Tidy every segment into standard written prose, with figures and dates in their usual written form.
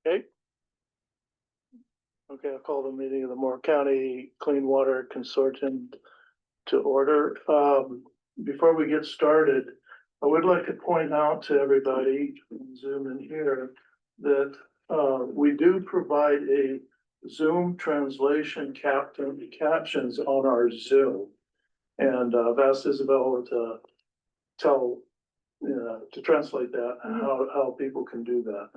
Okay. Okay, I'll call the meeting of the Morrow County Clean Water Consortium to order. Before we get started, I would like to point out to everybody, zoom in here, that we do provide a Zoom translation captions on our Zoom. And I've asked Isabella to tell, to translate that and how people can do that.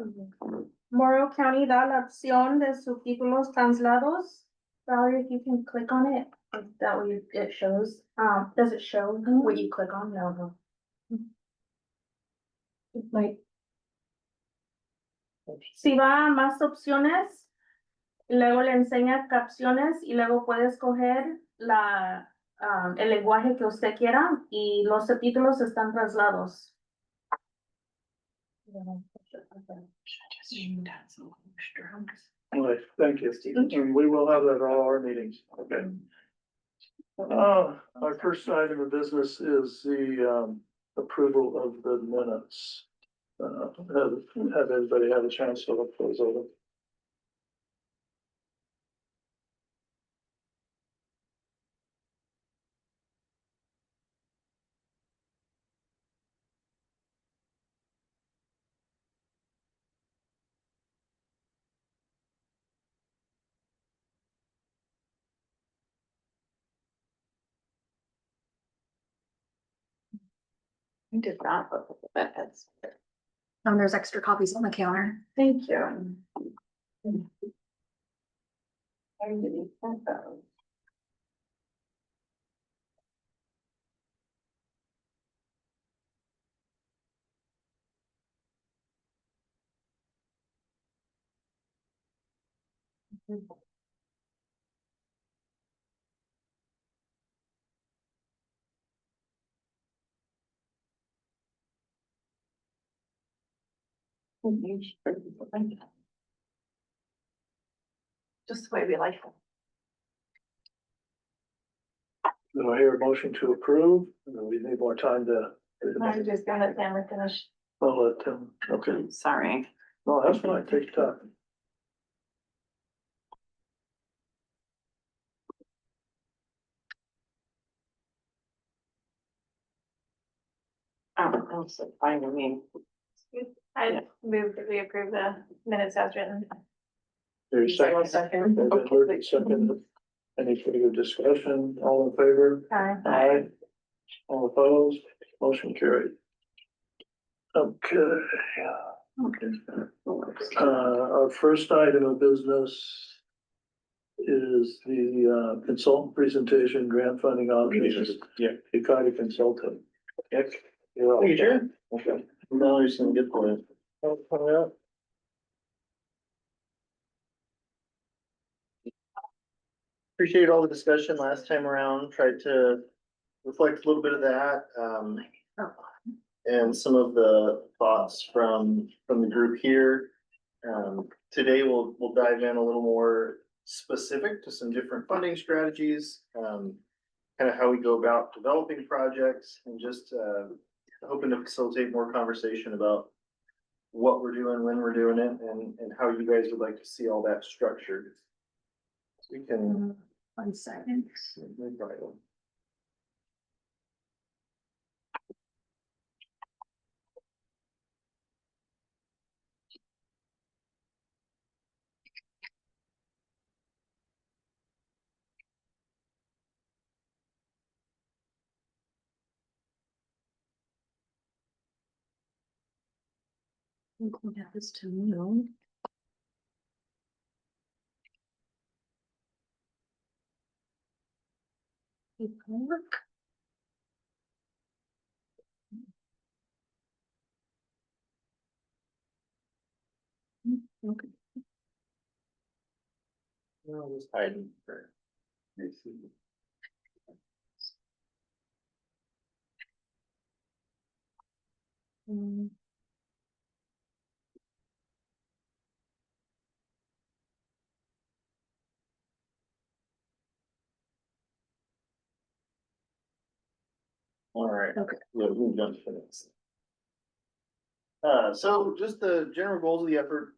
Morrow County da la opción de subtítulos translados. Valerie, if you can click on it, that way it shows. Does it show what you click on? No. Like. Si va a más opciones, luego le enseña capciones y luego puede escoger el lenguaje que usted quiera y los subtítulos están traslados. All right, thank you. And we will have that at all our meetings. Okay. Our first item of business is the approval of the minutes. Have everybody had a chance to look those over? I did not look at the minutes. There's extra copies on the counter. Thank you. I didn't think those. Just the way we like them. Do I hear a motion to approve? We need more time to. I'm just gonna let Tamara finish. I'll let them, okay. Sorry. No, that's fine, take your time. Oh, that's fine with me. I move that we approve the minutes as written. There's second. Second. They've been heard and seconded. Any further discussion? All in favor? Aye. All opposed? Motion carried. Okay. Our first item of business is the consultant presentation, grant funding options. Yeah. Ikari Consultant. Nick, you're up. You sure? Okay. No, he's gonna get for it. Appreciate all the discussion last time around, tried to reflect a little bit of that, and some of the thoughts from the group here. Today we'll dive in a little more specific to some different funding strategies, kind of how we go about developing projects, and just hoping to facilitate more conversation about what we're doing, when we're doing it, and how you guys would like to see all that structured. So we can. 1 second. I think we have this to know. Paperwork. Okay. No, just hiding for. All right. Okay. Yeah, we've done for this. So just the general goals of the effort,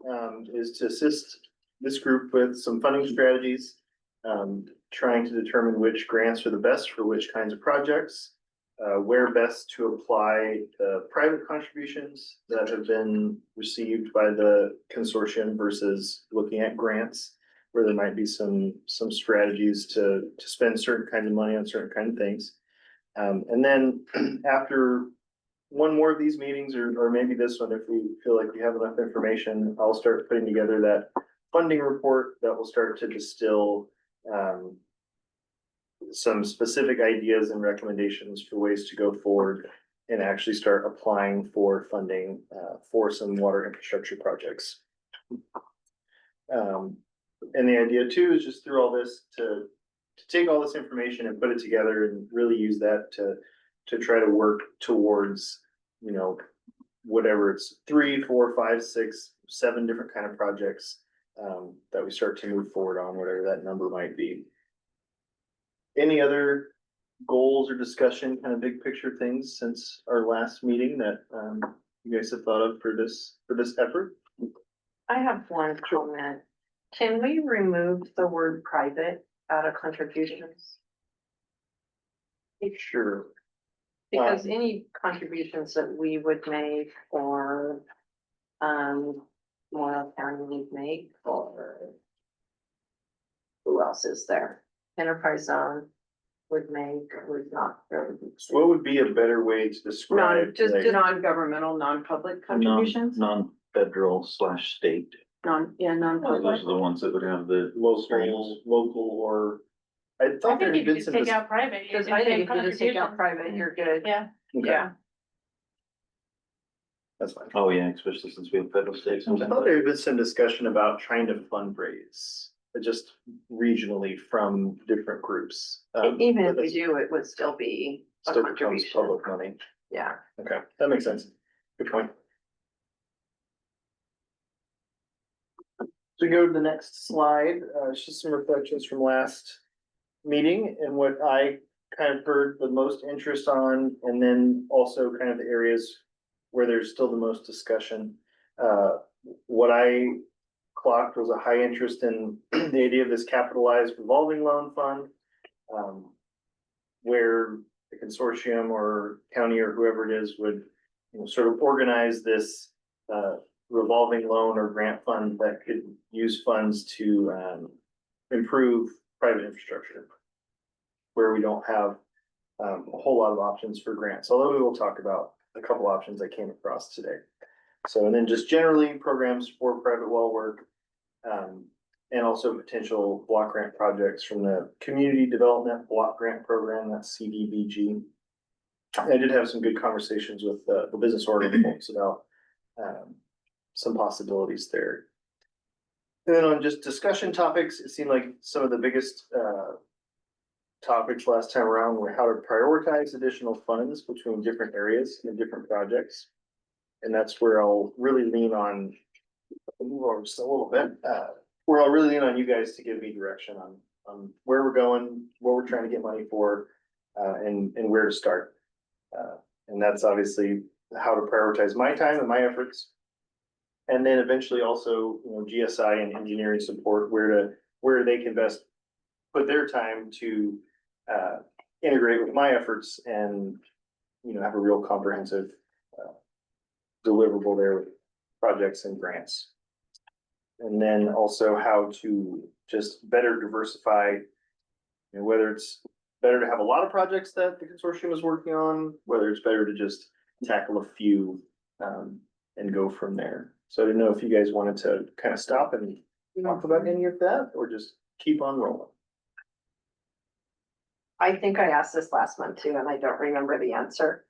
is to assist this group with some funding strategies. Trying to determine which grants are the best for which kinds of projects. Where best to apply the private contributions that have been received by the consortium versus looking at grants. Where there might be some strategies to spend certain kinds of money on certain kind of things. And then after one more of these meetings, or maybe this one, if we feel like we have enough information, I'll start putting together that funding report that will start to distill some specific ideas and recommendations for ways to go forward and actually start applying for funding for some water infrastructure projects. And the idea too is just through all this to take all this information and put it together and really use that to try to work towards, you know, whatever it's 3, 4, 5, 6, 7 different kind of projects that we start to move forward on, whatever that number might be. Any other goals or discussion, kind of big picture things since our last meeting that you guys have thought of for this effort? I have one comment. Can we remove the word private out of contributions? Sure. Because any contributions that we would make or Morrow County would make, or who else is there? Enterprise Zone would make, would not. So what would be a better way to describe? Just like, non-governmental, non-public contributions? Non-federal / state. Non-public. Those are the ones that would have the local, or I I thought there think had if been you just some. take out private. Because you I can think if you just take out contribution. private, you're good. Yeah, Okay, Yeah. that's fine. Oh, yeah, especially since we have federal states. I thought there had been some discussion about trying to fundraise, just regionally from different groups. Even if but we that do, it would still be a Still becomes contribution. public money. Yeah. Okay, that makes sense. Good point. So we go to the next slide, it's just some reflections from last meeting and what I kind of heard the most interest on, and then also kind of the areas where there's still the most discussion. What I clocked was a high interest in the idea of this capitalized revolving loan fund, where the consortium or county or whoever it is would, you know, sort of organize this revolving loan or grant fund that could use funds to improve private infrastructure, where we don't have a whole lot of options for grants, although we will talk about a couple options I came across today. So, and then just generally programs for private well work, and also potential block grant projects from the Community Development Block Grant Program, that's CDBG. I did have some good conversations with the business order folks about some possibilities there. And then on just discussion topics, it seemed like some of the biggest topics last time around were how to prioritize additional funds between different areas and different projects. And that's where I'll really lean on, move over just a little bit, where I'll really lean on you guys to give me direction on where we're going, what we're trying to get money for, and where to start. And that's obviously how to prioritize my time and my efforts. And then eventually also, you know, GSI and engineering support, where they can best put their time to integrate with my efforts and, you know, have a real comprehensive deliverable there with projects and grants. And then also how to just better diversify, you know, whether it's better to have a lot of projects that the consortium is working on, whether it's better to just tackle a few and go from there. So I didn't know if you guys wanted to kind of stop and talk about any of that or just keep on rolling. I think I asked this last month too, and I don't remember the answer.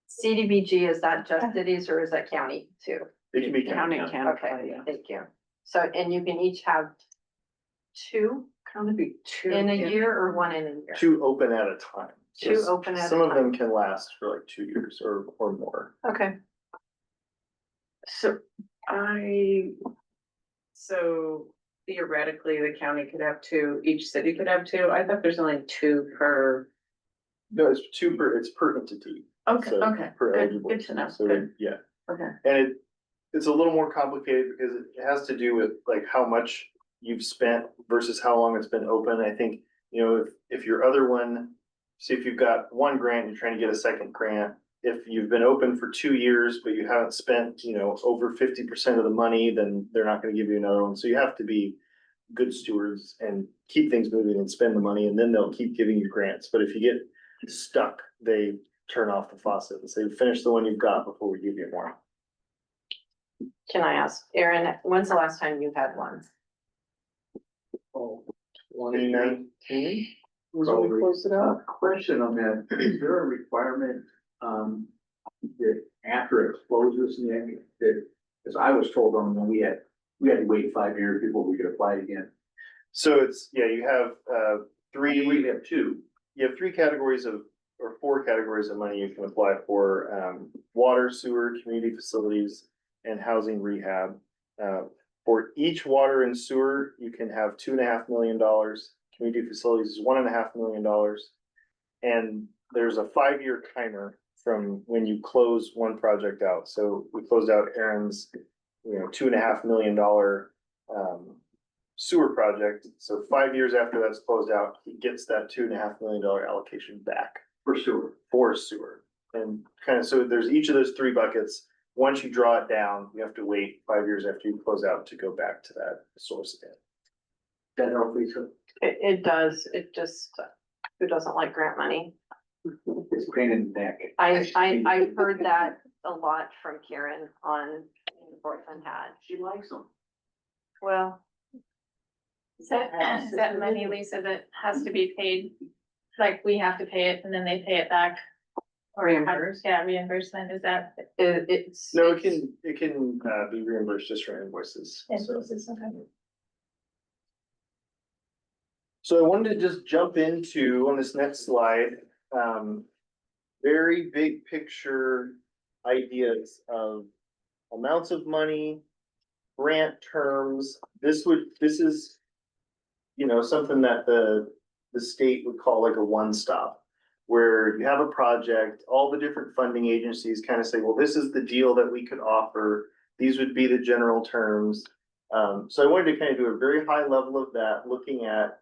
CDBG, is that just cities or is that county too? It can be county. Okay, thank you. So, and you can each have two in a year or one in a year? Two open at a time. So Two open at a Some of them time. can last for like 2 years or more. Okay. So theoretically, the county could have two, each city could have two. I thought there's only two per. No, it's per entity. Okay, So okay, per good, eligible. good to know, So good. yeah, Okay. And it's a little more complicated because it has to do with like how much you've spent versus how long it's been open. I think, you know, if your other one, see if you've got one grant, you're trying to get a second grant. If you've been open for 2 years, but you haven't spent, you know, over 50% of the money, then they're not gonna give you another one. So you have to be good stewards and keep things moving and spend the money, and then they'll keep giving you grants. But if you get stuck, they turn off the faucet and say, finish the one you've got before we give you more. Can I ask, Erin, when's the last time you had one? 2019 was when we closed it out. Question on that, is there a requirement, that after it closes, that, as I was told on when we had to wait 5 years before we could apply again. So it's, yeah, you have We have two. you have 3 categories of, or 4 categories of money you can apply for, water, sewer, community facilities, and housing rehab. For each water and sewer, you can have $2.5 million. Community facilities is $1.5 million. And there's a 5-year timer from when you close one project out. So we closed out Aaron's, $2.5 million sewer project. So 5 years after that's closed out, he gets that $2.5 million allocation back For sewer. for sewer. And kind of, so there's each of those 3 buckets. Once you draw it down, you have to wait 5 years after you close out to go back to that source again. That help, Lisa? It does, it just, who doesn't like grant money? It's a pain in the neck. I've heard that a lot from Karen on Portland had. She likes them. Well, Is that money, Lisa, that has to be paid? Like, we have to pay it and then they pay it back? Or Reimbursed? Yeah, reimbursement, is that? it's. No, it can be reimbursed just for invoices. So. So I wanted to just jump into, on this next slide, very big picture ideas of amounts of money, grant terms. This is, something that the state would call like a one-stop, where you have a project, all the different funding agencies kind of say, well, this is the deal that we could offer. These would be the general terms. So I wanted to kind of do a very high level of that, looking at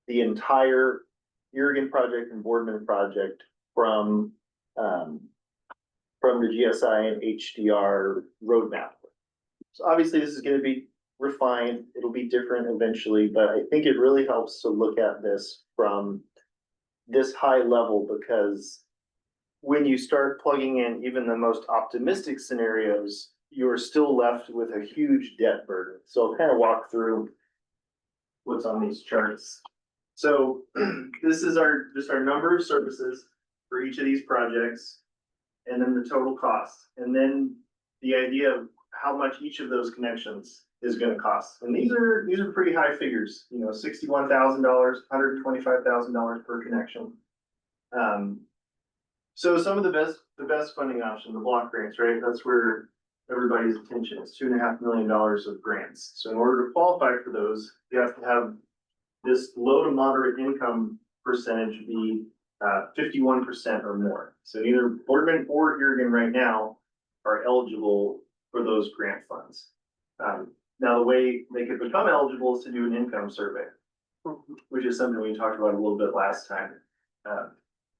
the entire Irrigan project and Boardman project from the GSI and HDR roadmap. So obviously this is going to be refined. It'll be different eventually, but I think it really helps to look at this from this high level, because when you start plugging in even the most optimistic scenarios, you're still left with a huge debt burden. So I'll kind of walk through what's on these charts. So this is just our number of services for each of these projects, and then the total cost, and then the idea of how much each of those connections is going to cost. And these are pretty high figures, $61,000, $125,000 per connection. So some of the best funding option, the block grants, right? That's where everybody's attention is, $2.5 million of grants. So in order to qualify for those, you have to have this low to moderate income percentage be 51% or more. So either Boardman or Irrigan right now are eligible for those grant funds. Now, the way they could become eligible is to do an income survey, which is something we talked about a little bit last time.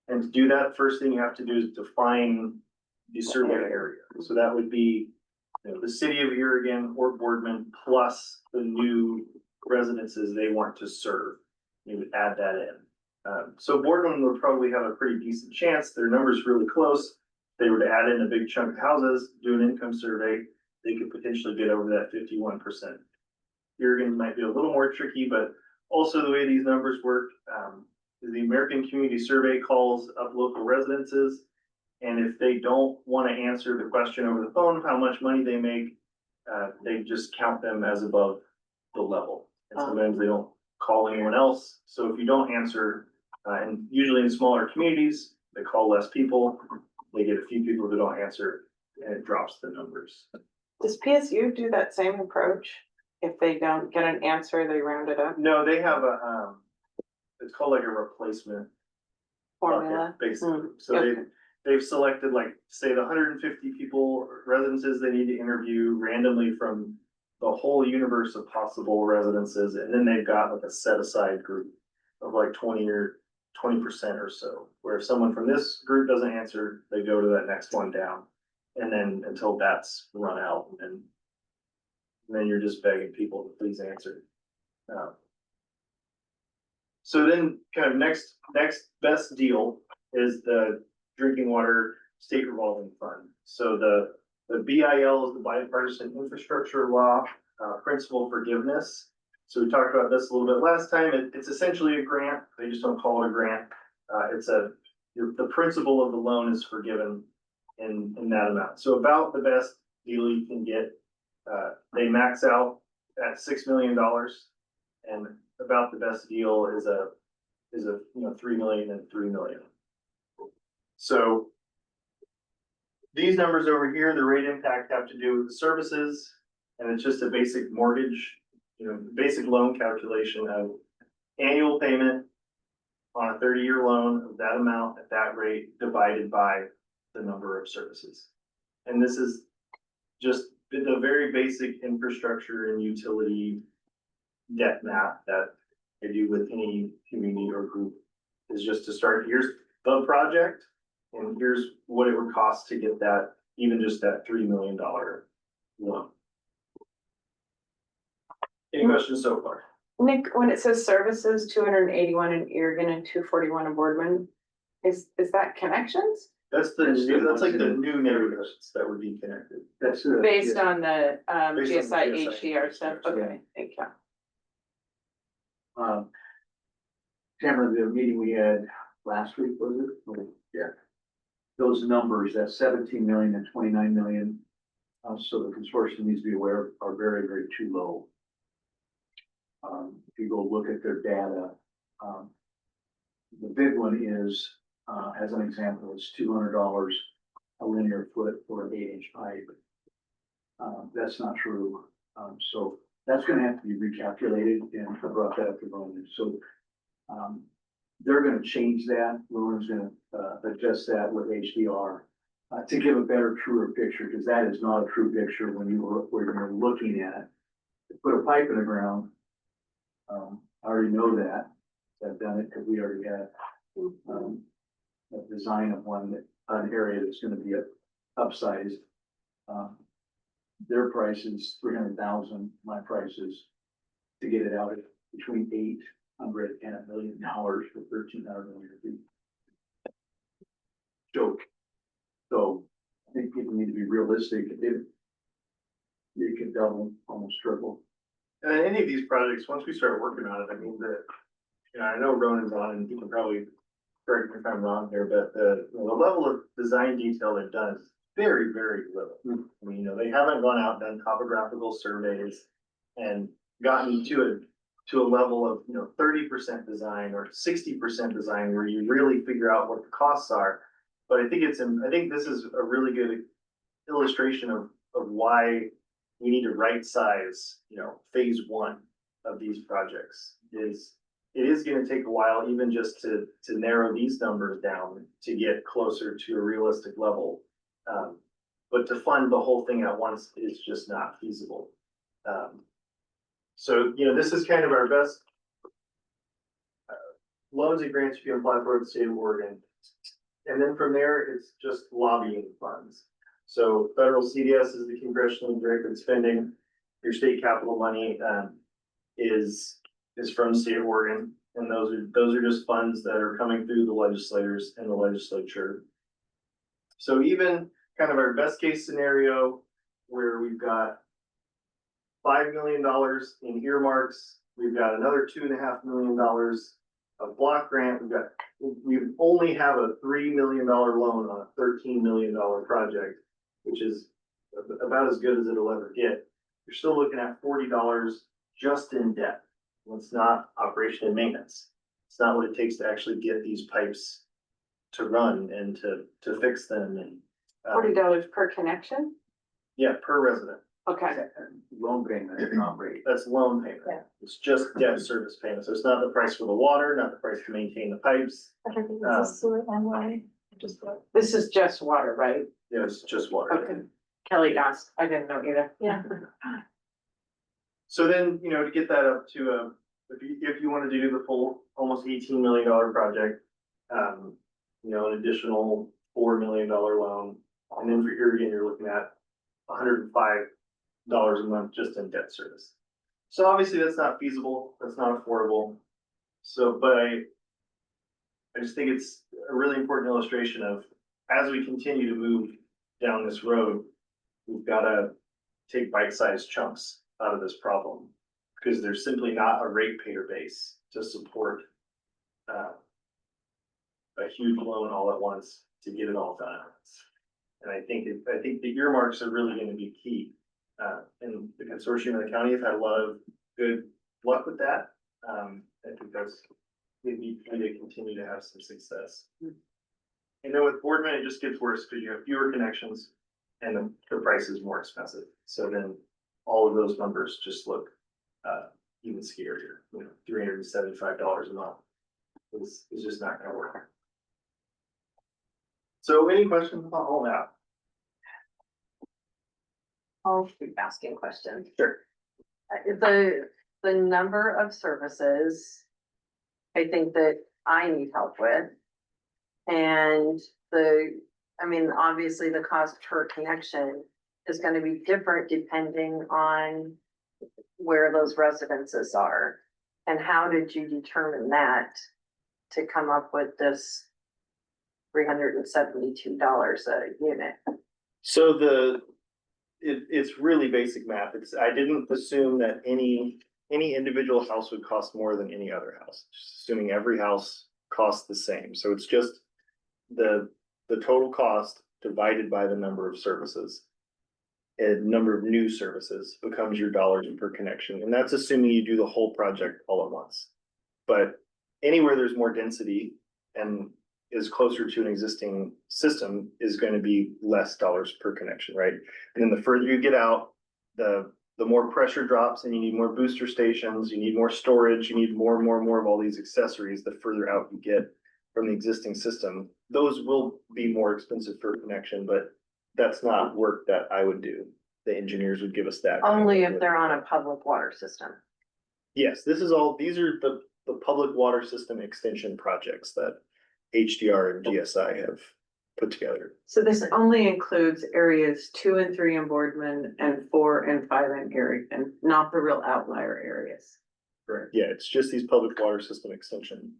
And to do that, first thing you have to do is define the survey area. So that would be the city of Irrigan or Boardman plus the new residences they want to serve. You would add that in. So Boardman would probably have a pretty decent chance. Their number's really close. If they were to add in a big chunk of houses, do an income survey, they could potentially get over that 51%. Irrigan might be a little more tricky, but also the way these numbers work is the American Community Survey calls up local residences. And if they don't want to answer the question over the phone, how much money they make, they just count them as above the level. And sometimes they don't call anyone else. So if you don't answer, and usually in smaller communities, they call less people. They get a few people who don't answer, and it drops the numbers. Does PSU do that same approach? If they don't get an answer, they round it up? No, they have it's called like a replacement Formula? bucket, basically. So they've selected like, say, the 150 people, residences they need to interview randomly from the whole universe of possible residences, and then they've got like a set aside group of like 20% or so, where if someone from this group doesn't answer, they go to that next one down. And then until that's run out, and then you're just begging people to please answer. So then kind of next best deal is the drinking water state revolving fund. So the BIL is the bipartisan infrastructure law, principal forgiveness. So we talked about this a little bit last time. It's essentially a grant. They just don't call it a grant. The principal of the loan is forgiven in that amount. So about the best deal you can get. They max out at $6 million, and about the best deal is a 3 million and 3 million. So these numbers over here, the rate impact have to do with the services, and it's just a basic mortgage, basic loan calculation of annual payment on a 30-year loan of that amount at that rate divided by the number of services. And this is just the very basic infrastructure and utility debt math that I do with any community or group, is just to start, here's the project, and here's what it would cost to get that, even just that $3 million loan. Any questions so far? Nick, when it says services, 281 in Egan and 241 in Boardman, is that connections? That's like the new neighborhoods that would be connected. That's Based on the Based on the GSI GSI HDR stuff, okay, thank you. Tamara, the meeting we had last week, was it? Yeah. Those numbers, that 17 million and 29 million, so the consortium needs to be aware, are very, very too low. If you go look at their data, the big one is, as an example, it's $200 a linear foot for an 8-inch pipe. That's not true. So that's gonna have to be recalculated, and I brought that up to Ronan. So they're gonna change that. Ronan's gonna adjust that with HDR to give a better, truer picture, because that is not a true picture when you're looking at it. To put a pipe in the ground, I already know that. I've done it because we already had a design of an area that's gonna be upsized. Their price is 300,000, my price is to get it out at between $800 and $1 million for 1,300 linear feet. So I think people need to be realistic. You can double, almost triple. And any of these projects, once we start working on it, I mean, I know Ronan's on, and he can probably correct me if I'm wrong here, but the level of design detail they've done is very, very little. I mean, they haven't gone out and done topographical surveys and gotten to a level of 30% design or 60% design where you really figure out what the costs are. But I think this is a really good illustration of why we need to right size, phase one of these projects. It is gonna take a while, even just to narrow these numbers down to get closer to a realistic level. But to fund the whole thing at once is just not feasible. So, this is kind of our best loans and grants you can apply for the state of Oregon. And then from there, it's just lobbying funds. So federal CDS is the congressionally directed spending. Your state capital money is from the state of Oregon. And those are just funds that are coming through the legislators and the legislature. So even kind of our best case scenario where we've got $5 million in earmarks, we've got another $2.5 million of block grant, we only have a $3 million loan on a $13 million project, which is about as good as it'll ever get. You're still looking at $40 just in debt. It's not operation and maintenance. It's not what it takes to actually get these pipes to run and to fix them. And $40 per connection? yeah, per resident. Okay. Loan payment, not rate. That's loan payment. Yeah. It's just debt service payment. So it's not the price for the water, not the price to maintain the pipes. This is just water, right? Yeah, it's just water. Okay. Kelly asked, I didn't know either. Yeah. So then, you know, to get that up to, if you wanted to do the full, almost $18 million project, you know, an additional $4 million loan, and then for irrigation, you're looking at $105 a month just in debt service. So obviously that's not feasible, that's not affordable. So, but I just think it's a really important illustration of, as we continue to move down this road, we've got to take bite-sized chunks out of this problem, because there's simply not a ratepayer base to support a huge loan all at once to get it all done at once. And I think the earmarks are really going to be key. And the consortium and the county have had a lot of good luck with that. I think that's maybe to continue to have some success. And then with Boardman, it just gets worse because you have fewer connections and the price is more expensive. So then all of those numbers just look even scarier. You know, $375 a month is just not going to work. So any questions about all that? I'll keep asking questions. Sure. The number of services, I think that I need help with. And I mean, obviously the cost per connection is gonna be different depending on where those residences are. And how did you determine that to come up with this $372 a unit? So it's really basic math. I didn't assume that any individual house would cost more than any other house, just assuming every house costs the same. So it's just the total cost divided by the number of services. And number of new services becomes your dollars per connection. And that's assuming you do the whole project all at once. But anywhere there's more density and is closer to an existing system is going to be less dollars per connection, right? And then the further you get out, the more pressure drops and you need more booster stations, you need more storage, you need more of all these accessories. The further out you get from the existing system, those will be more expensive per connection, but that's not work that I would do. The engineers would give us that. Only if they're on a public water system. Yes, these are the public water system extension projects that HDR and GSI have put together. So this only includes areas 2 and 3 in Boardman and 4 and 5 in Garrigan, not the real outlier areas. Correct. Yeah, it's just these public water system extension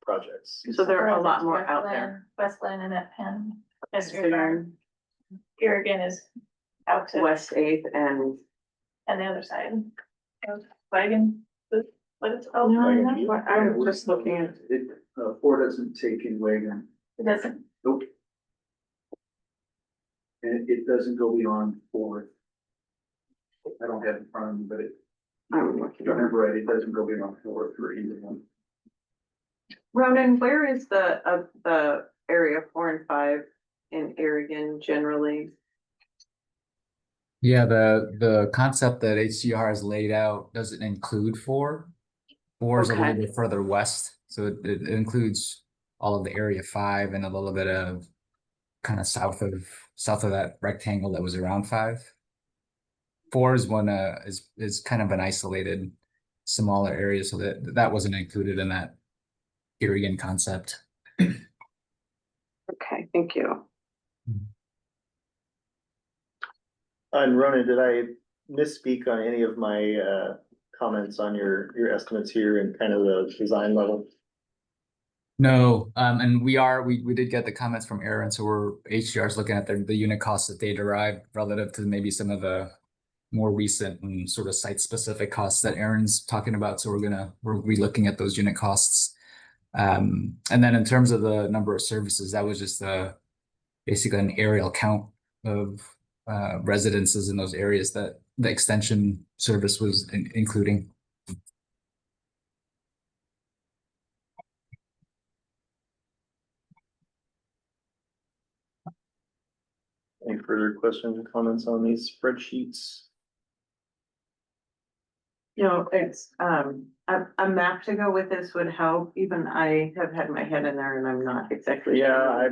projects. So there are a lot more out there. Westland and at Penn. Western, Irrigan is out to, West 8th and and the other side. Wagon, what it's called? I'm just looking at, It, 4 doesn't take in Wagon. It doesn't, Nope. And it doesn't go beyond 4. I don't have it in front of me, but I'm if looking. I remember right, it doesn't go beyond 4 for either one. Ronan, where is the area 4 and 5 in Irrigan generally? Yeah, the concept that HCR has laid out doesn't include 4. 4 is a little Okay. bit further west, so it includes all of the area 5 and a little bit of kind of south of that rectangle that was around 5. 4 is one is kind of an isolated smaller area, so that wasn't included in that Irrigan concept. Okay, thank you. And Ronan, did I misspeak on any of my comments on your estimates here and kind of the design level? No, and we did get the comments from Aaron, so HDR's looking at the unit costs that they derived relative to maybe some of the more recent and sort of site specific costs that Aaron's talking about. So we're looking at those unit costs. And then in terms of the number of services, that was just basically an aerial count of residences in those areas that the extension service was including. Any further questions or comments on these spreadsheets? You know, it's, a map to go with this would help. Even I have had my head in there and I'm not exactly. Yeah,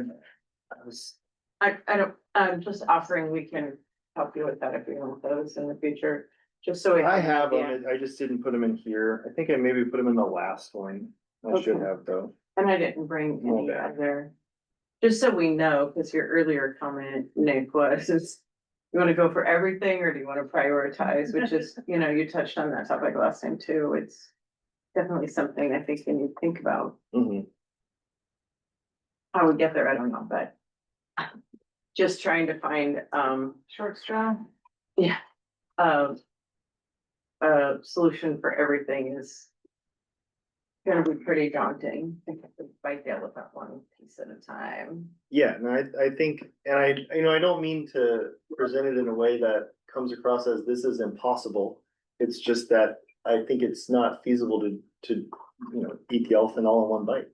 I was, I don't, I'm just offering, we can help you with that if you want those in the future, just so we. I have an idea. them, I just didn't put them in here. I think I maybe put them in the last one. I should Okay. have though. And I didn't bring No any bad. other, just so we know, because your earlier comment, Nick, is you wanna go for everything, or do you wanna prioritize, which is, you touched on that topic last time too, it's definitely something I think you need to think about. Mhm. How we get there, I don't know, but just trying to find, Short straw. yeah, a solution for everything is gonna be pretty daunting. I have to bite the elephant one piece at a time. Yeah, no, I think, and I don't mean to present it in a way that comes across as this is impossible. It's just that I think it's not feasible to eat the elephant all in one bite.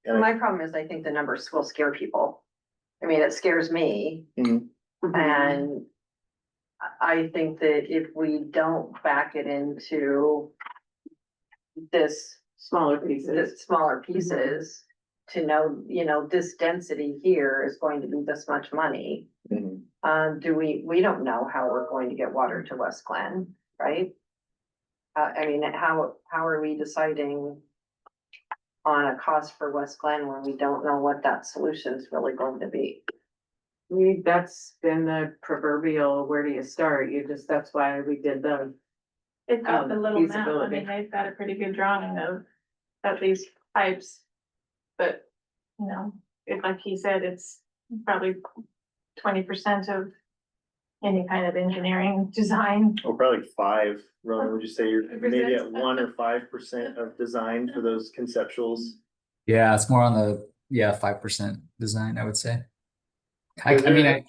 And My problem is I think the numbers will scare people. I mean, it scares me. Mhm. And I think that if we don't back it into this, Smaller the pieces. smaller pieces, to know, this density here is going to be this much money. Mhm. We don't know how we're going to get water to West Glen, right? I mean, how are we deciding on a cost for West Glen when we don't know what that solution is really going to be? That's been the proverbial, where do you start? That's why we did the, They've got the little map, I feasibility. mean, they've got a pretty good drawing of these pipes. But, like he said, it's probably 20% of any kind of engineering design. Or probably 5, Ronan, would you say you're maybe at 5%? 1 or 5% of design for those conceptuals? Yeah, it's more on the 5% design, I would say. I Is mean, there-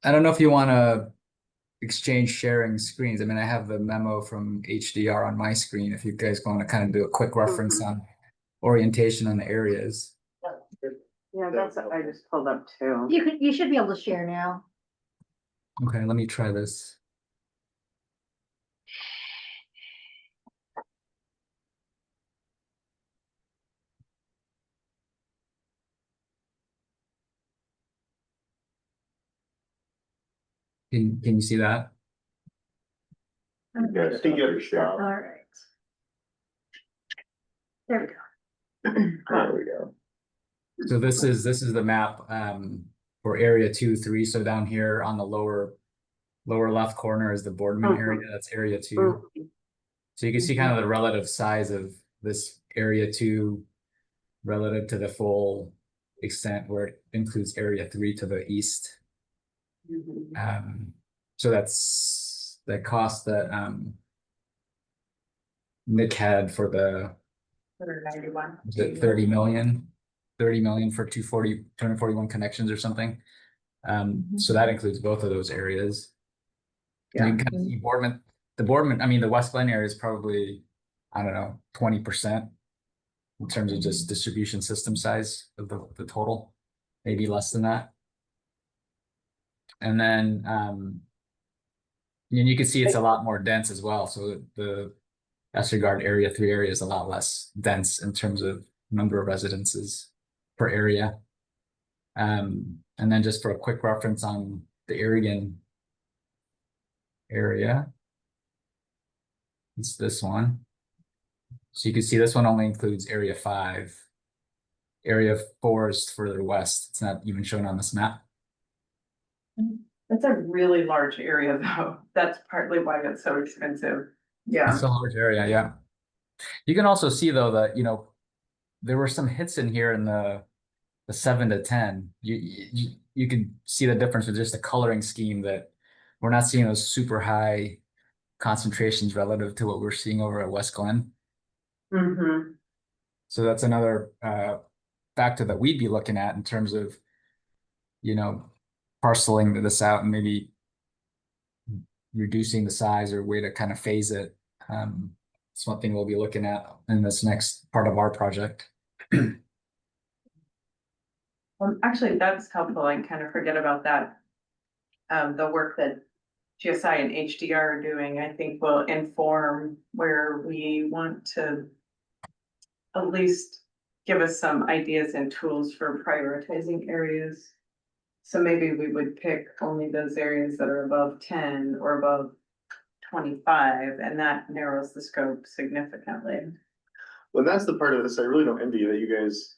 I don't know if you want to exchange sharing screens. I mean, I have the memo from HDR on my screen. If you guys want to kind of do a quick reference on orientation on the areas. yeah, that's what I just pulled up too. You should be able to share now. Okay, let me try this. Can you see that? I think you have to All stop. right. There we go. There we go. So this is the map for area 2, 3. So down here on the lower left corner is the Boardman area. That's area 2. So you can see kind of the relative size of this area 2 relative to the full extent where it includes area 3 to the east. So that's the cost that Nick had for the 191. was it 30 million for 241 connections or something. So that includes both of those areas. You can kind of see I mean, the West Glen area is probably, I don't know, 20% in terms of just distribution system size of the total, maybe less than that. And then, and you can see it's a lot more dense as well. So the Estegard area 3 area is a lot less dense in terms of number of residences per area. And then just for a quick reference on the Aragon area, it's this one. So you can see this one only includes area 5. Area 4 is further west. It's not even shown on this map. That's a really large area though. That's partly why it's so expensive. Yeah. It's a large area, yeah. You can also see though that, there were some hits in here in the 7 to 10. You can see the difference with just the coloring scheme, that we're not seeing those super high concentrations relative to what we're seeing over at West Glen. So that's another factor that we'd be looking at in terms of, parceling this out and maybe reducing the size or way to kind of phase it. It's one thing we'll be looking at in this next part of our project. Actually, that's helpful. I kind of forget about that. The work that GSI and HDR are doing, I think will inform where we want to at least give us some ideas and tools for prioritizing areas. So maybe we would pick only those areas that are above 10 or above 25, and that narrows the scope significantly. Well, that's the part of this I really don't envy that you guys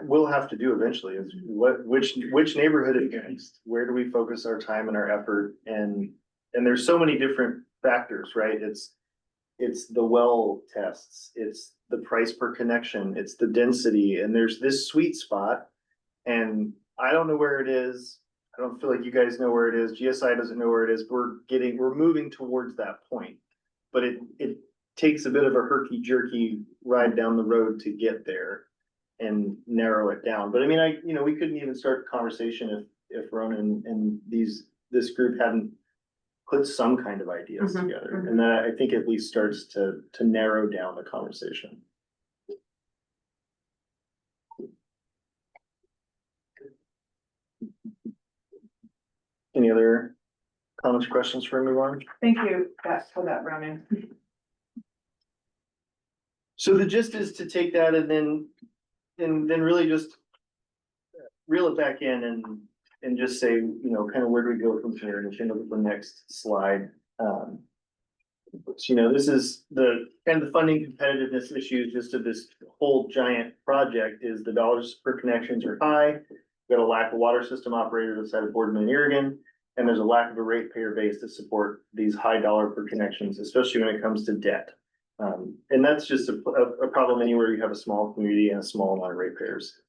will have to do eventually is which neighborhood is next? Where do we focus our time and our effort? And there's so many different factors, right? It's the well tests, it's the price per connection, it's the density, and there's this sweet spot. And I don't know where it is. I don't feel like you guys know where it is. GSI doesn't know where it is. We're moving towards that point. But it takes a bit of a herky jerky ride down the road to get there and narrow it down. But I mean, we couldn't even start a conversation if Ronan and this group hadn't put some kind of ideas Mhm, together. mhm. And that I think at least starts to narrow down the conversation. Any other comments, questions for me, Ron? Thank you for that, Ronan. So the gist is to take that and then really just reel it back in and just say, kind of where do we go from here? And if you look at the next slide, so, this is the kind of the funding competitiveness issues just of this whole giant project is the dollars per connections are high. We've got a lack of water system operators outside of Boardman and Oregon, and there's a lack of a ratepayer base to support these high dollar per connections, especially when it comes to debt. And that's just a problem anywhere you have a small community and a small amount of ratepayers.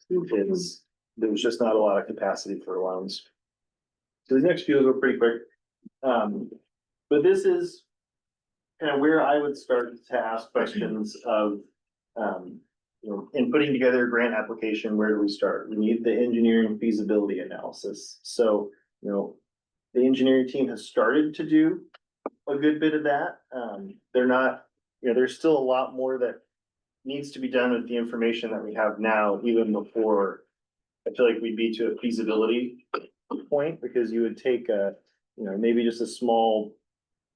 There's just not a lot of capacity for loans. So these next few will go pretty quick. But this is kind of where I would start to ask questions of, in putting together a grant application, where do we start? We need the engineering feasibility analysis. So, the engineering team has started to do a good bit of that. They're not, there's still a lot more that needs to be done with the information that we have now, even before I feel like we'd be to a feasibility point, because you would take maybe just a small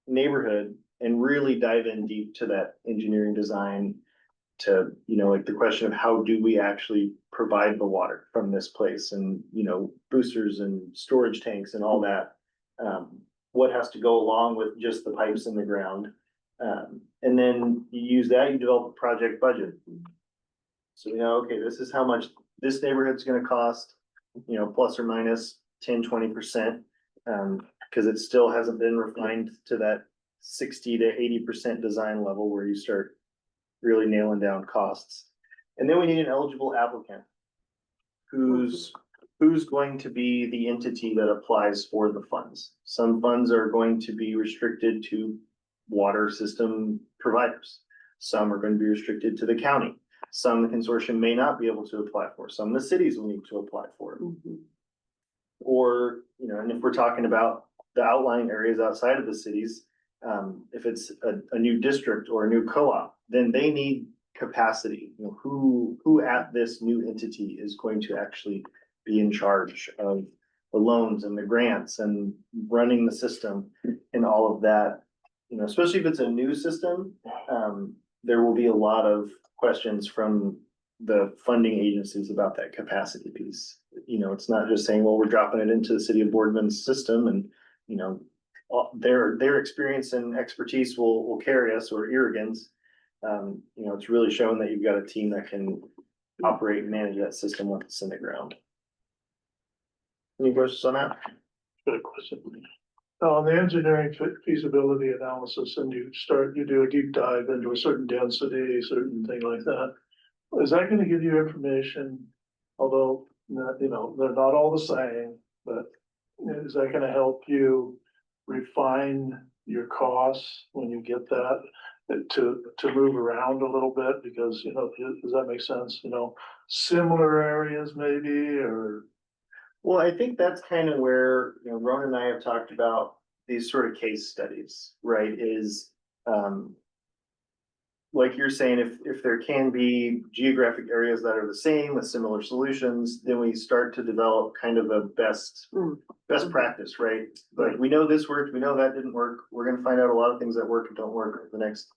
neighborhood and really dive in deep to that engineering design to, like the question of how do we actually provide the water from this place and, boosters and storage tanks and all that. What has to go along with just the pipes in the ground. And then you use that, you develop a project budget. So okay, this is how much this neighborhood's gonna cost, plus or minus 10-20%. Because it still hasn't been refined to that 60 to 80% design level where you start really nailing down costs. And then we need an eligible applicant who's going to be the entity that applies for the funds. Some funds are going to be restricted to water system providers. Some are going to be restricted to the county. Some the consortium may not be able to apply for. Some the cities will need to apply for it. Or, and if we're talking about the outlying areas outside of the cities, if it's a new district or a new co-op, then they need capacity. Who at this new entity is going to actually be in charge of the loans and the grants and running the system and all of that. Especially if it's a new system, there will be a lot of questions from the funding agencies about that capacity piece. It's not just saying, well, we're dropping it into the city of Boardman's system and, their experience and expertise will carry us, or Oregon's. It's really showing that you've got a team that can operate and manage that system once it's in the ground. Any questions on that? Good question. On the engineering feasibility analysis, and you do a deep dive into a certain density, certain thing like that. Is that gonna give you information, although, they're not all the same, but is that gonna help you refine your costs when you get that? To move around a little bit, because, does that make sense? Similar areas maybe, or? Well, I think that's kind of where, Ron and I have talked about these sort of case studies, right? Is, like you're saying, if there can be geographic areas that are the same with similar solutions, then we start to develop kind of a best practice, right? Like we know this worked, we know that didn't work. We're gonna find out a lot of things that work and don't work over the next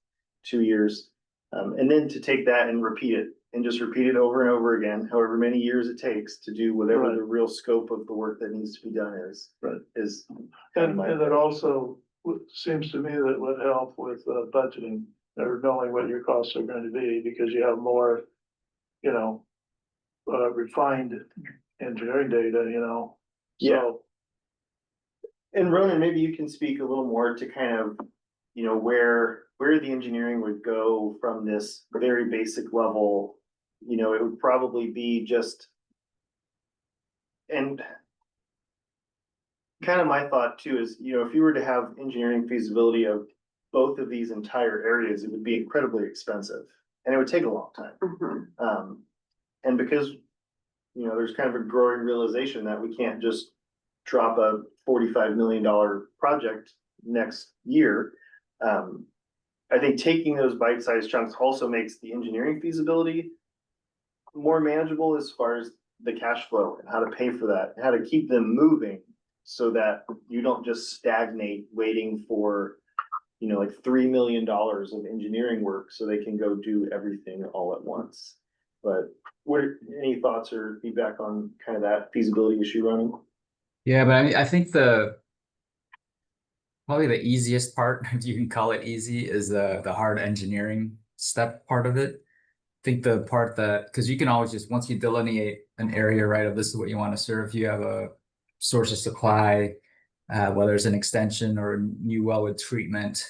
2 years. And then to take that and repeat it, and just repeat it over and over again, however many years it takes to do whatever Right. the real scope of the work that needs to be done is. Right. Is. And it also seems to me that would help with budgeting or knowing what your costs are going to be because you have more, you know, refined engineering data, you know. Yeah. So, And Ronan, maybe you can speak a little more to kind of, you know, where the engineering would go from this very basic level. You know, it would probably be just. And. Kind of my thought too is, you know, if you were to have engineering feasibility of both of these entire areas, it would be incredibly expensive and it would take a long time. And because, you know, there's kind of a growing realization that we can't just drop a $45 million project next year. I think taking those bite-sized chunks also makes the engineering feasibility more manageable as far as the cash flow and how to pay for that, and how to keep them moving so that you don't just stagnate waiting for, you know, like $3 million of engineering work so they can go do everything all at once. But any thoughts or feedback on kind of that feasibility issue running? Yeah, but I think probably the easiest part, if you can call it easy, is the hard engineering step part of it. I think the part that, because you can always just, once you delineate an area, right, of this is what you want to serve, you have a source of supply, whether it's an extension or a new well with treatment.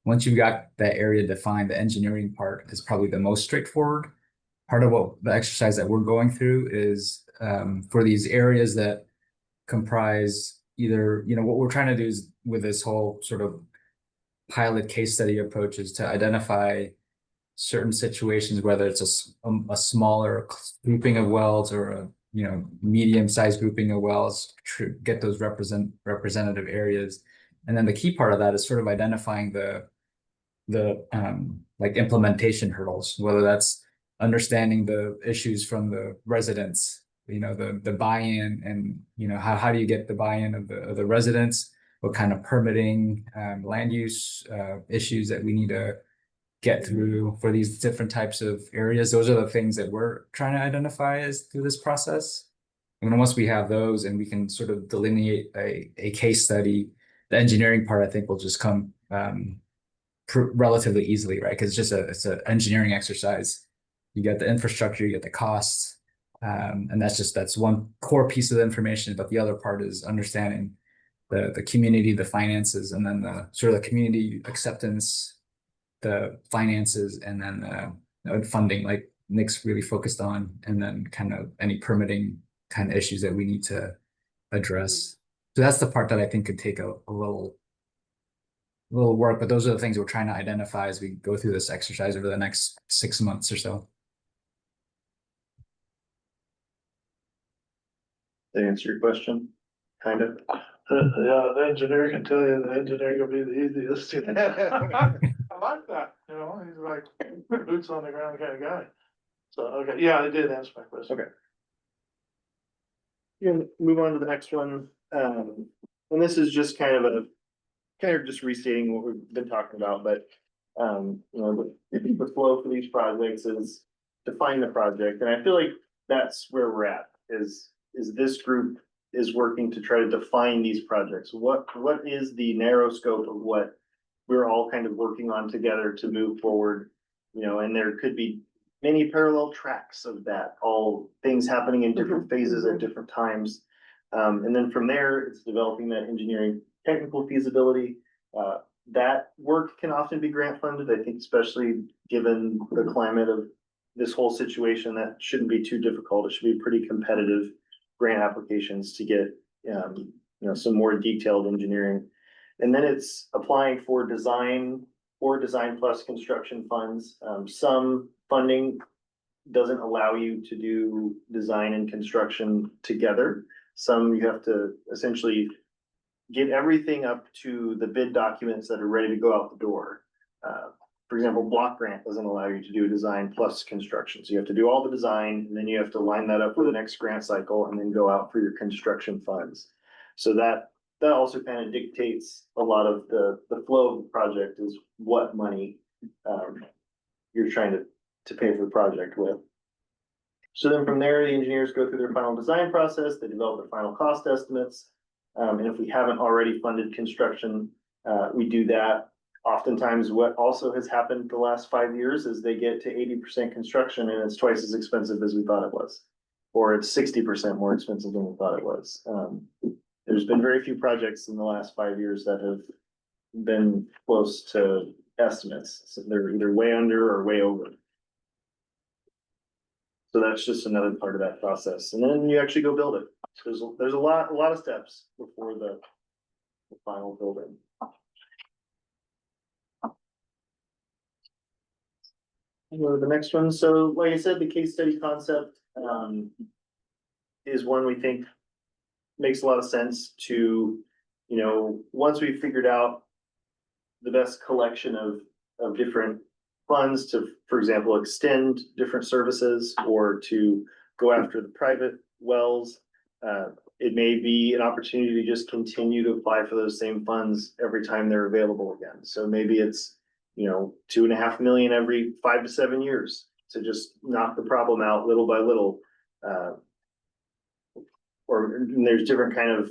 Once you've got that area defined, the engineering part is probably the most straightforward. Part of what the exercise that we're going through is for these areas that comprise either, you know, what we're trying to do is with this whole sort of pilot case study approach is to identify certain situations, whether it's a smaller grouping of wells or a, you know, medium-sized grouping of wells, get those representative areas. And then the key part of that is sort of identifying the like implementation hurdles, whether that's understanding the issues from the residents, you know, the buy-in, and, you know, how do you get the buy-in of the residents, what kind of permitting, land use issues that we need to get through for these different types of areas. Those are the things that we're trying to identify as through this process. And then once we have those and we can sort of delineate a case study, the engineering part, I think, will just come relatively easily, right? Because it's an engineering exercise. You get the infrastructure, you get the costs, and that's one core piece of the information. But the other part is understanding the community, the finances, and then the sort of the community acceptance, the finances, and then funding, like Nick's really focused on, and then kind of any permitting kind of issues that we need to address. So that's the part that I think could take a little work, but those are the things we're trying to identify as we go through this exercise over the next 6 months or so. Did I answer your question? Kind of. yeah, the engineer can tell you the engineering will be the easiest. I like that, you know, he's like boots on the ground kind of guy. So, okay, yeah, I did answer my question. Okay. You can move on to the next one. And this is just kind of just restating what we've been talking about, but you know, the flow for these projects is define the project. And I feel like that's where we're at, is this group is working to try to define these projects. What is the narrow scope of what we're all kind of working on together to move forward, you know, and there could be many parallel tracks of that, all things happening in different phases at different times. And then from there, it's developing that engineering technical feasibility. That work can often be grant funded. I think especially given the climate of this whole situation, that shouldn't be too difficult. It should be pretty competitive grant applications to get, you know, some more detailed engineering. And then it's applying for design plus construction funds. Some funding doesn't allow you to do design and construction together. Some you have to essentially get everything up to the bid documents that are ready to go out the door. For example, block grant doesn't allow you to do design plus construction. So you have to do all the design, and then you have to line that up for the next grant cycle and then go out for your construction funds. So that also kind of dictates a lot of the flow of the project, is what money you're trying to pay for the project with. So then from there, the engineers go through their final design process, they develop their final cost estimates. And if we haven't already funded construction, we do that. Oftentimes, what also has happened the last 5 years is they get to 80% construction and it's twice as expensive as we thought it was. Or it's 60% more expensive than we thought it was. There's been very few projects in the last 5 years that have been close to estimates. So they're either way under or way over. So that's just another part of that process. And then you actually go build it. So there's a lot of steps before the final building. Go to the next one. So like I said, the case study concept is one we think makes a lot of sense to, once we've figured out the best collection of different funds to, for example, extend different services or to go after the private wells. It may be an opportunity to just continue to apply for those same funds every time they're available again. So maybe it's, 2.5 million every 5 to 7 years to just knock the problem out little by little. Or there's different kind of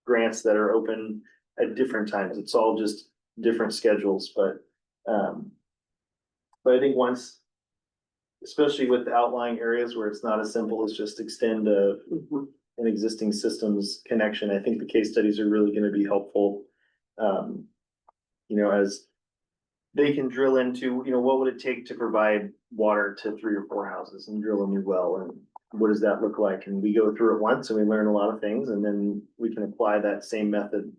grants that are open at different times. It's all just different schedules, but I think once, especially with the outlying areas where it's not as simple as just extend an existing systems connection, I think the case studies are really going to be helpful. As they can drill into, what would it take to provide water to 3 or 4 houses and drill a new well, and what does that look like? And we go through it once and we learn a lot of things, and then we can apply that same method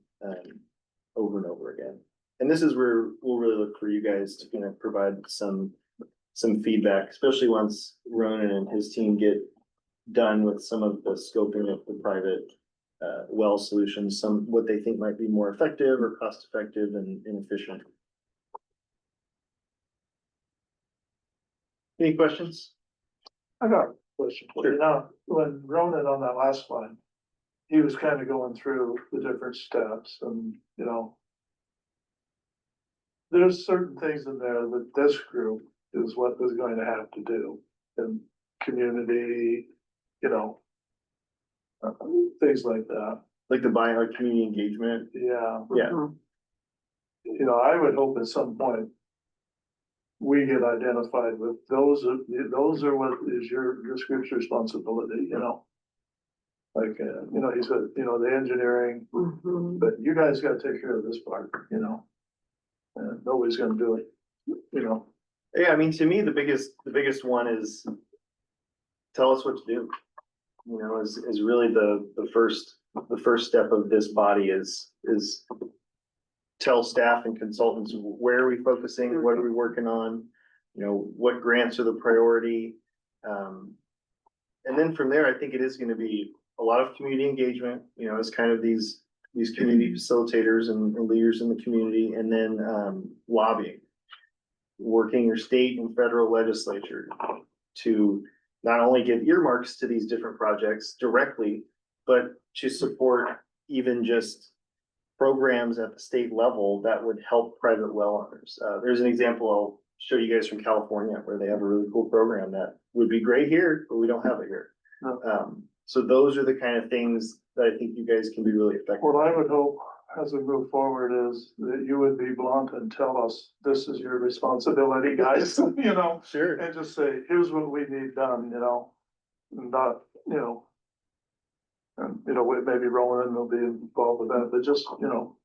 over and over again. And this is where we'll really look for you guys to provide some feedback, especially once Ronan and his team get done with some of the scoping of the private well solutions, what they think might be more effective or cost effective and efficient. Any questions? I got a question. When Ronan on that last slide, he was kind of going through the different steps and, there's certain things in there that this group is what is going to have to do, and community, things like that. Like the buy-in community engagement. Yeah. Yeah. I would hope at some point we get identified with those are what is your group's responsibility, Like, he said, the engineering, but you guys gotta take care of this part, and nobody's gonna do it, Yeah, I mean, to me, the biggest one is tell us what to do. Is really the first step of this body is tell staff and consultants, where are we focusing, what are we working on, what grants are the priority. And then from there, I think it is going to be a lot of community engagement, as kind of these community facilitators and leaders in the community, and then lobbying, working your state and federal legislature to not only give earmarks to these different projects directly, but to support even just programs at the state level that would help private well owners. There's an example I'll show you guys from California where they have a really cool program that would be great here, but we don't have it here. So those are the kind of things that I think you guys can be really effective. What I would hope as we move forward is that you would be blunt and tell us, this is your responsibility, guys, Sure. and just say, here's what we need done, and not, and, maybe Roland will be involved with that, but just,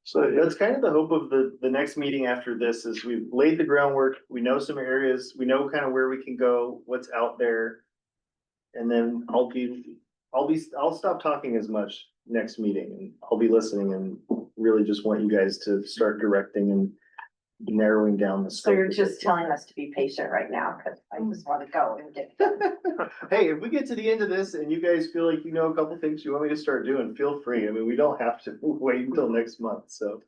say. That's kind of the hope of the next meeting after this is we've laid the groundwork. We know some areas, we know kind of where we can go, what's out there. And then I'll stop talking as much next meeting and I'll be listening and really just want you guys to start directing and narrowing down the So scope. you're just telling us to be patient right now, because I just want to go and get done. Hey, if we get to the end of this and you guys feel like a couple things you want me to start doing, feel free. I mean, we don't have to wait until next month, so.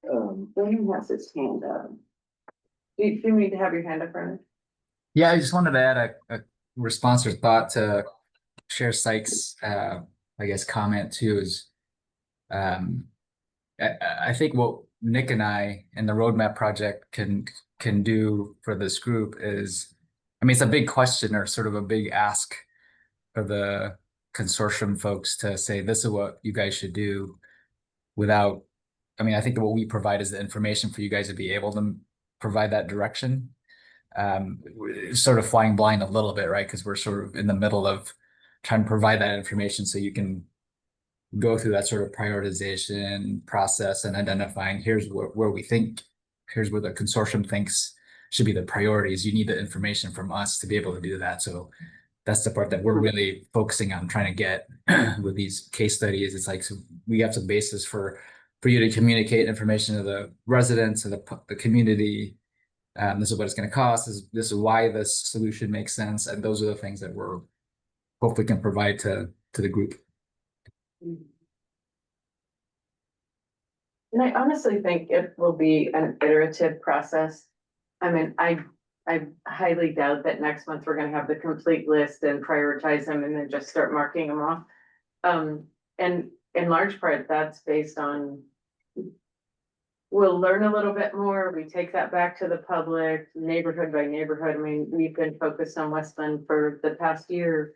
William has his hand up. Do you need to have your hand up, Brennan? Yeah, I just wanted to add a response or thought to Chair Sykes' I guess comment too is I think what Nick and I and the roadmap project can do for this group is, I mean, it's a big question or sort of a big ask for the consortium folks to say, this is what you guys should do without, I mean, I think that what we provide is the information for you guys to be able to provide that direction. Sort of flying blind a little bit, right? Because we're sort of in the middle of trying to provide that information so you can go through that sort of prioritization process and identifying here's where we think, here's where the consortium thinks should be the priorities. You need the information from us to be able to do that. So that's the part that we're really focusing on trying to get with these case studies. It's like, so we have some basis for you to communicate information to the residents and the community. This is what it's going to cost. This is why this solution makes sense. And those are the things that we're hopefully can provide to the group. And I honestly think it will be an iterative process. I mean, I highly doubt that next month we're gonna have the complete list and prioritize them and then just start marking them off. And in large part, that's based on we'll learn a little bit more. We take that back to the public, neighborhood by neighborhood. I mean, we've been focused on Westland for the past year,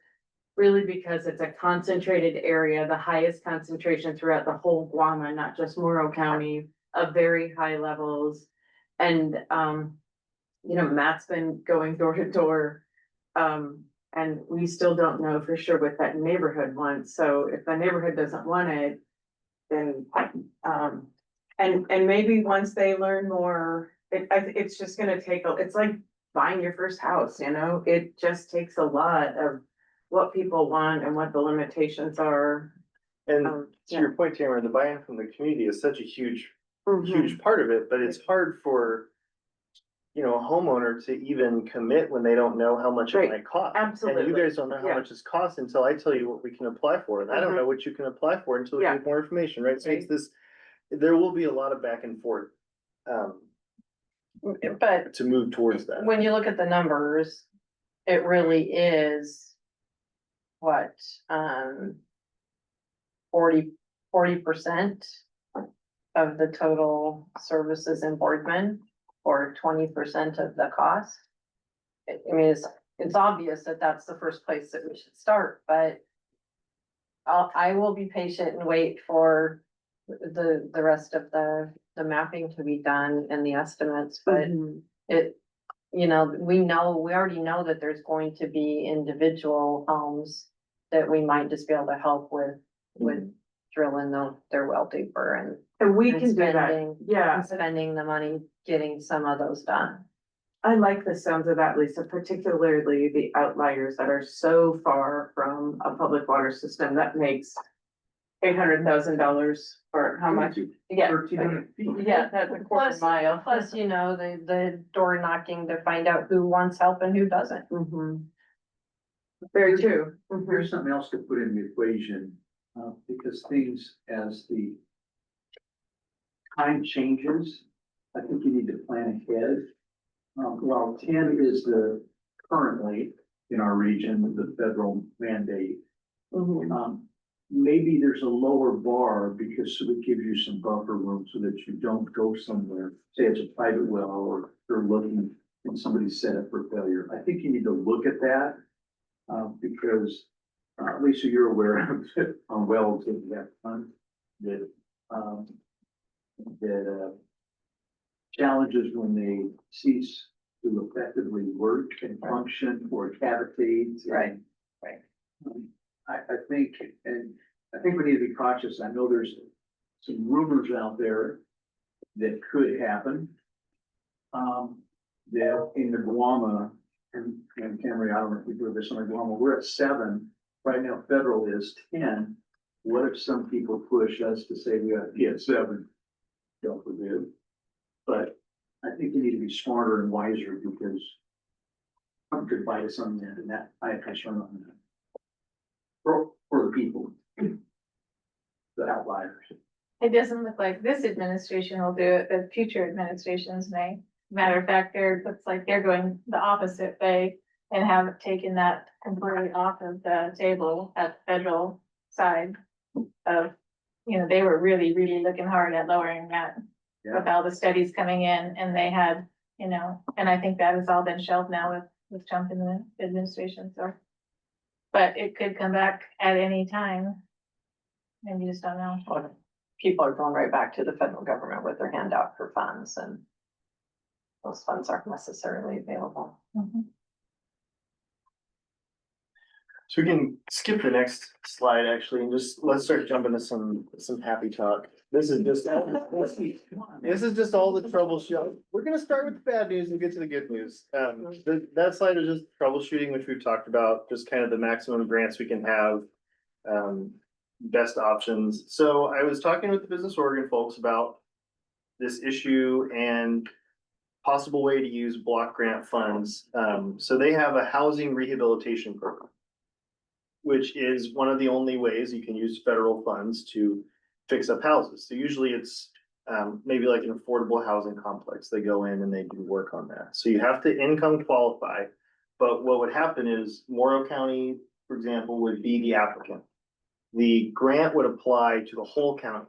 really because it's a concentrated area, the highest concentration throughout the whole Guama, not just Morrow County, of very high levels. And, you know, Matt's been going door to door. And we still don't know for sure what that neighborhood wants. So if the neighborhood doesn't want it, then, and maybe once they learn more, it's just gonna take, it's like buying your first house, you know? It just takes a lot of what people want and what the limitations are. And to your point, Tamara, the buy-in from the community is such a huge part of it, but it's hard for, you know, a homeowner to even commit when they don't know how much it might cost. Absolutely. And you guys don't know how much it's cost until I tell you what we can apply for, and I don't know what you can apply for until we get more information, right? So it's this, there will be a lot of back and forth, But to move towards that. when you look at the numbers, it really is what, 40% of the total services in Boardman, or 20% of the cost. I mean, it's obvious that that's the first place that we should start, but I will be patient and wait for the rest of the mapping to be done and the estimates, but it, you know, we already know that there's going to be individual homes that we might just be able to help with drilling their well deeper And we and can do that, spending, yeah. and spending the money, getting some of those done. I like the sounds of that, Lisa, particularly the outliers that are so far from a public water system that makes $800,000 or how much? Yeah. 1,300 feet. Yeah, that's a quarter mile. Plus, you know, the door knocking to find out who wants help and who doesn't. Mhm. Very true. Mhm. Here's something else to put in the equation, because things as the time changes, I think you need to plan ahead. While 10 is currently in our region, the federal mandate, maybe there's a lower bar because it gives you some buffer room so that you don't go somewhere, say it's a private well or they're looking and somebody's set up for failure. I think you need to look at that, because Lisa, you're aware of it on wells that we have done that challenges when they cease to effectively work and function or cavitate. Right. I think we need to be cautious. I know there's some rumors out there that could happen. That in the Guama, and Camry, I don't know if you've heard this on the Guama, we're at 7. Right now, federal is 10. What if some people push us to say we ought to be at 7? God forbid. But I think you need to be smarter and wiser because some could bite us on that, and that I have concern on that. For the people, the outliers. It doesn't look like this administration will do it, but future administrations may. Matter of fact, looks like they're going the opposite way and have taken that completely off of the table at the federal side of, you know, they were really, really looking hard at lowering that with all the studies coming in, and they had, you know, and I think that has all been shelved now with Trump in the administration, so. But it could come back at any time. And you just don't know. Or people are going right back to the federal government with their hand out for funds, and those funds aren't necessarily available. So we can skip the next slide actually, and just, let's start jumping to some happy talk. This is just all the troubleshooting. We're gonna start with the bad news and get to the good news. That slide is just troubleshooting, which we've talked about, just kind of the maximum grants we can have. Best options. So I was talking with the Business Oregon folks about this issue and possible way to use block grant funds. So they have a housing rehabilitation program, which is one of the only ways you can use federal funds to fix up houses. So usually it's maybe like an affordable housing complex. They go in and they do work on that. So you have to income qualify. But what would happen is Morrow County, for example, would be the applicant. The grant would apply to the whole county.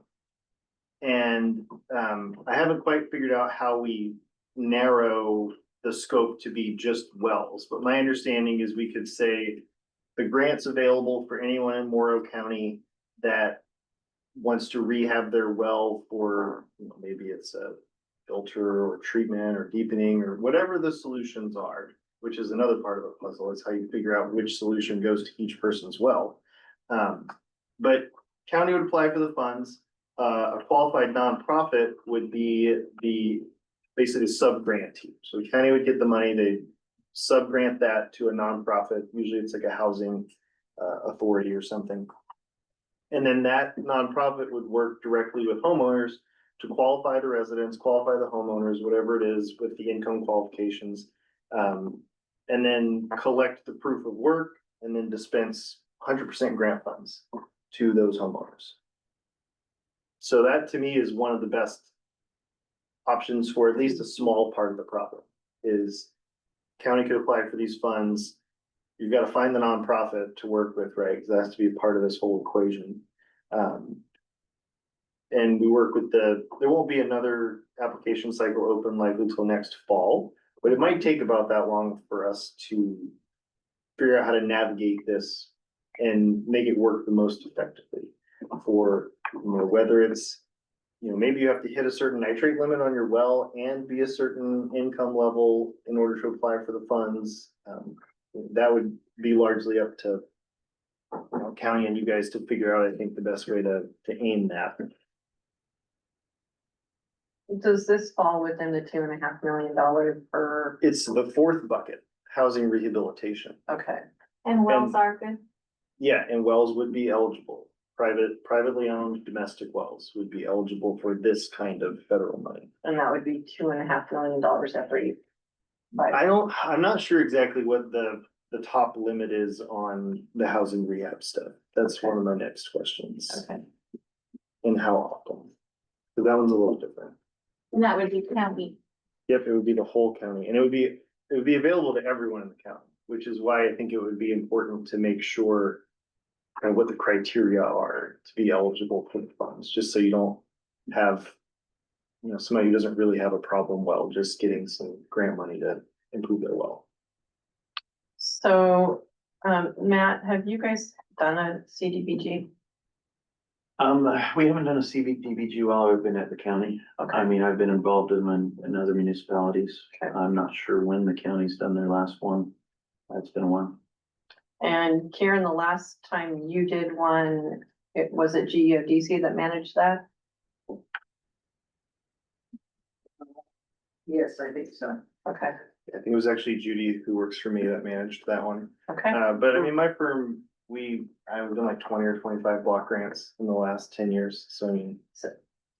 And I haven't quite figured out how we narrow the scope to be just wells, but my understanding is we could say the grant's available for anyone in Morrow County that wants to rehab their well for, you know, maybe it's a filter or treatment or deepening or whatever the solutions are, which is another part of the puzzle. It's how you figure out which solution goes to each person's well. But county would apply for the funds. A qualified nonprofit would be basically sub-grantee. So the county would get the money, they sub-grant that to a nonprofit. Usually it's like a housing authority or something. And then that nonprofit would work directly with homeowners to qualify the residents, qualify the homeowners, whatever it is with the income qualifications. And then collect the proof of work and then dispense 100% grant funds to those homeowners. So that to me is one of the best options for at least a small part of the problem. Is county could apply for these funds. You've got to find the nonprofit to work with, right? Because that has to be a part of this whole equation. And we work with there won't be another application cycle open likely till next fall, but it might take about that long for us to figure out how to navigate this and make it work the most effectively for, you know, whether it's, you know, maybe you have to hit a certain nitrate limit on your well and be a certain income level in order to apply for the funds. That would be largely up to, you know, county and you guys to figure out, I think, the best way to aim that. Does this fall within the $2.5 million per? It's the fourth bucket, housing rehabilitation. Okay, And wells are good. Yeah, and wells would be eligible. Privately owned domestic wells would be eligible for this kind of federal money. and that would be $2.5 million every. I'm not sure exactly what the top limit is on the housing rehab stuff. That's Okay. one of my next questions. Okay, And how often? So that one's a little different. And that would be county. Yep, it would be the whole county and it would be available to everyone in the county, which is why I think it would be important to make sure kind of what the criteria are to be eligible for the funds, just so you don't have, you know, somebody who doesn't really have a problem well, just getting some grant money to improve their well. so, Matt, have you guys done a CDBG? We haven't done a CBDBG while I've been at the county. I mean, I've been involved in other municipalities. Okay. I'm not sure when the county's done their last one. It's been a while. And Karen, the last time you did one, was it GEODC that managed that? Yes, I think so. Okay, I think it was actually Judy who works for me that managed that one. okay, But I mean, my firm, I've done like 20 or 25 block grants in the last 10 years. So I mean,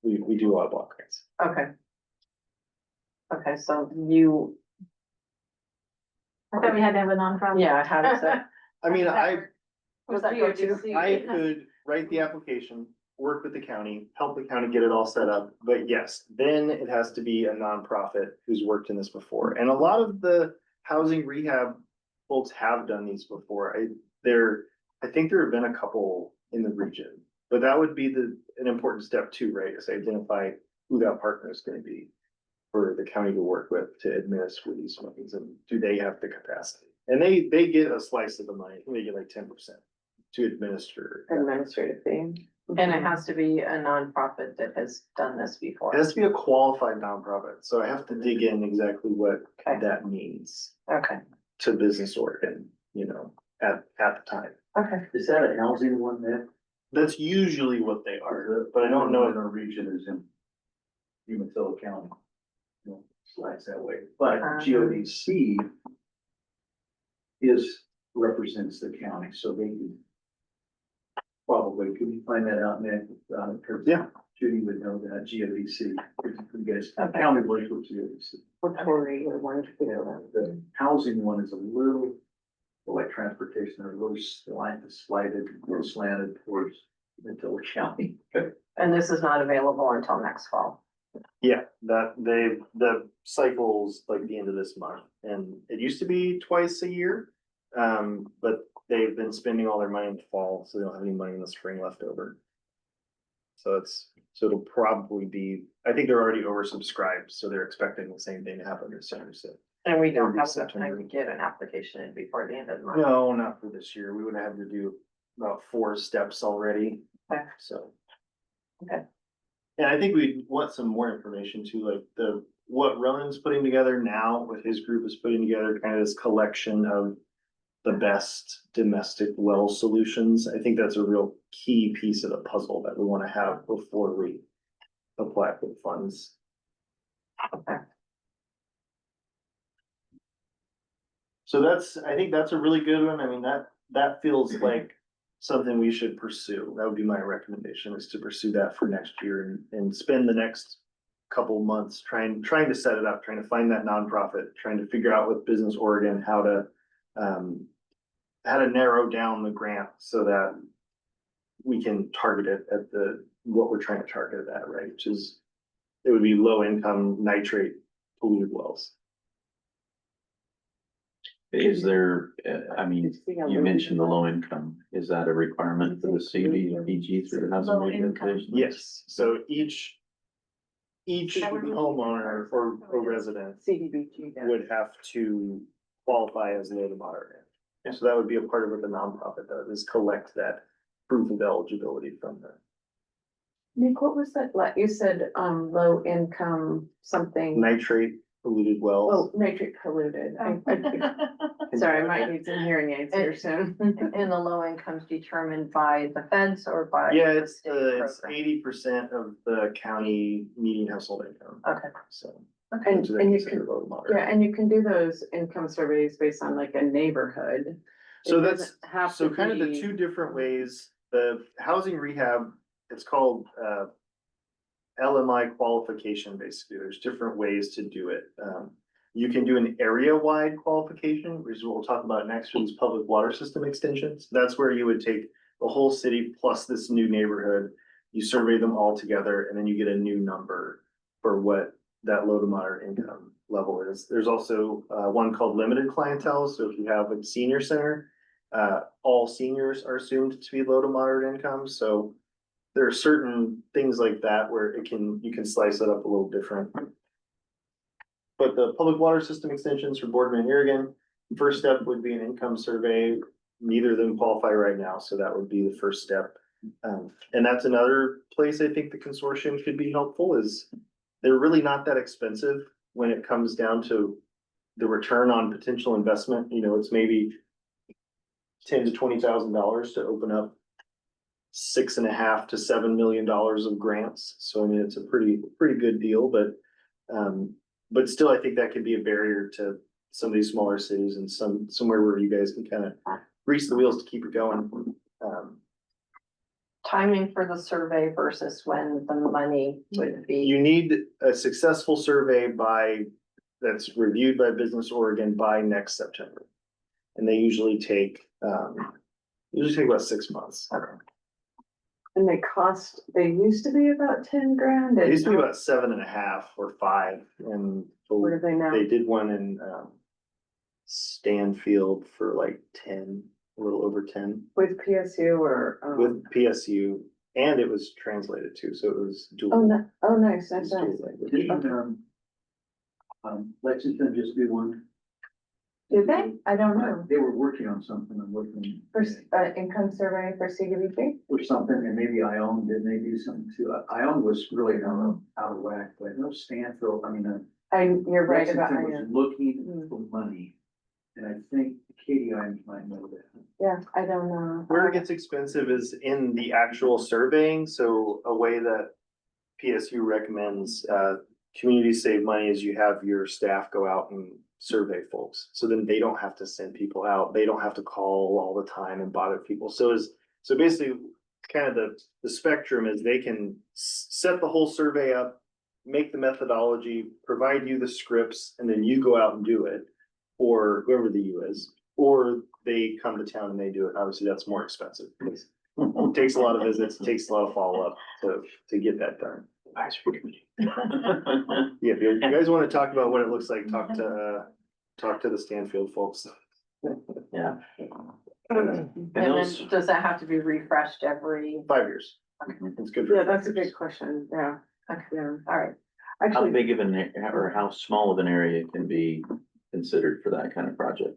we do a lot of block grants. okay. Okay, so you, I thought we had to have a nonprofit. yeah, how does that? I mean, Was that go to? I could write the application, work with the county, help the county get it all set up, but yes, then it has to be a nonprofit who's worked in this before. And a lot of the housing rehab folks have done these before. I think there have been a couple in the region, but that would be an important step too, right? Is identify who that partner is gonna be for the county to work with to administer these funds, and do they have the capacity? And they get a slice of the money, they get like 10% to administer. Administrative fee. And it has to be a nonprofit that has done this before. It has to be a qualified nonprofit, so I have to dig in exactly what Okay. that means Okay, to Business Oregon, you know, at the time. okay. Is that a housing one then? That's usually what they are, but I don't know in if our region is in Umatilla County. You know, slides that way, but GODC represents the county, so they can probably, can you find that out, Nick? Yeah. Judy would know that, GODC, you guys, Okay. county works with GODC. Or Tory or one to The housing one is a little, like transportation, they're a little slanted towards Umatilla County. And this is not available until next fall. Yeah, the cycle's like the end of this month, and it used to be twice a year. But they've been spending all their money in the fall, so they don't have any money in the spring left over. So it'll probably be, I think they're already oversubscribed, so they're expecting the same thing to happen this summer, so. And we don't Maybe have enough September. time to get an application in before the end of the month. No, not for this year, we would have to do about 4 steps already, Okay. so. Okay. And I think we want some more information too, like what Ronan's putting together now, what his group is putting together, kind of this collection of the best domestic well solutions. I think that's a real key piece of the puzzle that we want to have before we apply for the funds. Okay. So I think that's a really good one. I mean, that feels like something we should pursue. That would be my recommendation, is to pursue that for next year and spend the next couple months trying to set it up, trying to find that nonprofit, trying to figure out with Business Oregon how to narrow down the grant so that we can target it at what we're trying to target it at, right? Which is, it would be low income nitrate polluted wells. Is there, I mean, you mentioned the low income, is that a requirement for the CDBG through the housing Low income. rehabilitation? Yes, so each homeowner or resident CDBG. would have to qualify as low to moderate. And so that would be a part of what the nonprofit does, is collect that proof of eligibility from them. Nick, what was that? Like you said, low income something. Nitrate polluted wells. Oh, nitrate polluted. Sorry, I might need some hearing aids here soon. And the low income's determined by the feds or by? Yeah, the it's state it's program? 80% of the county median household income, Okay, so. And, so they and you consider can, low to moderate. yeah, and you can do those income surveys based on like a neighborhood. So It that's, doesn't have so to kind of the be- 2 different ways, the housing rehab, it's called, LMI qualification, basically, there's different ways to do it. You can do an area-wide qualification, which is what we'll talk about next, for these public water system extensions. That's where you would take the whole city plus this new neighborhood, you survey them all together, and then you get a new number for what that low to moderate income level is. There's also one called limited clientele. So if you have a senior center, all seniors are assumed to be low to moderate income. So there are certain things like that where you can slice it up a little different. But the public water system extensions for Boardman and Irrigan, first step would be an income survey. Neither of them qualify right now, so that would be the first step. And that's another place I think the consortium could be helpful, is they're really not that expensive when it comes down to the return on potential investment. You know, it's maybe $10,000 to $20,000 to open up $6.5 to $7 million of grants. So I mean, it's a pretty good deal, but still, I think that could be a barrier to some of these smaller cities and somewhere where you guys can kind of grease the wheels to keep it going. timing for the survey versus when the money would be. You need a successful survey that's reviewed by Business Oregon by next September. And they usually take about 6 months. And they used to be about 10 grand. It and used to be about 7.5 or 5, and What are they now? they did one in Stanfield for like 10, a little over 10, With PSU or? with PSU and it was translated too, so it was dual. Oh, no, oh, nice, it nice, was dual nice. language. Didn't, Lexington just do one? Did they? I don't know. They were working on something, I'm looking. For, income survey for CDBG? Or something, and maybe Ione, did they do something too? Ione was really out of whack, but no Stanfield, I mean, You're right about, Lexington was looking for money. And I think Katie Ions might know that. yeah, I don't know. Where it gets expensive is in the actual surveying, so a way that PSU recommends, communities save money is you have your staff go out and survey folks. So then they don't have to send people out, they don't have to call all the time and bother people. So basically, kind of the spectrum is they can set the whole survey up, make the methodology, provide you the scripts, and then you go out and do it. Or whoever the U is, or they come to town and they do it. Obviously, that's more expensive. It takes a lot of visits, it takes a lot of follow-up to get that done. Advisory committee. Yeah, if you guys wanna talk about what it looks like, talk to the Stanfield folks. Yeah. And those- then does that have to be refreshed every? 5 years. It's good. for Yeah, that's a 5 years. good question, yeah. Yeah. All right. How Actually, big of or how small of an area can be considered for that kind of project?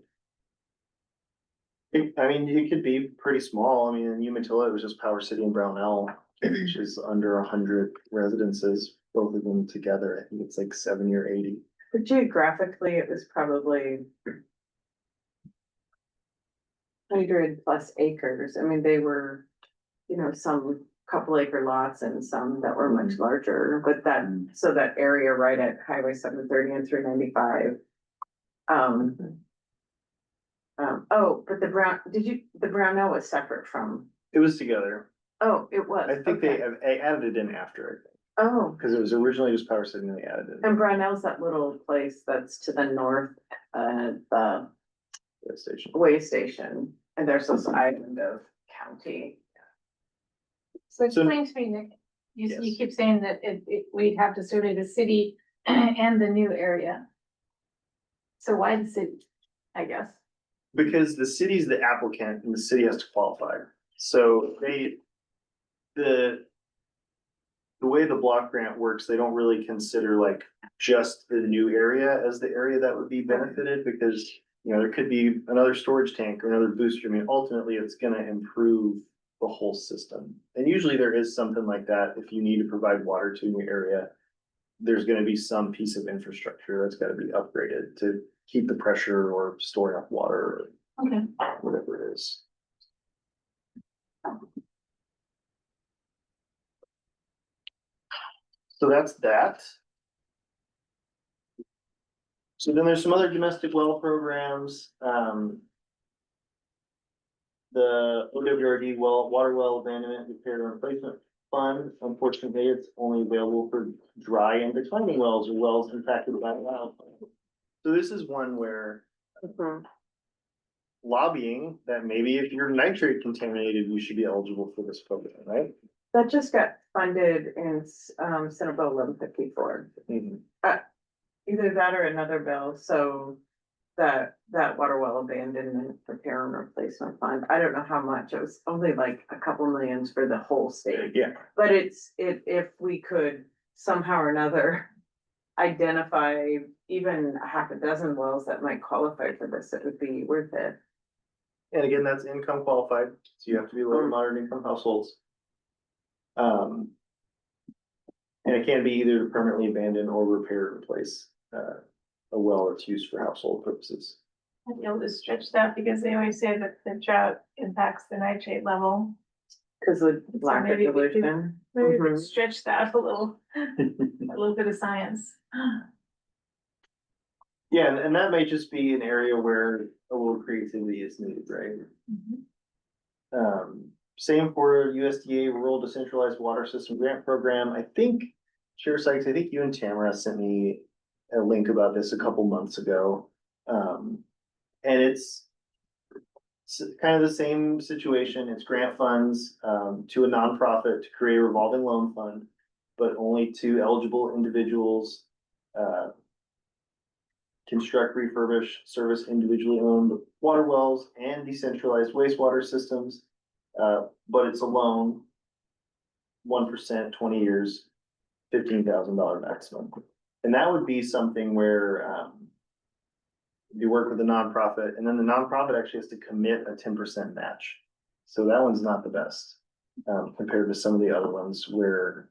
I mean, it could be pretty small. I mean, in Umatilla, it was just Power City and Brownell, which is under 100 residences, both of them together. I think it's like 70 or 80. but geographically, it was probably 100+ acres. I mean, they were, some couple acre lots and some that were much larger, but so that area right at Highway 730 and 395. But the Brownell was separate from, It was together. oh, it was. I think okay. they added it in after, I think, Oh, because it was originally just Power City and they added it. and Brownell's that little place that's to the north, the That station. way station, and there's this island of county. So So- explain to me, Nick, you Yes. keep saying that we'd have to survey the city and the new area. So why the city, I guess? Because the city's the applicant and the city has to qualify. So the way the block grant works, they don't really consider like just the new area as the area that would be benefited because, there could be another storage tank or another booster. I mean, ultimately, it's gonna improve the whole system. And usually there is something like that. If you need to provide water to a new area, there's gonna be some piece of infrastructure that's gotta be upgraded to keep the pressure or store enough water Okay. or whatever it is. So that's that. So then there's some other domestic well programs, the OWRD water well abandonment repair and replacement fund. Unfortunately, it's only available for dry and declining wells or wells impacted by wildfire. So this is one where lobbying that maybe if you're nitrate contaminated, you should be eligible for this program, right? That just got funded in, Senate Bill 1154. Either that or another bill, so that water well abandonment repair and replacement fund, I don't know how much, it was only like a couple millions for the whole state. Yeah. But if we could somehow or another identify even a half a dozen wells that might qualify for this, it would be worth it. And again, that's income qualified, so you have to be low and moderate income households. And it can be either to permanently abandon or repair or replace, a well that's used for household purposes. I'd be able to stretch that because they always say that the drought impacts the nitrate level. Cause of lack of maybe we could- dilution. Maybe we could Mhm. stretch that a little bit of science. Yeah, and that might just be an area where a little creativity is needed, right? Same for USDA Rural Decentralized Water System Grant Program. I think, Chair Sykes, I think you and Tamara sent me a link about this a couple months ago. And it's kind of the same situation. It's grant funds, to a nonprofit to create a revolving loan fund, but only to eligible individuals, construct, refurbish, service individually owned water wells and decentralized wastewater systems. But it's a loan. 1%, 20 years, $15,000 maximum. And that would be something where, you work with a nonprofit, and then the nonprofit actually has to commit a 10% match. So that one's not the best, compared to some of the other ones where,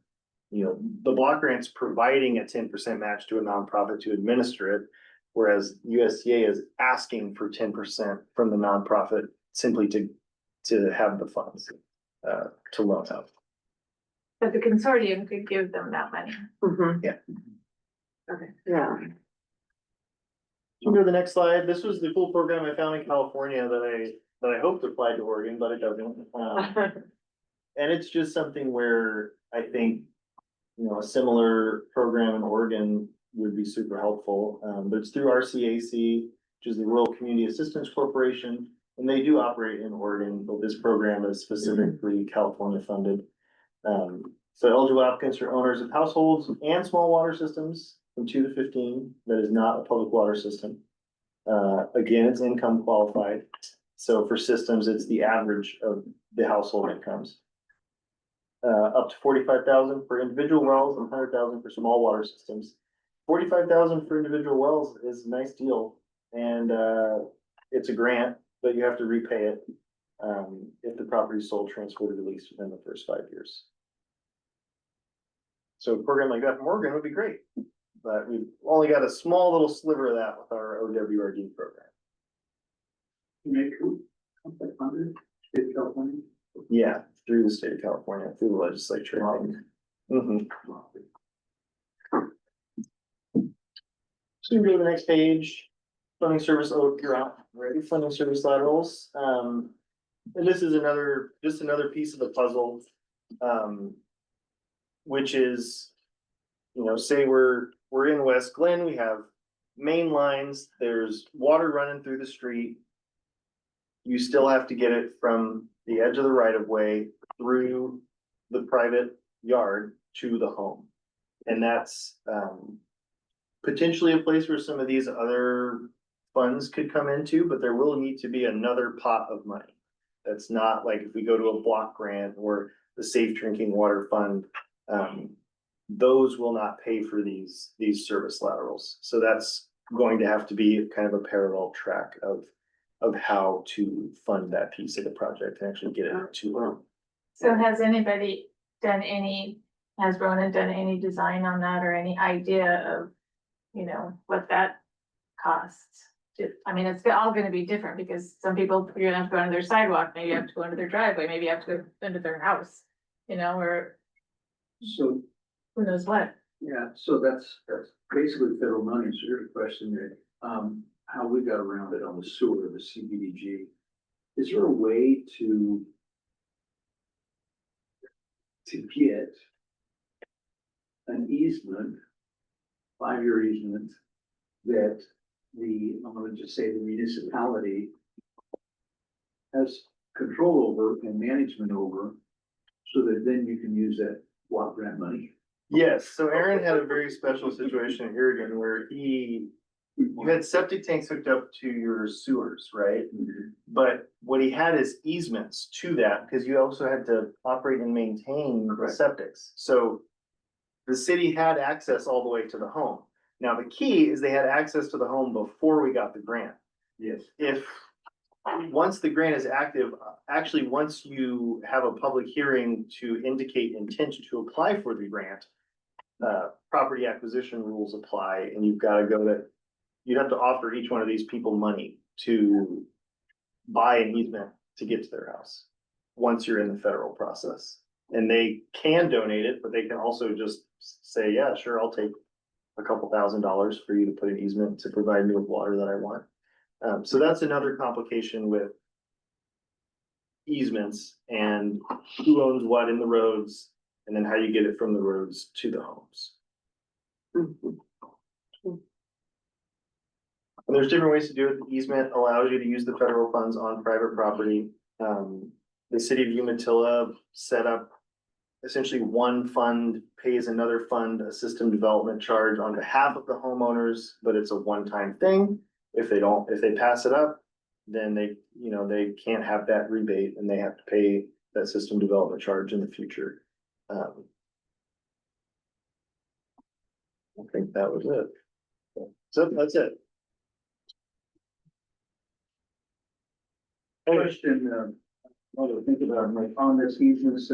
you know, the block grant's providing a 10% match to a nonprofit to administer it. Whereas USDA is asking for 10% from the nonprofit simply to have the funds, to loan out. But the consortium could give them that money. Yeah. Okay, yeah. You can go to the next slide. This was the cool program I found in California that I hoped applied to Oregon, but it doesn't. And it's just something where I think, you know, a similar program in Oregon would be super helpful. But it's through RCAC, which is the Rural Community Assistance Corporation, and they do operate in Oregon, but this program is specifically California funded. So eligible applicants are owners of households and small water systems from 2 to 15 that is not a public water system. Again, it's income qualified. So for systems, it's the average of the household incomes. Up to 45,000 for individual wells and 100,000 for small water systems. 45,000 for individual wells is a nice deal, and it's a grant, but you have to repay it if the property is sold, transferred, or released within the first 5 years. So a program like that from Oregon would be great, but we've only got a small little sliver of that with our OWRD program. State of California. Yeah, through the state of California, through the legislature. Mhm. So you go to the next page, funding service, oh, you're on, ready, funding service laterals. And this is just another piece of the puzzle. Which is, you know, say we're in West Glen, we have main lines, there's water running through the street. You still have to get it from the edge of the right of way through the private yard to the home. And that's, potentially a place where some of these other funds could come into, but there will need to be another pot of money. That's not like if we go to a block grant or the Safe Drinking Water Fund, those will not pay for these service laterals. So that's going to have to be kind of a parallel track of how to fund that piece of the project and actually get it to them. So has Ronan done any design on that or any idea of, you know, what that costs? I mean, it's all gonna be different because some people, you're gonna have to go under their sidewalk, maybe you have to go under their driveway, maybe you have to go under their house, you know, or So, who knows what. yeah, so that's basically federal money. So here's a question, Nick. How we got around it on the sewer, the CBDG. Is there a way to get an easement, 5-year easement, that I'm gonna just say the municipality has control over and management over, so that then you can use that block grant money? Yes, so Aaron had a very special situation in Oregon where you had septic tanks hooked up to your sewers, right? But what he had is easements to that, because you also had to operate and maintain the septics. So the city had access all the way to the home. Now, the key is they had access to the home before we got the grant. Yes. Once the grant is active, actually, once you have a public hearing to indicate intent to apply for the grant, property acquisition rules apply, and you'd have to offer each one of these people money to buy an easement to get to their house, once you're in the federal process. And they can donate it, but they can also just say, yeah, sure, I'll take a couple $1,000s for you to put an easement to provide me with water that I want. So that's another complication with easements and who owns what in the roads, and then how you get it from the roads to the homes. And there's different ways to do it. The easement allows you to use the federal funds on private property. The city of Umatilla set up essentially one fund pays another fund a system development charge on behalf of the homeowners, but it's a one-time thing. If they pass it up, then they can't have that rebate and they have to pay that system development charge in the future. I think that was it. So that's it. Question, while to think about, it, like, on this easements,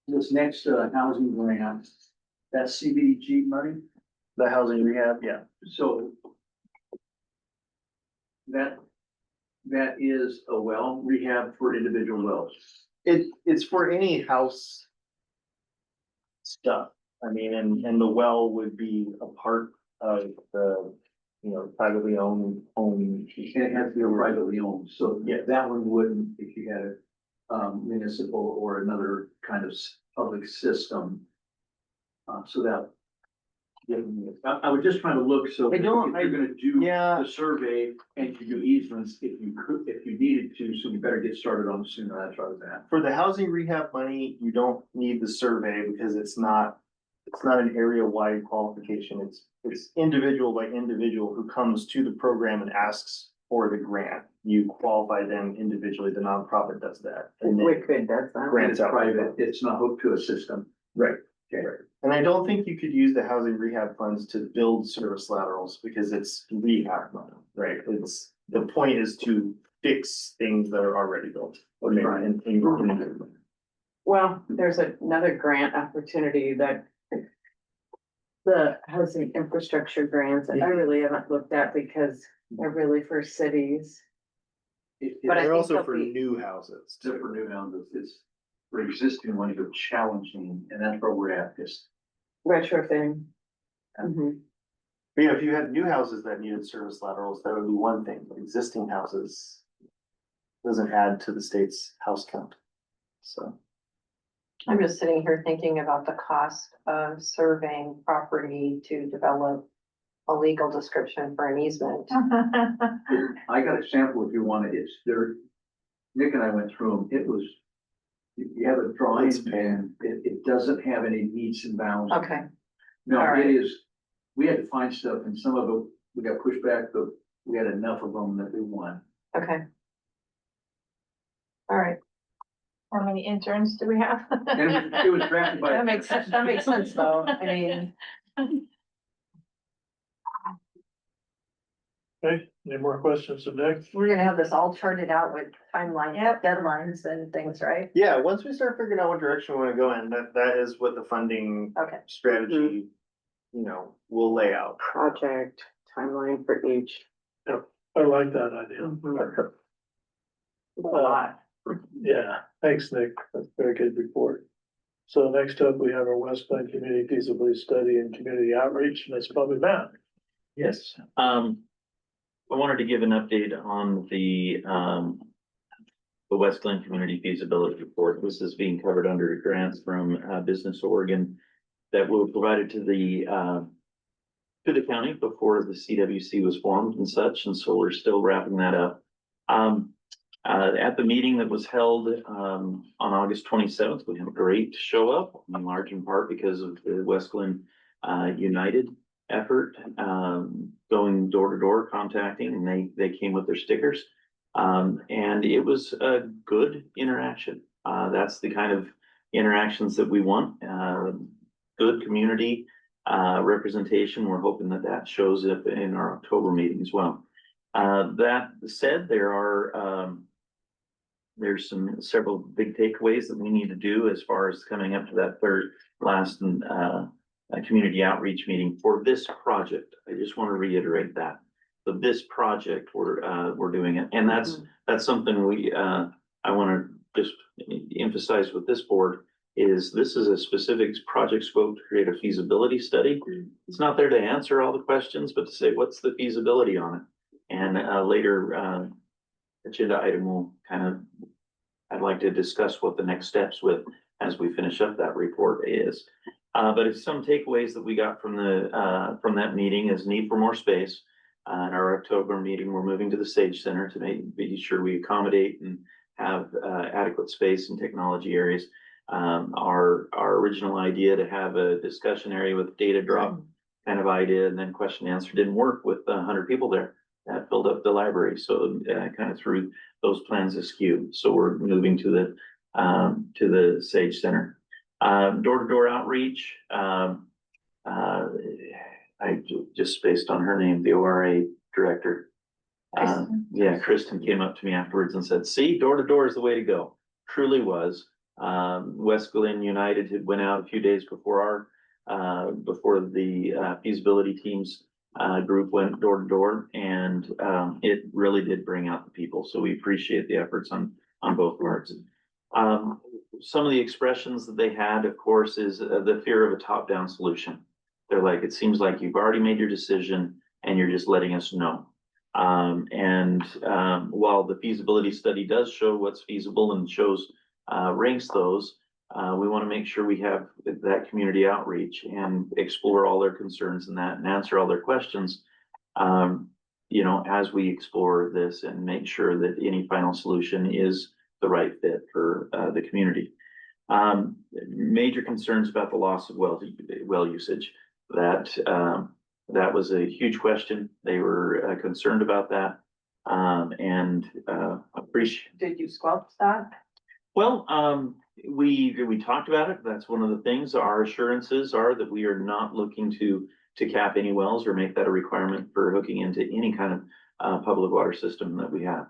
this next, housing grant, that's CBG money, The housing rehab, yeah. so that is a well rehab for individual wells. It's for any house stuff. I mean, and the well would be a part of the, you know, privately owned home. And it has to be privately owned, so Yeah. that one wouldn't if you had a municipal or another kind of public system. So that. Yeah, I was just trying to look, so I if don't- you're gonna do Yeah. the survey and you do easements, if you needed to, so you better get started on it sooner, that's what I was at. For the housing rehab money, you don't need the survey because it's not an area-wide qualification. It's individual by individual who comes to the program and asks for the grant. You qualify them individually. The nonprofit does that. And then Wicked, that's not. grants It's out. private, it's not hooked to a system. Right. Okay. And I don't think you could use the housing rehab funds to build service laterals because it's rehab money, right? The point is to fix things that are already built. Right. Well, there's another grant opportunity that the housing infrastructure grants that I really haven't looked at because they're really for cities. But I They're think also they'll for be- new houses. Except for new houses, it's for existing ones are challenging, and that's where we're at, just. Retrofitting. Mhm. But yeah, if you had new houses that needed service laterals, that would be one thing, but existing houses doesn't add to the state's house count. So, I'm just sitting here thinking about the cost of surveying property to develop a legal description for an easement. I got a sample if you want it, it's there. Nick and I went through them, it was, you have a drawing It's bad. and it doesn't have any meets and bounds. Okay, No, all right. it is, we had to find stuff and some of it, we got pushed back, but we had enough of them that we won. okay. All right, How many interns do we have? And it was drafted by. that makes sense though, I mean, Okay, any more questions of Nick? we're gonna have this all charted out with timeline, deadlines and things, right? yeah, once we start figuring out what direction we wanna go in, that is what the funding Okay, strategy, you know, will lay out. Project timeline for each. I like that idea. A lot. Yeah, thanks, Nick. That's a very good report. So next up, we have our West Glen Community Feasibility Study and Community Outreach, and that's probably Matt. Yes, I wanted to give an update on the West Glen Community Feasibility Report. This is being covered under grants from, Business Oregon that were provided to the county before the CWC was formed and such, and so we're still wrapping that up. At the meeting that was held, on August 27th, we had a great show up, in large in part because of the West Glen, United effort, going door to door contacting, and they came with their stickers. And it was a good interaction. That's the kind of interactions that we want, good community, representation. We're hoping that shows up in our October meeting as well. That said, there's several big takeaways that we need to do as far as coming up to that last community outreach meeting for this project. I just want to reiterate that. For this project, we're doing it, and that's something I want to just emphasize with this board is this is a specific project scope to create a feasibility study. It's not there to answer all the questions, but to say what's the feasibility on it. And later agenda item will I'd like to discuss what the next steps with as we finish up that report is. But if some takeaways that we got from that meeting is need for more space. In our October meeting, we're moving to the Sage Center to be sure we accommodate and have adequate space and technology areas. Our original idea to have a discussion area with data drop kind of idea and then question and answer didn't work with 100 people there. That filled up the library, so kind of threw those plans askew. So we're moving to the Sage Center. Door-to-door outreach, just based on her name, the ORA director. Yeah, Kristen came up to me afterwards and said, see, door-to-door is the way to go. Truly was. West Glen United had went out a few days before before the feasibility teams group went door to door, and it really did bring out the people. So we appreciate the efforts on both parts. Some of the expressions that they had, of course, is the fear of a top-down solution. They're like, it seems like you've already made your decision and you're just letting us know. While the feasibility study does show what's feasible and shows ranks those, we want to make sure we have that community outreach and explore all their concerns and that and answer all their questions. You know, as we explore this and make sure that any final solution is the right fit for the community. Major concerns about the loss of well usage. That was a huge question. They were concerned about that, and appreciate. Did you squelch that? Well, we talked about it. That's one of the things. Our assurances are that we are not looking to cap any wells or make that a requirement for hooking into any kind of public water system that we have.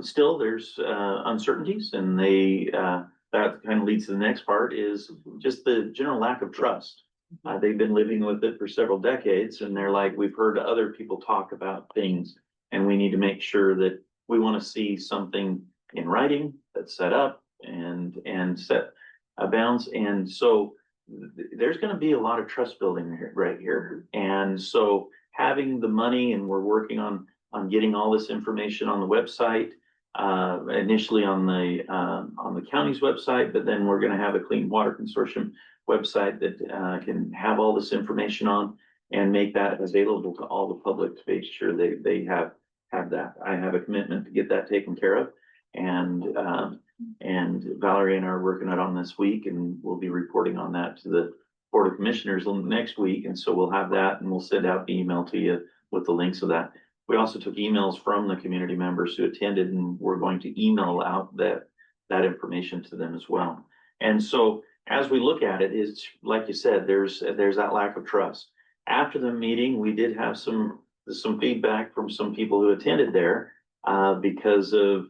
Still, there's uncertainties, and that kind of leads to the next part is just the general lack of trust. They've been living with it for several decades, and they're like, we've heard other people talk about things, and we need to make sure that we want to see something in writing that's set up and set bounds. And so there's going to be a lot of trust building right here. And so having the money, and we're working on getting all this information on the website, initially on the county's website, but then we're going to have a Clean Water Consortium website that can have all this information on and make that available to all the public to make sure they have that. I have a commitment to get that taken care of, and Valerie and I are working on this week, and we'll be reporting on that to the Board of Commissioners next week. And so we'll have that, and we'll send out the email to you with the links of that. We also took emails from the community members who attended, and we're going to email out that information to them as well. And so as we look at it, is like you said, there's that lack of trust. After the meeting, we did have some feedback from some people who attended there because of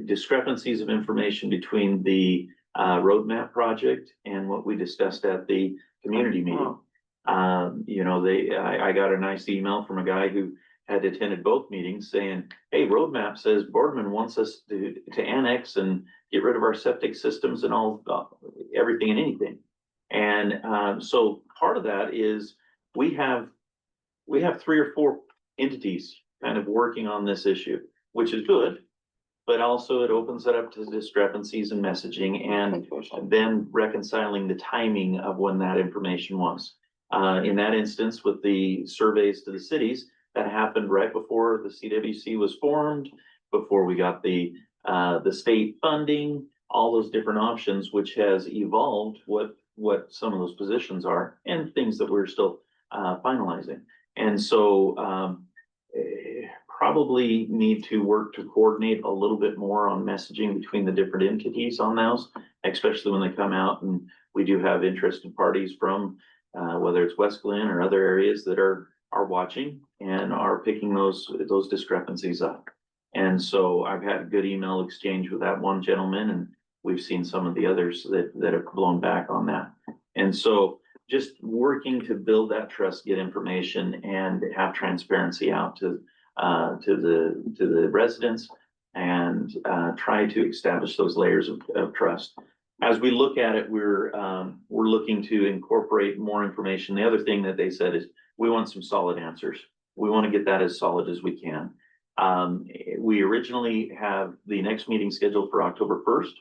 discrepancies of information between the roadmap project and what we discussed at the community meeting. You know, I got a nice email from a guy who had attended both meetings saying, hey, roadmap says Boardman wants us to annex and get rid of our septic systems and all everything and anything. And so part of that is we have 3 or 4 entities kind of working on this issue, which is good, but also it opens it up to discrepancies in messaging and then reconciling the timing of when that information was. In that instance, with the surveys to the cities, that happened right before the CWC was formed, before we got the state funding, all those different options, which has evolved what some of those positions are and things that we're still finalizing. And so probably need to work to coordinate a little bit more on messaging between the different entities on those, especially when they come out. And we do have interested parties from whether it's West Glen or other areas that are watching and are picking those discrepancies up. And so I've had a good email exchange with that one gentleman, and we've seen some of the others that have blown back on that. And so just working to build that trust, get information, and have transparency out to the residents, and try to establish those layers of trust. As we look at it, we're looking to incorporate more information. The other thing that they said is we want some solid answers. We want to get that as solid as we can. We originally have the next meeting scheduled for October 1st.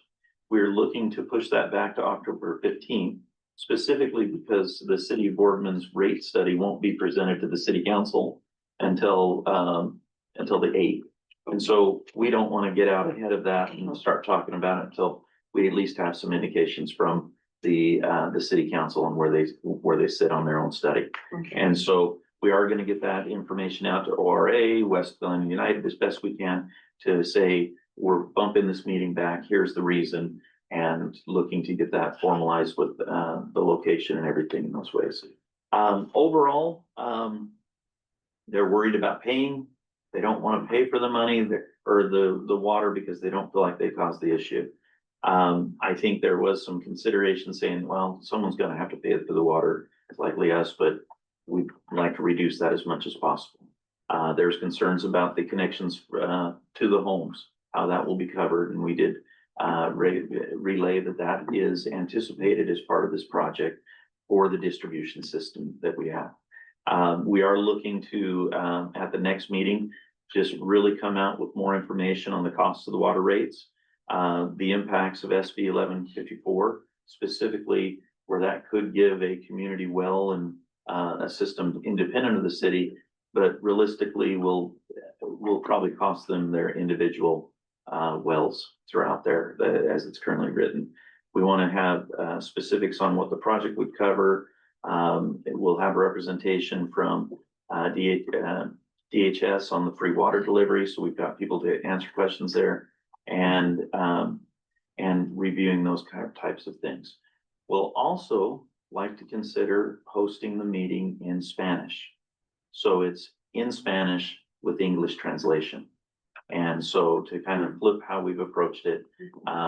We're looking to push that back to October 15th, specifically because the city of Boardman's rate study won't be presented to the city council until the 8th. And so we don't want to get out ahead of that and start talking about it until we at least have some indications from the city council and where they sit on their own study. Okay. And so we are going to get that information out to ORA, West Glen United as best we can to say, we're bumping this meeting back. Here's the reason. and looking to get that formalized with, the location and everything in those ways. Overall, they're worried about paying. They don't want to pay for the money or the water because they don't feel like they caused the issue. I think there was some consideration saying, well, someone's gonna have to pay for the water, it's likely us, but we'd like to reduce that as much as possible. There's concerns about the connections, to the homes, how that will be covered, and we did, relay that is anticipated as part of this project for the distribution system that we have. We are looking to, at the next meeting, just really come out with more information on the costs of the water rates, the impacts of SB 1154, specifically where that could give a community well and a system independent of the city, but realistically will probably cost them their individual wells throughout there as it's currently written. We want to have specifics on what the project would cover. It will have representation from DHS on the free water delivery, so we've got people to answer questions there, and reviewing those kind of types of things. We'll also like to consider hosting the meeting in Spanish. So it's in Spanish with English translation. And so to kind of flip how we've approached it,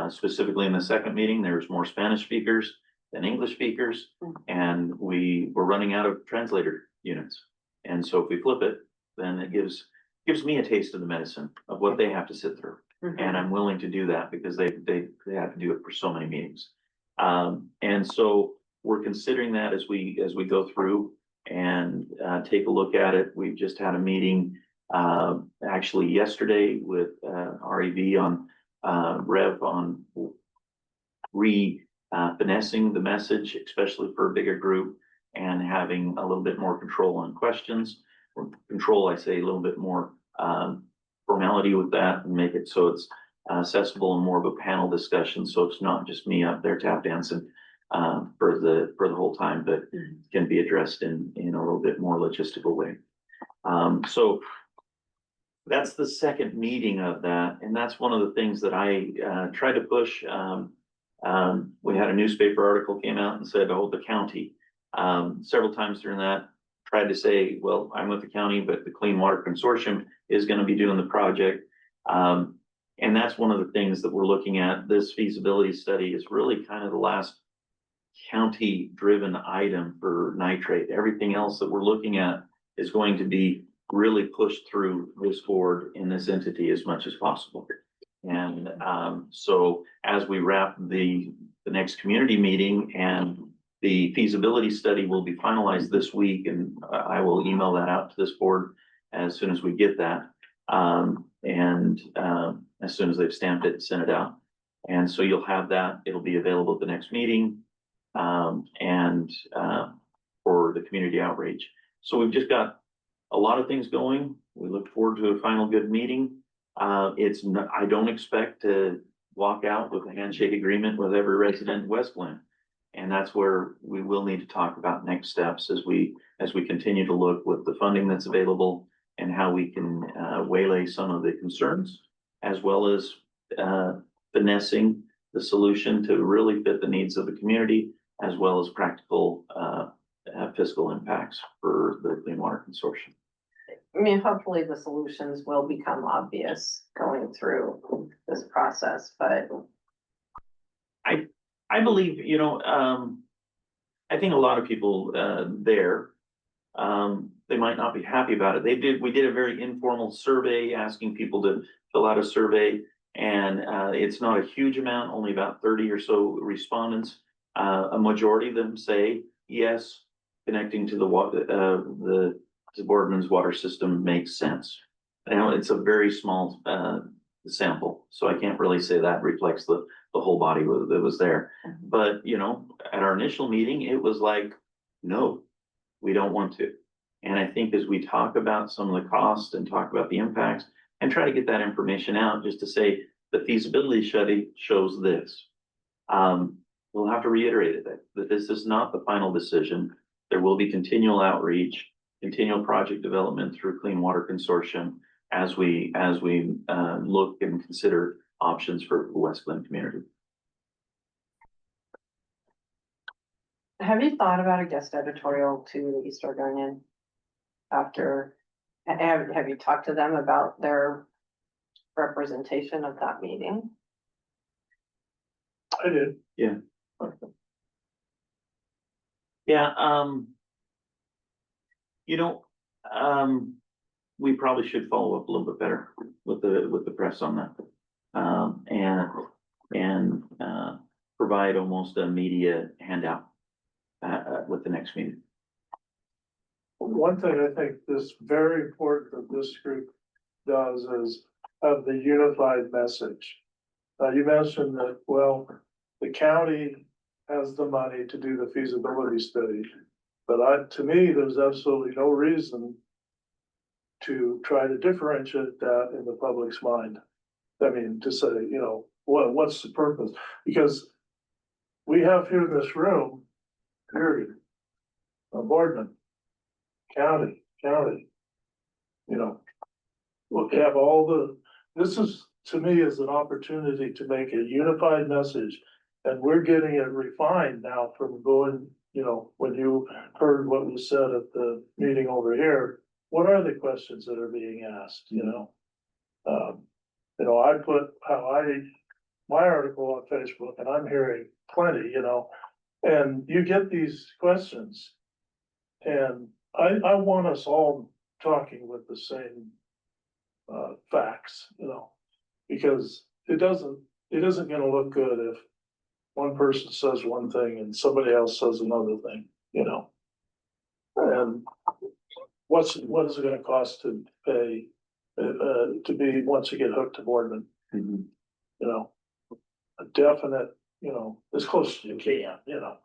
specifically in the second meeting, there's more Spanish speakers than English speakers, and we were running out of translator units. And so if we flip it, then it gives me a taste of the medicine of what they have to sit through. And I'm willing to do that because they have to do it for so many meetings. And so we're considering that as we go through and take a look at it. We've just had a meeting actually yesterday with REV on Rev on finessing the message, especially for a bigger group, and having a little bit more control on questions. Control, I say a little bit more formality with that, and make it so it's accessible and more of a panel discussion. So it's not just me up there tap dancing for the whole time, but can be addressed in a little bit more logistical way. So that's the second meeting of that, and that's one of the things that I tried to push. We had a newspaper article came out and said, oh, the county, several times during that, tried to say, well, I'm with the county, but the Clean Water Consortium is going to be doing the project. And that's one of the things that we're looking at. This feasibility study is really kind of the last county driven item for nitrate. Everything else that we're looking at is going to be really pushed through this board in this entity as much as possible. And so as we wrap the next community meeting, and the feasibility study will be finalized this week, and I will email that out to this board as soon as we get that. As soon as they've stamped it and sent it out. And so you'll have that, it'll be available at the next meeting, for the community outreach. So we've just got a lot of things going. We look forward to a final good meeting. I don't expect to walk out with a handshake agreement with every resident in West Glen. And that's where we will need to talk about next steps as we continue to look with the funding that's available and how we can waylay some of the concerns, as well as finessing the solution to really fit the needs of the community, as well as practical fiscal impacts for the Clean Water Consortium. I mean, hopefully the solutions will become obvious going through this process, but. I believe, I think a lot of people there, they might not be happy about it. We did a very informal survey asking people to fill out a survey, and it's not a huge amount, only about 30 or so respondents. A majority of them say, yes, connecting to the Boardman's water system makes sense. It's a very small sample, so I can't really say that reflects the whole body that was there. But, at our initial meeting, it was like, no, we don't want to. And I think as we talk about some of the costs and talk about the impacts and try to get that information out, just to say the feasibility study shows this. We'll have to reiterate it, that this is not the final decision. There will be continual outreach, continual project development through Clean Water Consortium as we look and consider options for the West Glen community. Have you thought about a guest editorial to the East Oregonian? After, have you talked to them about their representation of that meeting? I did. Yeah. Yeah, you know, we probably should follow up a little bit better with the press on that. And provide almost a media handout, with the next meeting. One thing I think this very important that this group does is have the unified message. You mentioned that, well, the county has the money to do the feasibility study. But to me, there's absolutely no reason to try to differentiate that in the public's mind. I mean, to say, you know, what's the purpose? Because we have here in this room, period, a boardman, county, you know. We have this is, to me, is an opportunity to make a unified message. And we're getting it refined now from going, you know, when you heard what was said at the meeting over here, what are the questions that are being asked, you know? You know, I put my article on Facebook and I'm hearing plenty, you know, and you get these questions. And I want us all talking with the same facts, you know, because it isn't gonna look good if one person says one thing and somebody else says another thing, you know. And what is it gonna cost to pay, to be, once you get hooked to Boardman? Mhm. You know, a definite, you know, as close as you can, you know.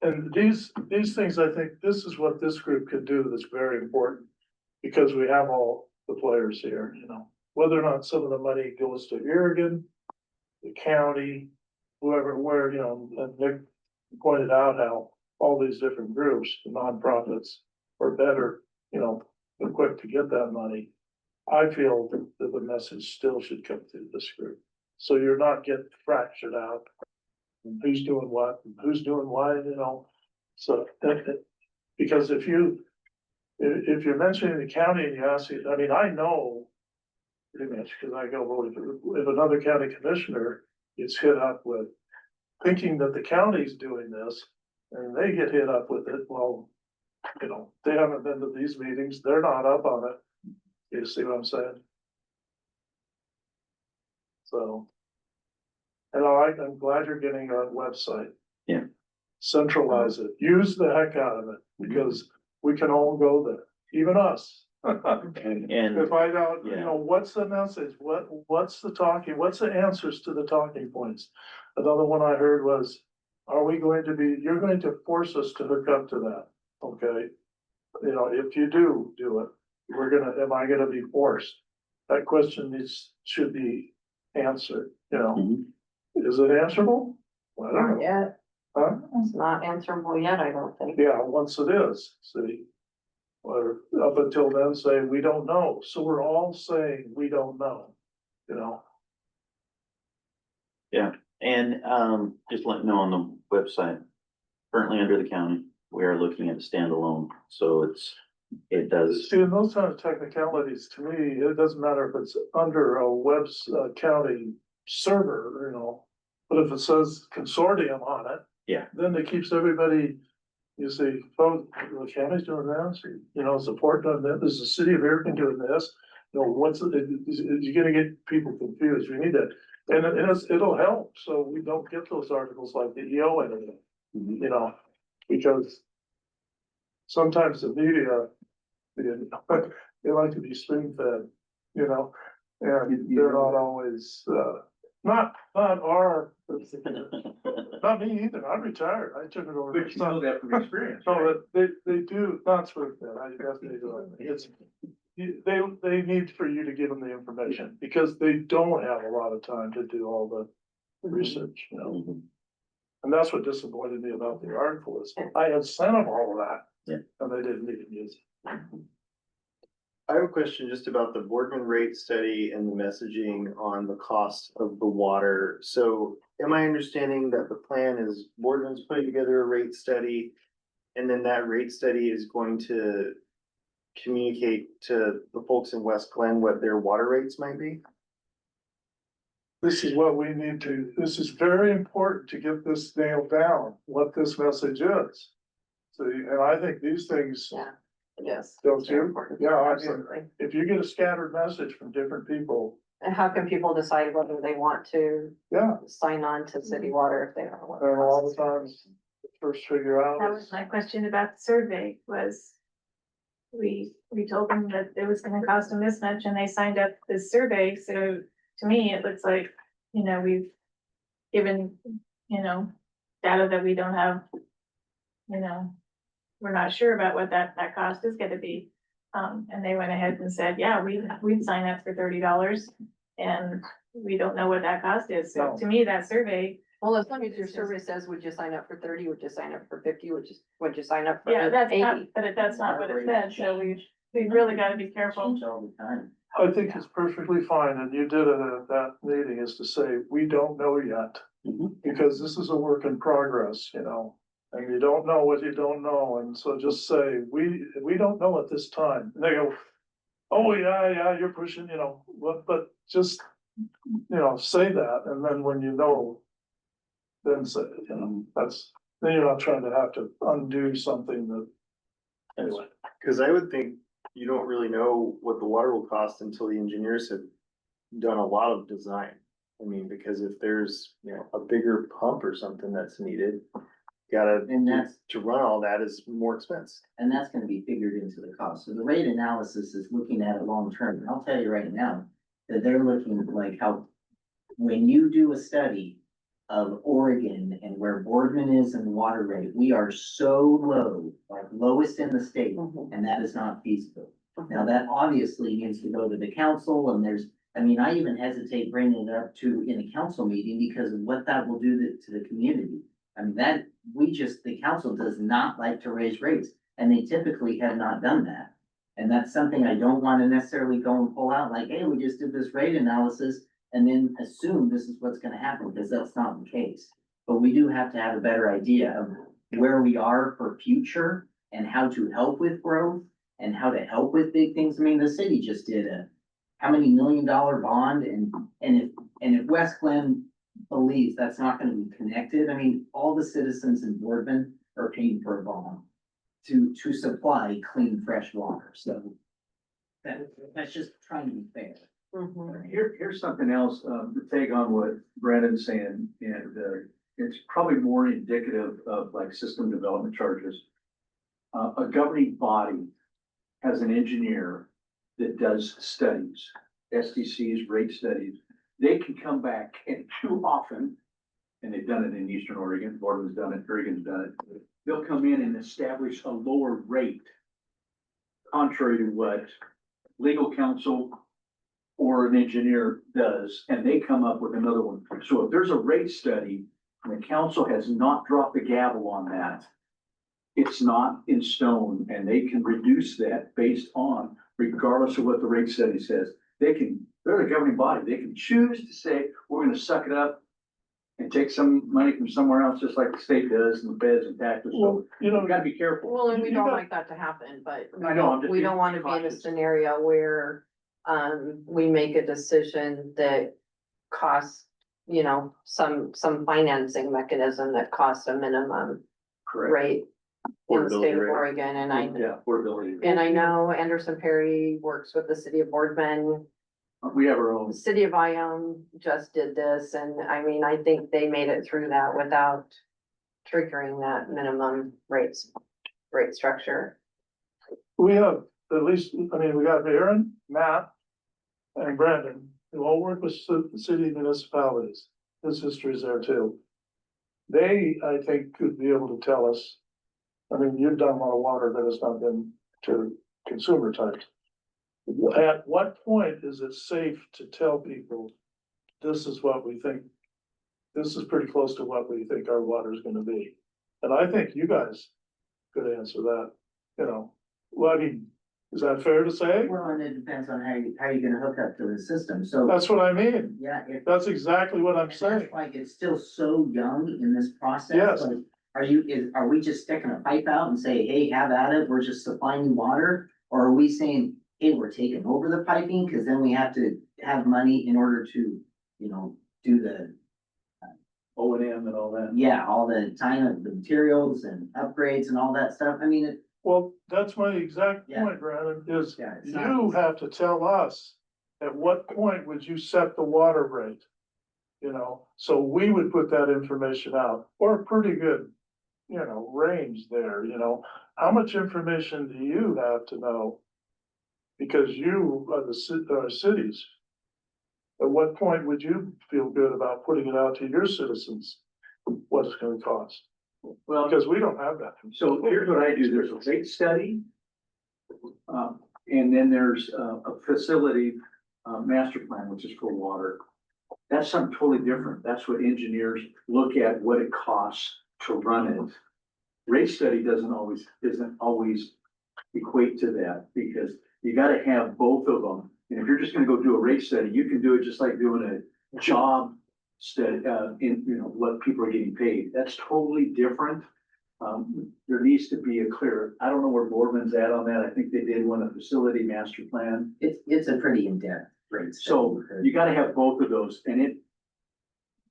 And these things, I think this is what this group could do that's very important. Because we have all the players here, you know, whether or not some of the money goes to Oregon, the county, whoever, where, you know, and Nick pointed out how all these different groups, the nonprofits are better, you know, equipped to get that money. I feel that the message still should come through this group. So you're not getting fractured out. And who's doing what, and who's doing what, you know, so because if you're mentioning the county and you ask, I mean, I know pretty much, because I go, well, if another county commissioner gets hit up with thinking that the county's doing this, and they get hit up with it, well, you know, they haven't been to these meetings, they're not up on it. You see what I'm saying? So. And I'm glad you're getting a website. Yeah. Centralize it, use the heck out of it, because we can all go there, even us. And To find out, you yeah. know, what's the message, what's the talking, what's the answers to the talking points? Another one I heard was, you're going to force us to hook up to that, okay? You know, if you do it, am I gonna be forced? That question should be answered, you know? Mhm. Is it answerable? Well, I don't Not know. yet. Huh? It's not answerable yet, I don't think. Yeah, once it is, see. Or up until then, say, we don't know, so we're all saying, we don't know, you know? And just let you know on the website, currently under the county, we are looking at a standalone, so it does. See, in those kind of technicalities, to me, it doesn't matter if it's under a county server, you know. But if it says consortium on it. Yeah. Then it keeps everybody, you see, oh, the county's doing this, you know, support doing that, is the city of American doing this? You know, you're gonna get people confused, we need that, and it'll help, so we don't get those articles like the EO and everything, you know, because. Sometimes the media, they like to be spoon fed, you know, and they're not always, not our. Not me either, I'm retired, I took it over. But you know that from experience. No, they do, not spoon fed, I definitely do, it's, they need for you to give them the information, because they don't have a lot of time to do all the research, you know? And that's what disappointed me about the article is, I had sent them all of that. Yeah. And they didn't even use it. I have a question just about the Boardman rate study and the messaging on the cost of the water. So am I understanding that the plan is Boardman's putting together a rate study And then that rate study is going to communicate to the folks in West Glen what their water rates might be. This is what we need to, this is very important to get this nailed down, what this message is. So, and I think these things, Yeah. Yes. don't Very you? important. Yeah, I mean, Absolutely. if you get a scattered message from different people, And how can people decide whether they want to yeah, sign on to city water if they don't know what? it and all the costs? times, first figure out. That was my question about the survey was. We told them that it was gonna cost them this much and they signed up this survey, so to me, it looks like, we've given, data that we don't have. We're not sure about what that cost is gonna be. And they went ahead and said, yeah, we'd sign up for $30 and we don't know what that cost is. So No. to me, that survey, Well, as long as your survey says, would you sign up for 30, would you sign up for 50, would you sign up for yeah, that's not, 80? but that's not what it said, so we've really gotta be careful. All the time. I think it's perfectly fine, and you did it at that meeting, is to say, we don't know yet. Because this is a work in progress, and you don't know what you don't know, and so just say, we don't know at this time. And they go, oh, yeah, you're pushing, but just, say that, and then when you know, then say, then you're not trying to have to undo something that, anyway. Cause I would think you don't really know what the water will cost until the engineers have done a lot of design. I mean, because if there's, a bigger pump or something that's needed, And that's- to run all that is more expense. And that's gonna be figured into the cost. So the rate analysis is looking at it long term. And I'll tell you right now that they're looking like how, when you do a study of Oregon and where Boardman is in the water rate, we are so low, like lowest in the state, and that is not feasible. Now, that obviously needs to go to the council, and I even hesitate bringing it up in a council meeting because of what that will do to the community. The council does not like to raise rates, and they typically have not done that. And that's something I don't wanna necessarily go and pull out, like, hey, we just did this rate analysis, and then assume this is what's gonna happen, because that's not the case. But we do have to have a better idea of where we are for future, and how to help with growth, and how to help with big things. The city just did how many $1 million bond, and if West Glen believes that's not gonna be connected, all the citizens in Boardman are paying for a bond to supply clean, fresh water, so that's just trying to be fair. Here's something else, to take on what Brandon's saying, and, it's probably more indicative of like system development charges. A governing body has an engineer that does studies, SDCs, rate studies. They can come back and too often, and they've done it in Eastern Oregon, Boardman's done it, Oregon's done it. They'll come in and establish a lower rate, contrary to what legal counsel or an engineer does, and they come up with another one. So if there's a rate study and the council has not dropped the gavel on that, it's not in stone, and they can reduce that based on, regardless of what the rate study says. They're the governing body. They can choose to say, we're gonna suck it up and take some money from somewhere else, just like the state does, and the feds and taxes. So Well, we gotta be careful. Well, and we You don't got- like that to happen, but I know, I'm just we don't being wanna be in a cautious. scenario where, we make a decision that costs, some financing mechanism that costs a minimum Correct. rate in the state of Affordability rate. Oregon, and Yeah, affordability. and I know Anderson Perry works with the city of Boardman. We have our own. The city of Ione just did this, and I think they made it through that without triggering that minimum rate structure. we have at least, we got Aaron, Matt, and Brandon, who all work with city municipalities. His history is there too. They, I think, could be able to tell us, you've done a lot of water that has not been to consumer types. At what point is it safe to tell people, this is what we think, this is pretty close to what we think our water is gonna be? And I think you guys could answer that, is that fair to say? Well, and it depends on how you're gonna hook up to the system, so. That's what I mean. Yeah, That's exactly what I'm and saying. that's like, it's still so young in this process. Yes. Like, are we just sticking a pipe out and say, hey, have at it, we're just supplying you water? Or are we saying, hey, we're taking over the piping, cause then we have to have money in order to, you know, do the, O&M and all that. yeah, all the time of the materials and upgrades and all that stuff. I mean, Well, that's my exact Yeah. point, Brandon, is Yeah, it's not you easy. have to tell us, at what point would you set the water rate? You know, so we would put that information out, or a pretty good, you know, range there, you know. How much information do you have to know? Because you are the cities. At what point would you feel good about putting it out to your citizens? What it's gonna cost? Well, Because we don't have that. so here's what I do, there's a rate study. And then there's a facility, master plan, which is for water. That's something totally different. That's what engineers look at, what it costs to run it. Rate study isn't always equate to that, because you gotta have both of them. And if you're just gonna go do a rate study, you can do it just like doing a job study, in, you know, what people are getting paid. That's totally different. There needs to be a clear, I don't know where Boardman's at on that. I think they did one, a facility master plan. it's a pretty in-depth rate. So you gotta have both of those, and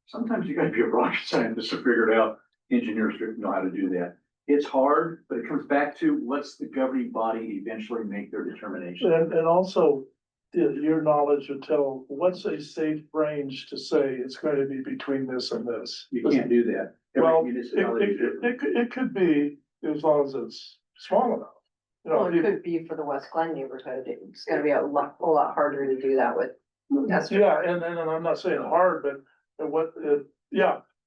sometimes you gotta be a rocket scientist to figure it out. Engineers know how to do that. It's hard, but it comes back to what's the governing body eventually make their determination. And also, your knowledge would tell, what's a safe range to say it's going to be between this and this? You can't do that. Every Well, municipality is different. it could be, as long as it's small enough. You know, Well, it could be for the West Glen neighborhood. It's gonna be a lot harder to do that with. That's Yeah, and I'm not saying hard, but at what, at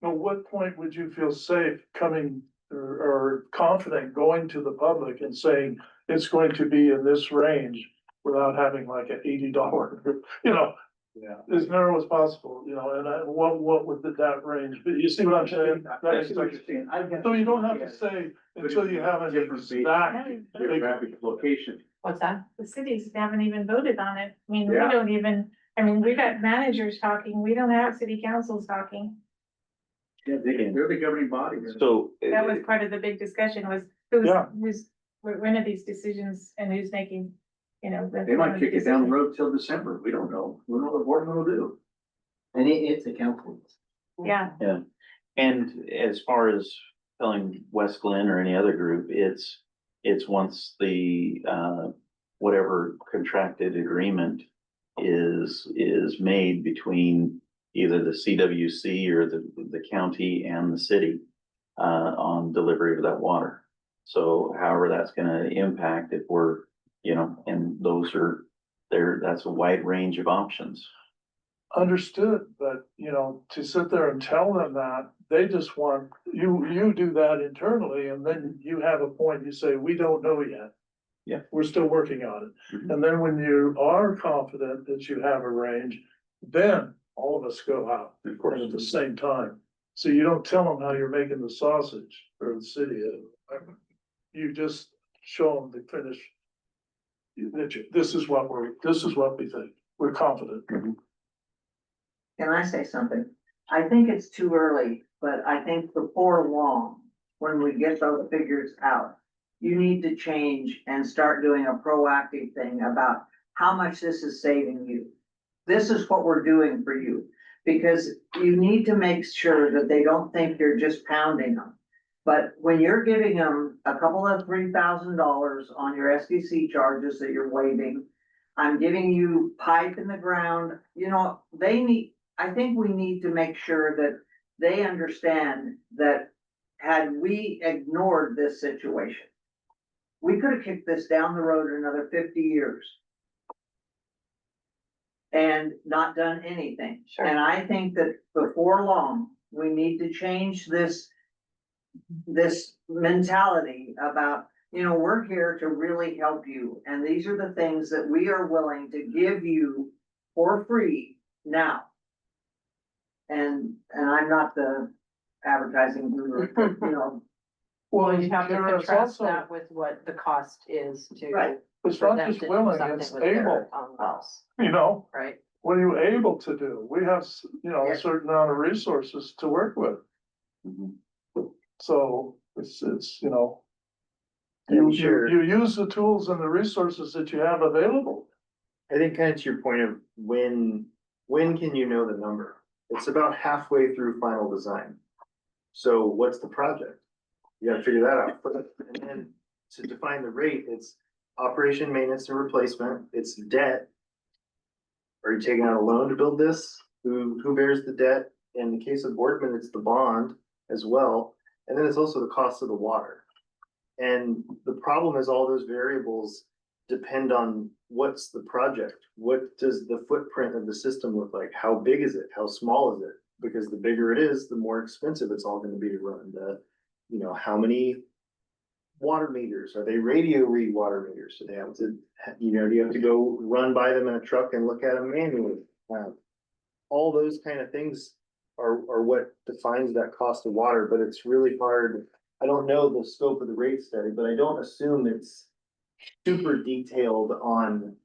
what point would you feel safe coming or confident going to the public and saying it's going to be in this range without having like an $80, you know, Yeah. as narrow as possible, you know, and what would that range be? You see what I'm saying? I see what you're saying. I'd have So you don't have look to at it, say but until it's you have an different based exact. Geographic location. What's that? The cities haven't even voted on it. I mean, we Yeah. don't even, I mean, we've got managers talking, we don't have city councils talking. Yeah, they're the governing body. So. That was part of the big discussion was Yeah. when are these decisions and who's making, you know. They might kick it down the road till December. We don't know. We don't know what Boardman will do. And it's a council. Yeah, And as far as telling West Glen or any other group, it's once the, whatever contracted agreement is made between either the CWC or the county and the city, on delivery of that water. So however that's gonna impact if we're, you know, and those are, that's a wide range of options. Understood, but you know, to sit there and tell them that, they just want, you do that internally and then you have a point, you say, we don't know yet. Yeah. We're still working on it. Mhm. And then when you are confident that you have a range, then all of us go out Of course. at the same time. So you don't tell them how you're making the sausage or the city. You just show them the finish. This is what we think. We're confident. Can I say something? I think it's too early, but I think before long, when we get those figures out, you need to change and start doing a proactive thing about how much this is saving you. This is what we're doing for you, because you need to make sure that they don't think you're just pounding them. But when you're giving them a couple of $3,000 on your SDC charges that you're waiving, I'm giving you pipe in the ground, you know, I think we need to make sure that they understand that had we ignored this situation, we could have kicked this down the road another 50 years and not done anything. Sure. And I think that before long, we need to change this mentality about, you know, we're here to really help you. And these are the things that we are willing to give you for free now. And I'm not the advertising guru, but, you know. well, you have to There is contrast also- that with what the cost is to. Right. It's for not them just to do willing, something it's with their able, own wells, you know, right? what are you able to do? We have, you know, Yeah. a certain amount of resources to work with. So it's, you know. And You sure. you use the tools and the resources that you have available. I think kind of to your point of when can you know the number? It's about halfway through final design. So what's the project? You gotta figure that out. And then to define the rate, it's operation, maintenance and replacement, it's debt. Are you taking out a loan to build this? Who bears the debt? In the case of Boardman, it's the bond as well. And then it's also the cost of the water. And the problem is all those variables depend on what's the project? What does the footprint of the system look like? How big is it? How small is it? Because the bigger it is, the more expensive it's all gonna be to run. You know, how many water meters? Are they radio read water meters? Do they have to, do you have to go run by them in a truck and look at them manually? All those kind of things are what defines that cost of water, but it's really hard. I don't know the scope of the rate study, but I don't assume it's super detailed on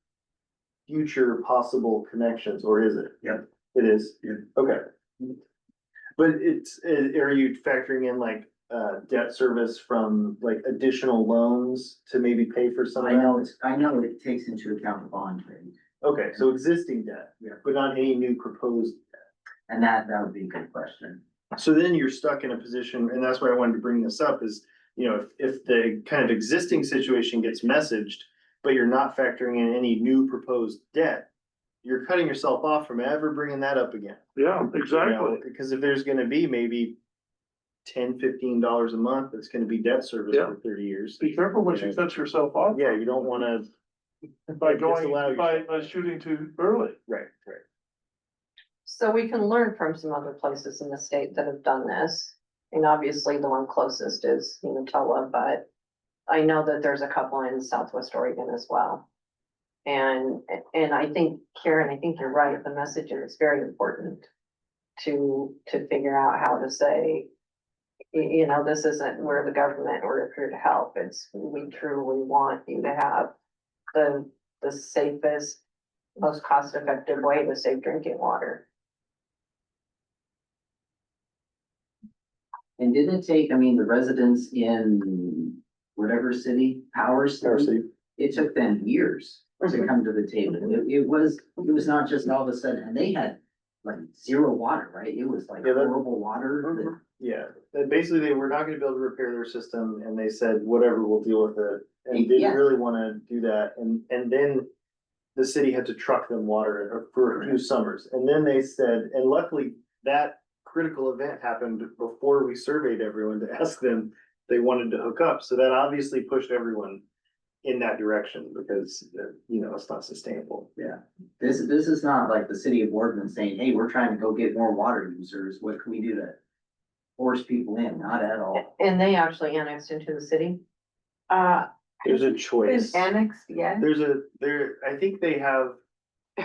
future possible connections, or is it? Yeah. It is? Yeah. Okay. But are you factoring in like, debt service from like additional loans to maybe pay for some of that? I know it takes into account the bond rate, Okay, so existing debt, Yeah. but not any new proposed. and that would be a good question. So then you're stuck in a position, and that's why I wanted to bring this up is, you know, if the kind of existing situation gets messaged, but you're not factoring in any new proposed debt, you're cutting yourself off from ever bringing that up again. Yeah, You know, exactly. because if there's gonna be maybe $10-15 a month, that's gonna be debt service Yeah. for 30 years. Be careful what you cut yourself off. Yeah, you don't wanna. By going, disallow yourself. by shooting too early. Right. So we can learn from some other places in the state that have done this. And obviously the one closest is Umatilla, but I know that there's a couple in Southwest Oregon as well. And I think, Karen, I think you're right. The message is very important to figure out how to say, you know, this isn't, we're the government, we're here to help. It's, we truly want you to have the safest, most cost-effective way to save drinking water. And didn't it take, I mean, the residents in whatever city, Power City, it took them years to come to the table. It was not just all of a sudden, and they had like zero water, right? It was like Yeah, that- horrible water. that- Yeah, and basically they were not gonna be able to repair their system and they said, whatever, we'll deal with it. And didn't Yes. really wanna do that. And then the city had to truck them water for a few summers. And then they said, and luckily that critical event happened before we surveyed everyone to ask them if they wanted to hook up. So that obviously pushed everyone in that direction because, you know, it's not sustainable. Yeah, this is not like the city of Boardman saying, hey, we're trying to go get more water users. What can we do to force people in? Not at all. And they actually annexed into the city. There's a choice. Annexed, yeah. I think they have. I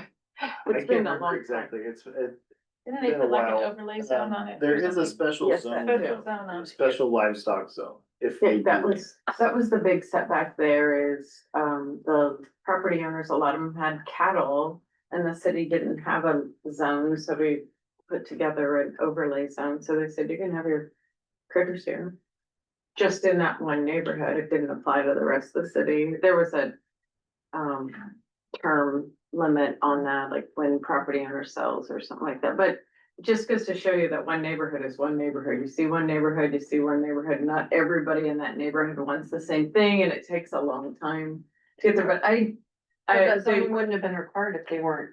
It's can't been a remember long time. exactly. Didn't they been a put like an while. overlay zone on it? There or is a something? special Yes, zone, that Special zone on it. special livestock zone. If Yeah, they that was the big setback there is, the property owners, a lot of them had cattle. And the city didn't have a zone, so we put together an overlay zone, so they said you can have your critters here. Just in that one neighborhood, it didn't apply to the rest of the city, there was a term limit on that, like when property owner sells or something like that, but it just goes to show you that one neighborhood is one neighborhood, you see one neighborhood, you see one neighborhood, not everybody in that neighborhood wants the same thing, and it takes a long time to get there, but But that zoning wouldn't have been required if they weren't.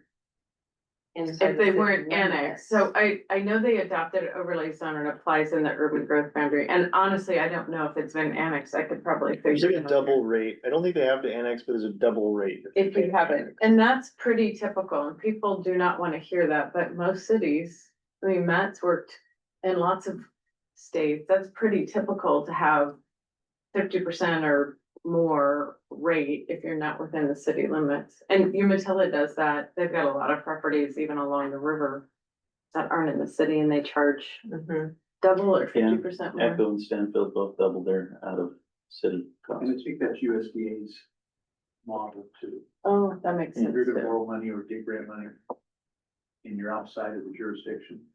inside if the they city weren't limits. annexed, so I know they adopted overlay zone and applies in the urban growth boundary, and honestly, I don't know if it's been annexed, I could probably There's figure like it a out. double rate. I don't think they have to annex, but there's a double rate. If you haven't, and that's pretty typical, and people do not wanna hear that, but most cities, I mean, Matt's worked in lots of states, that's pretty typical to have 50% or more rate if you're not within the city limits. And Umatilla does that. They've got a lot of properties even along the river that aren't in the city and they charge double or Yeah. 50% more. Echo and Stanfield both double their out of city cost. And I think that's USDA's model too. Oh, that makes If sense. you're gonna too. borrow money or dig grant money and you're outside of the jurisdiction,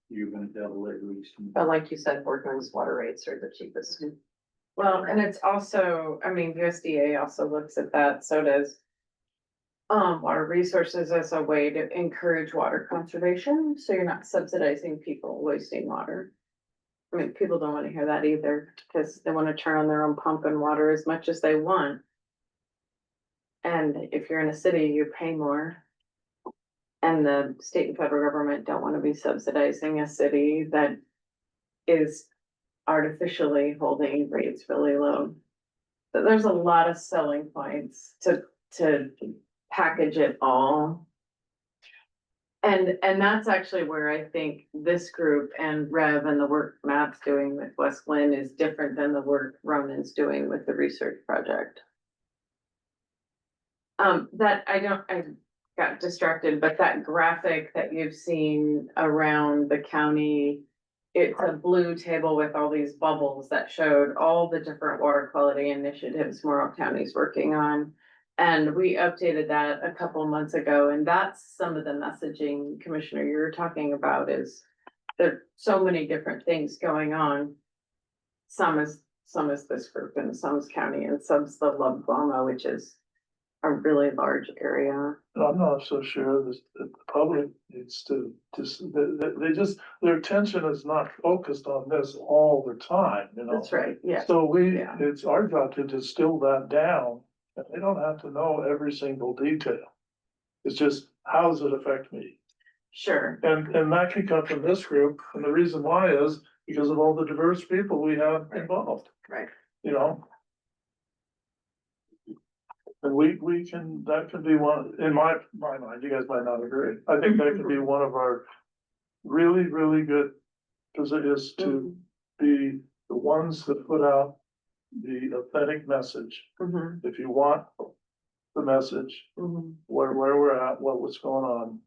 You're gonna double it at least. But like you said, Boardman's water rates are the cheapest. Well, and it's also, I mean, USDA also looks at that, so does. Water resources as a way to encourage water conservation, so you're not subsidizing people wasting water. I mean, people don't wanna hear that either, because they wanna turn on their own pump and water as much as they want. And if you're in a city, you pay more. And the state and federal government don't wanna be subsidizing a city that is artificially holding rates really low. So there's a lot of selling points to package it all. And that's actually where I think this group and Rev and the work Matt's doing with West Glen is different than the work Ronan's doing with the research project. That I got distracted, but that graphic that you've seen around the county, it's a blue table with all these bubbles that showed all the different water quality initiatives Morrow County's working on. And we updated that a couple of months ago, and that's some of the messaging, Commissioner, you're talking about is there's so many different things going on. Some is this group and some is county and some's the Love Loma, which is a really large area. I'm not so sure that the public needs to just, they just, their attention is not focused on this all the time, you know? That's right, yeah. So Yeah. it's our job to distill that down, and they don't have to know every single detail. It's just, how does it affect me? Sure. And that can come from this group, and the reason why is because of all the diverse people we have involved, Right. you know? And we can, that could be one, in my mind, you guys might not agree, I think that could be one of our really, really good, because it is to be the ones that put out the authentic message. Mhm, If you want the message, mhm. where we're at, what's going on,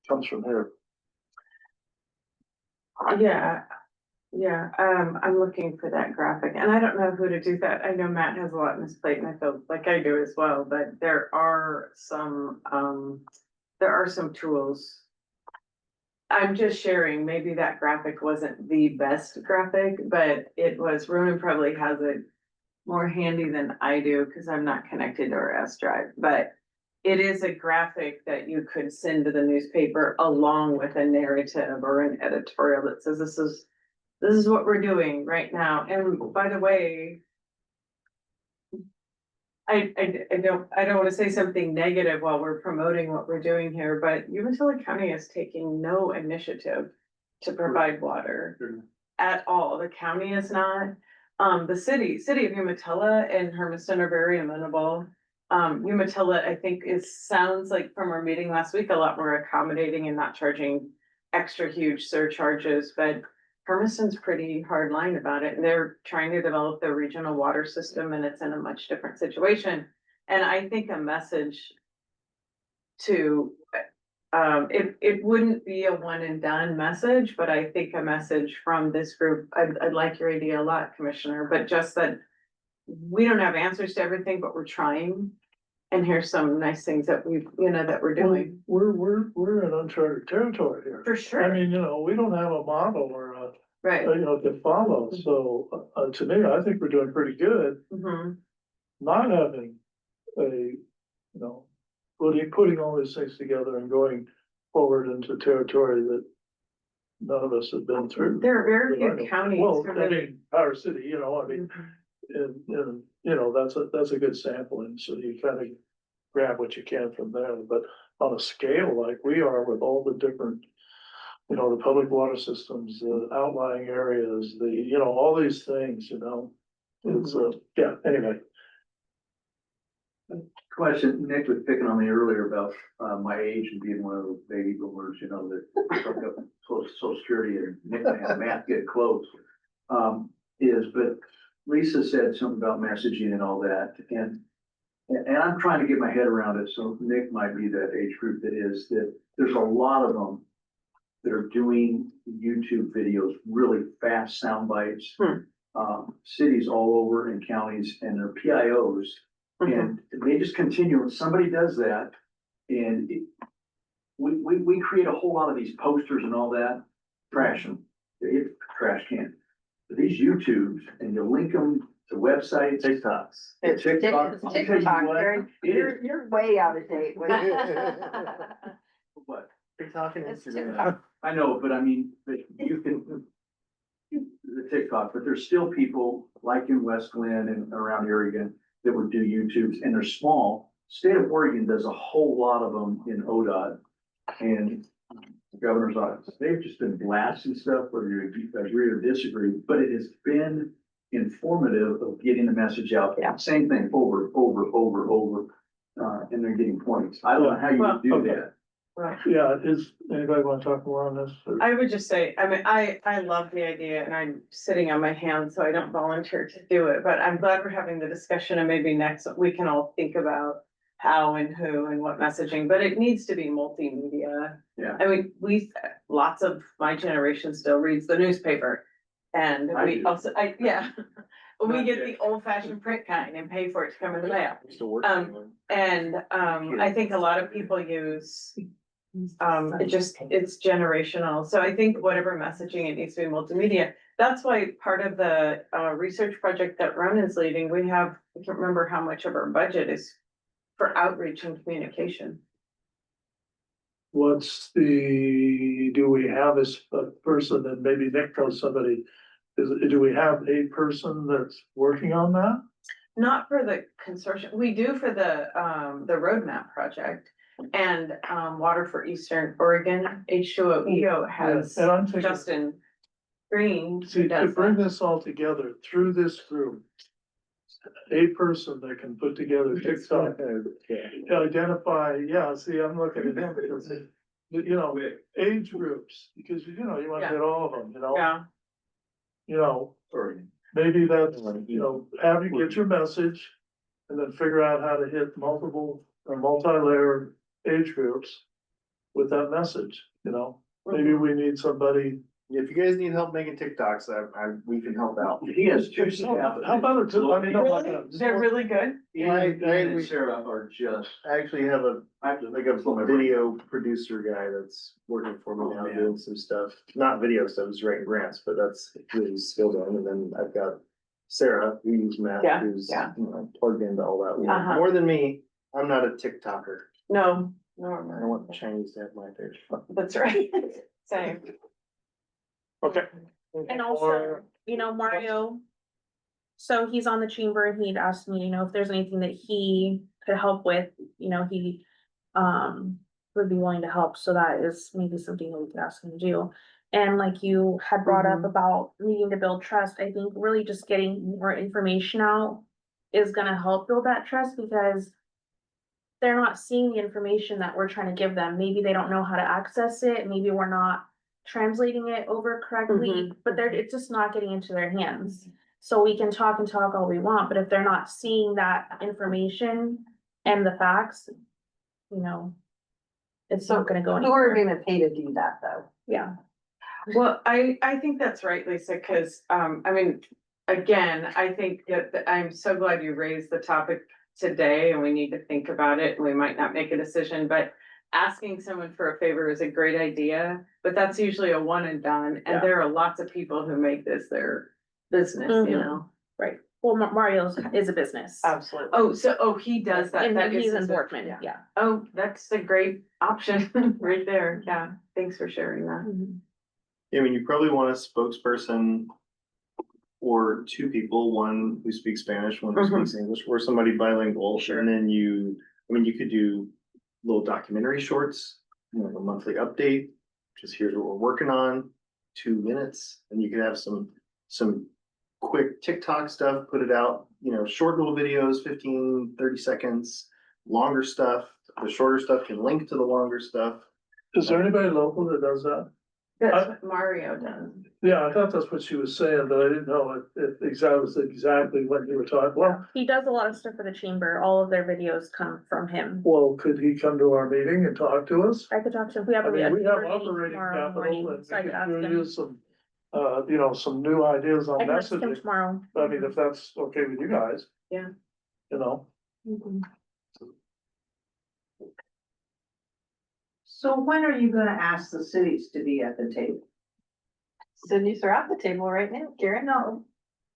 comes from here. Yeah, I'm looking for that graphic and I don't know who to do that. I know Matt has a lot on his plate and I feel like I do as well, but there are some tools. I'm just sharing, maybe that graphic wasn't the best graphic, but it was, Ronan probably has it more handy than I do, because I'm not connected to our S drive, but it is a graphic that you could send to the newspaper along with a narrative or an editorial that says this is what we're doing right now. And by the way, I don't want to say something negative while we're promoting what we're doing here, but Umatilla County is taking no initiative to provide water at all. The county is not. The city of Umatilla and Hermiston are very amenable. Umatilla, I think sounds like from our meeting last week, a lot more accommodating and not charging extra huge surcharges, but Hermiston's pretty hard line about it. They're trying to develop their regional water system and it's in a much different situation. And I think a message to, it wouldn't be a one and done message, but I think a message from this group, I'd like your idea a lot, Commissioner, but just that we don't have answers to everything, but we're trying. And here's some nice things that that we're doing. We're in uncharted territory here. For sure. I mean, we don't have a model or Right. to follow, so, to me, I think we're doing pretty good, Mhm. not having a, putting all these things together and going forward into territory that none of us have been through. There are very few counties. Well, who I really- mean, our city, Mhm. and that's a good sampling, so you kind of grab what you can from there, but on a scale like we are with all the different, the public water systems, the outlying areas, all these things, it's, yeah, anyway. Question, Nick was picking on me earlier about, my age and being one of those baby boomers, that took up social security and Nick and Matt get close. But Lisa said something about messaging and all that, and I'm trying to get my head around it, so Nick might be that age group that there's a lot of them that are doing YouTube videos, really fast sound bites. Cities all over and counties and their PIOs, and they just continue, and somebody does that, and we create a whole lot of these posters and all that, trash them, they hit the trash can. But these YouTubes, and you link them to websites. TikToks. TikTok. I'll tell you TikTok, what, you're way out of date with. What? TikTok and It's Instagram. TikTok. I know, but I mean, but you can, the TikTok, but there's still people like in West Glen and around Oregon that would do YouTubes, and they're small. State of Oregon does a whole lot of them in ODOT and the governor's office. They've just been blasting stuff, whether you agree or disagree, but it has been informative of getting the message out. Yeah. Same thing over, and they're getting points. I don't know how you would do Okay. that. Yeah, is, anybody want to talk more on this? or- I would just say, I mean, I love the idea and I'm sitting on my hands, so I don't volunteer to do it, but I'm glad we're having the discussion and maybe next we can all think about how and who and what messaging, but it needs to be multimedia. Yeah. I mean, lots of my generation still reads the newspaper. And I we do. also, yeah, we Not get yet. the old fashioned print kind and pay for it to come in the mail. Used to work. And I think a lot of people use, it's generational. So I think whatever messaging, it needs to be multimedia. That's why part of the research project that Ron is leading, we have, I can't remember how much of our budget is for outreach and communication. What's do we have a person, and maybe Nick knows somebody, do we have a person that's working on that? Not for the consortium, we do for the roadmap project. And Water for Eastern Oregon, H2O has And I'm thinking, Justin Green. who see, to does bring that. this all together through this group, a person that can put together TikTok, identify, yeah, see, I'm looking at him because, you know, age groups, because, you know, you want to Yeah. get all of them, you know? Yeah, You know, maybe that's, you know, have you get your message and then figure out how to hit multiple or multi-layer age groups with that message, you know? Maybe we need somebody. If you guys need help making TikToks, we can help out. He has two staff. How about it, I mean, no, like, they're really good. Ian and Sarah are just, I actually have a I have to like a video producer guy that's working for me now, doing some stuff, not video stuff, he's writing grants, but that's his skill on. And then I've got Sarah, who's Matt, Yeah, who's, yeah. you know, plugged into all that. Uh-huh. More than me, I'm not a TikToker. No, I don't want the Chinese to have my page. that's right. Same. Okay. And also, you know, Mario, so he's on the chamber and he'd asked me, you know, if there's anything that he could help with, you know, he would be willing to help. So that is maybe something that we could ask him to do. And like you had brought up about needing to build trust, I think really just getting more information out is gonna help build that trust because they're not seeing the information that we're trying to give them. Maybe they don't know how to access it. Maybe we're not translating it over correctly, but it's just not getting into their hands. So we can talk all we want, but if they're not seeing that information and the facts, you know, it's not gonna go Who are anywhere. gonna pay to do that though? Yeah. Well, I think that's right, Lisa, cause, I mean, again, I think that I'm so glad you raised the topic today and we need to think about it and we might not make a decision, but asking someone for a favor is a great idea, but that's usually a one and done. Yeah. And there are lots of people who make this their business, you Mhm. know? Right. Well, Mario's is a business. Absolutely. Oh, he does that. And That is he's in his- Boardman, yeah. yeah. Oh, that's a great option right there. Yeah, thanks for sharing that. Mhm. I mean, you probably want a spokesperson or two people, one who speaks Spanish, one who speaks English, or somebody bilingual. Sure. And then you could do little documentary shorts, you know, a monthly update, just here's what we're working on, 2 minutes, and you could have some quick TikTok stuff, put it out, you know, short little videos, 15, 30 seconds, longer stuff. The shorter stuff can link to the longer stuff. Is there anybody local that does that? That's what Mario does. Yeah, I thought that's what she was saying, but I didn't know if exactly what you were talking. Well, He does a lot of stuff for the chamber. All of their videos come from him. could he come to our meeting and talk to us? I could talk to him. We have I a mean, we have chamber meeting operating tomorrow capital morning, and so I could ask we could him. use some, you know, some new ideas on I can ask him messaging. tomorrow. I mean, if that's okay with you guys. Yeah. You know, Mhm. So when are you gonna ask the cities to be at the table? Cities are at the table right now, Karen. No,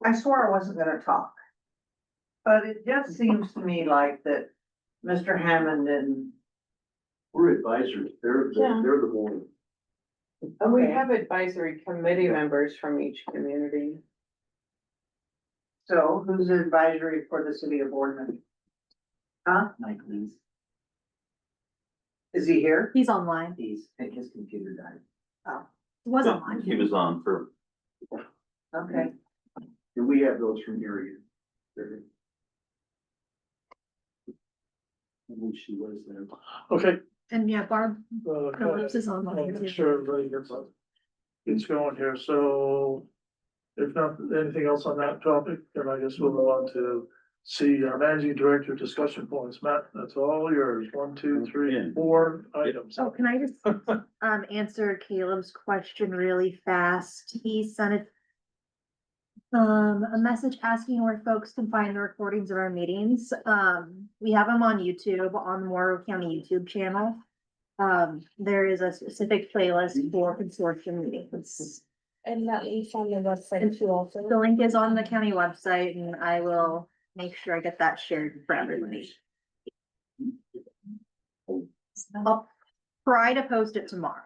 I swore I wasn't gonna talk. But it just seems to me like that Mr. Hammond and, We're advisors, they're the board. We Okay. have advisory committee members from each community. so who's the advisory for the city of Boardman? Huh? Mike Lee's, Is he here? He's online. his computer died. He was online. He was on for, Okay. And we have those from Erie. I believe she was there. Okay. And yeah, Barb uh, Phillips is online Make too. sure everybody gets going here, so if not, anything else on that topic, then I guess we'll go on to see our managing director discussion points. Matt, that's all yours. 1, 2, 3, 4 items. Oh, can I just answer Caleb's question really fast? He sent a message asking where folks can find the recordings of our meetings. We have them on YouTube, on the Morrow County YouTube channel. There is a specific playlist for consortium meetings. And that link's on the website too also. The link is on the county website and I will make sure I get that shared for everybody. I'll try to post it tomorrow.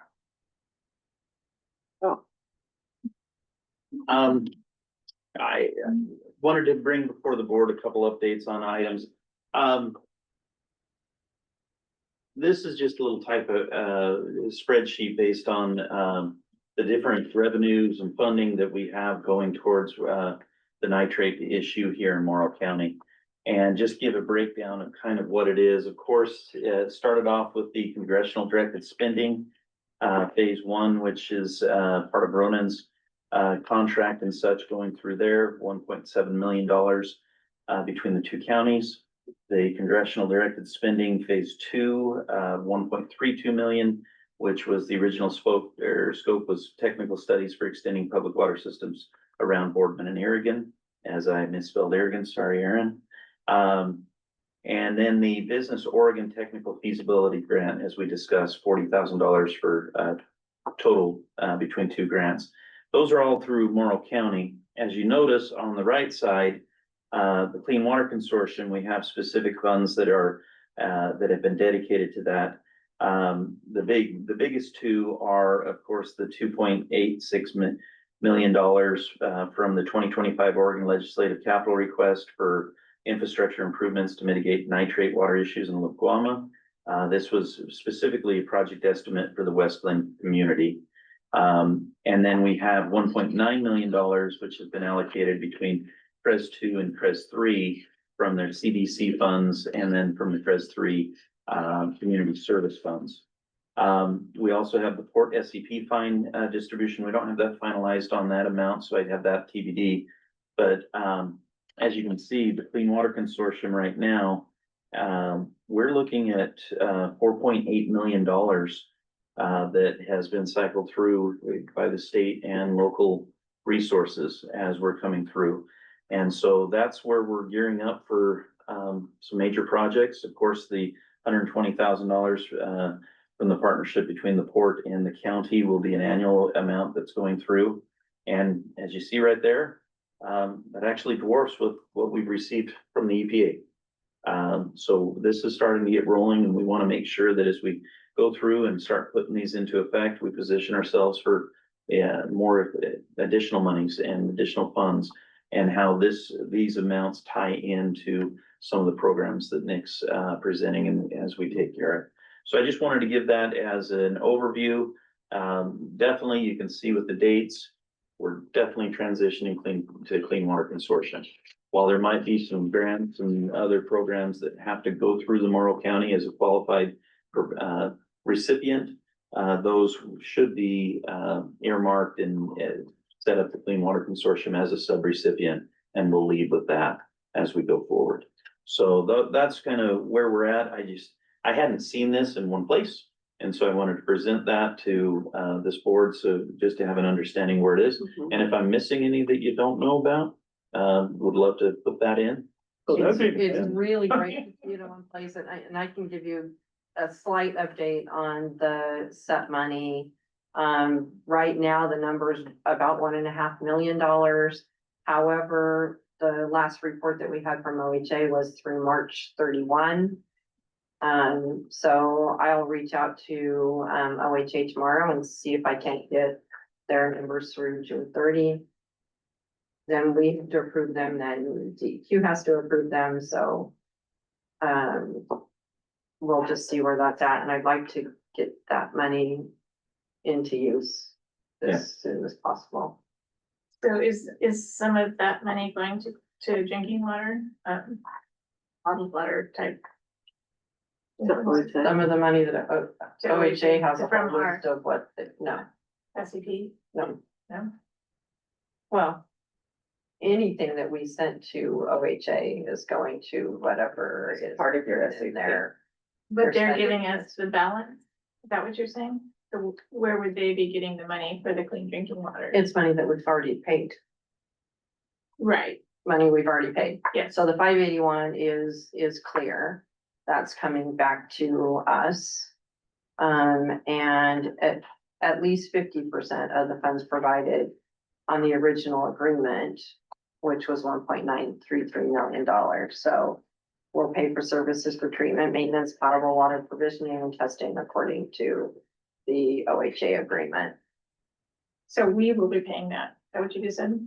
I wanted to bring before the board a couple updates on items. This is just a little type of spreadsheet based on the different revenues and funding that we have going towards the nitrate issue here in Morrow County. And just give a breakdown of kind of what it is. Of course, it started off with the congressional directed spending, phase 1, which is part of Ronan's contract and such going through there, $1.7 million between the two counties. The congressional directed spending phase 2, 1.32 million, which was the original scope was technical studies for extending public water systems around Boardman and Aragon. As I misspelled Aragon, sorry, Aaron. And then the Business Oregon Technical Feasibility Grant, as we discussed, $40,000 for total between two grants. Those are all through Morrow County. As you notice on the right side, the Clean Water Consortium, we have specific funds that are that have been dedicated to that. The biggest two are, of course, the $2.86 million from the 2025 Oregon Legislative Capital Request for infrastructure improvements to mitigate nitrate water issues in Lake Guama. This was specifically a project estimate for the West Glen community. And then we have $1.9 million, which has been allocated between CREZ 2 and CREZ 3 from their CDC funds, and then from the CREZ 3 community service funds. We also have the Port SCP fine distribution. We don't have that finalized on that amount, so I'd have that TBD. But as you can see, the Clean Water Consortium right now, we're looking at $4.8 million that has been cycled through by the state and local resources as we're coming through. And so that's where we're gearing up for some major projects. Of course, the $120,000 from the partnership between the port and the county will be an annual amount that's going through. And as you see right there, that actually dwarfs with what we've received from the EPA. So this is starting to get rolling, and we want to make sure that as we go through and start putting these into effect, we position ourselves for more additional monies and additional funds, and how these amounts tie into some of the programs that Nick's presenting and as we take care of. So I just wanted to give that as an overview. Definitely, you can see with the dates, we're definitely transitioning to Clean Water Consortium. While there might be some grants and other programs that have to go through the Morrow County as a qualified recipient, those should be earmarked and set up the Clean Water Consortium as a subrecipient, and we'll lead with that as we go forward. So that's kind of where we're at. I hadn't seen this in one place, and so I wanted to present that to this board, so just to have an understanding where it is. And if I'm missing any that you don't know about, would love to put that in. So that'd be. It's really great to see it in one place, and I can give you a slight update on the SEP money. Right now, the number's about $1.5 million. However, the last report that we had from OHA was through March 31. So I'll reach out to, OHA tomorrow and see if I can't get their numbers through June 30. Then we have to approve them, then DEQ has to approve them, so. We'll just see where that's at, and I'd like to get that money into use as soon as possible. So is some of that money going to drinking water, bottled water type? Some of the money that OHA has a From whole our- list of what, no, SCP? no. No? Well, anything that we sent to OHA is going to whatever is part of your in there. But they're Percentage. giving us the balance? Is that what you're saying? So where would they be getting the money for the clean drinking water? It's money that we've already paid, Right, money we've already paid. yes. So the 581 is clear. That's coming back to us. And at least 50% of the funds provided on the original agreement, which was $1.933 million. So we'll pay for services for treatment, maintenance, potable water provisioning and testing according to the OHA agreement. So we will be paying that. Is that what you just said?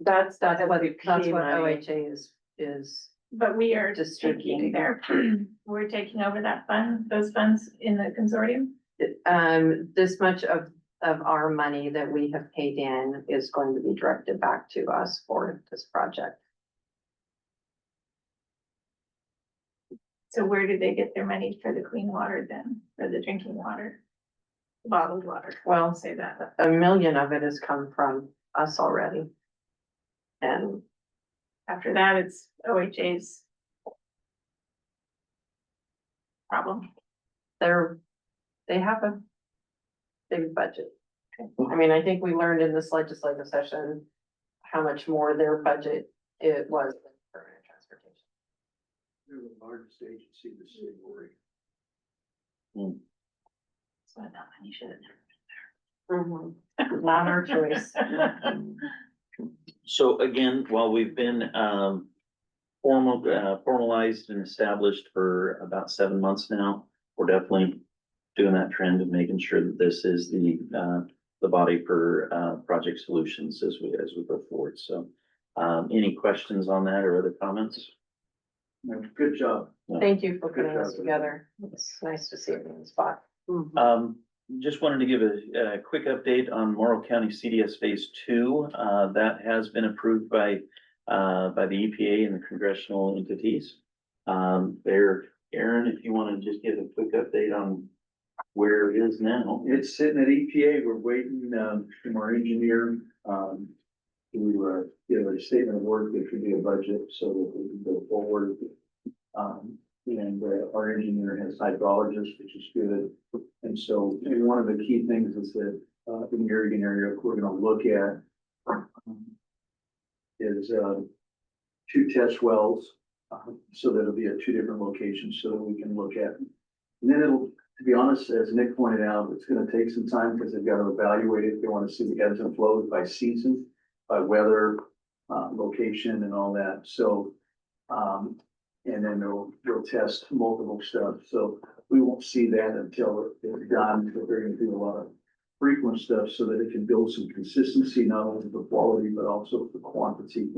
That's what money. OHA is But we are Distributing. taking their, we're taking over that fund, those funds in the consortium? this much of our money that we have paid in is going to be directed back to us for this project. So where do they get their money for the clean water then, for the drinking water? Bottled water, Well, say that. $1 million of it has come from us already. And After that, it's OHA's problem. they have a big budget. I mean, I think we learned in this legislative session how much more their budget it was than permanent transportation. They're the largest agency in the state of Oregon. So that money should have never Not our choice. So again, while we've been formalized and established for about 7 months now, we're definitely doing that trend and making sure that this is the body for project solutions as we go forward. So any questions on that or other comments? No, good job. Thank you for Good putting this job. together. It's nice to see it in the spot. Just wanted to give a quick update on Morrow County CDS Phase 2. That has been approved by the EPA and the congressional entities. Aaron, if you want to just give a quick update on where it is now. It's sitting at EPA. We're waiting, from our engineer, to, give a statement of work that should be a budget so that we can go forward. And our engineer has hydrologists, which is good. And so one of the key things is that, in the Oregon area, we're gonna look at is, 2 test wells, so that it'll be at 2 different locations so that we can look at. And then it'll, to be honest, as Nick pointed out, it's gonna take some time because they've got to evaluate it. They want to see the ebbs and flows by season, by weather, location and all that. So, and then they'll test multiple stuff. So we won't see that until it's done, but they're gonna do a lot of frequent stuff so that it can build some consistency, not only for quality, but also for quantity.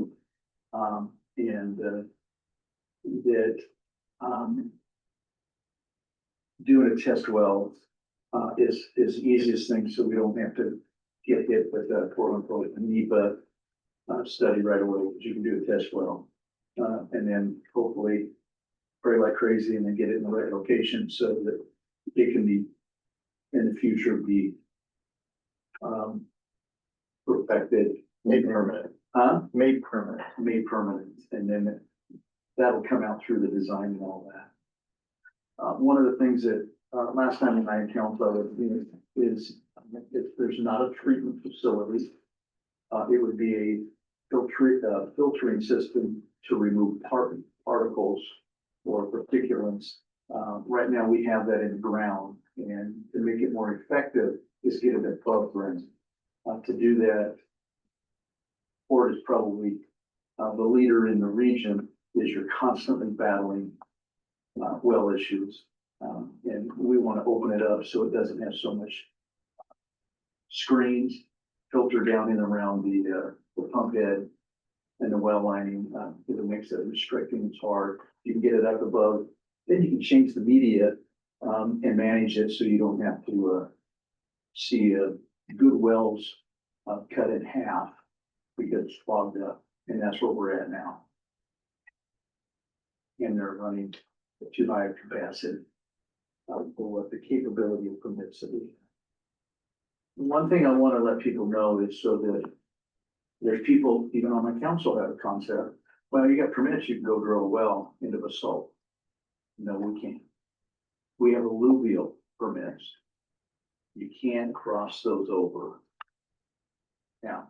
Doing a test well, is the easiest thing, so we don't have to get hit with a quote unquote NEPA study right away, because you can do a test well. And then hopefully pray like crazy and then get it in the right location so that it can be, in the future, be perfected. Made permanent. Made permanent. Made permanent, and then that'll come out through the design and all that. One of the things that, last time when I encountered is if there's not a treatment facility, it would be a filtering system to remove particles or particulates. Right now, we have that in the ground, and to make it more effective is get it above ground. To do that, Ford is probably the leader in the region, is you're constantly battling well issues. And we want to open it up so it doesn't have so much screens filter down in around the pump head and the well lining, because it makes it restricting, it's hard. You can get it up above, then you can change the media, and manage it so you don't have to, see, good wells, cut in half because it's clogged up, and that's where we're at now. And they're running too high a capacity, for what the capability of permits to be. One thing I want to let people know is so that there's people, even on my council, have a concept. Well, you got permits, you can go drill a well into basalt. No, we can't. We have alluvial permits. You can't cross those over. Now,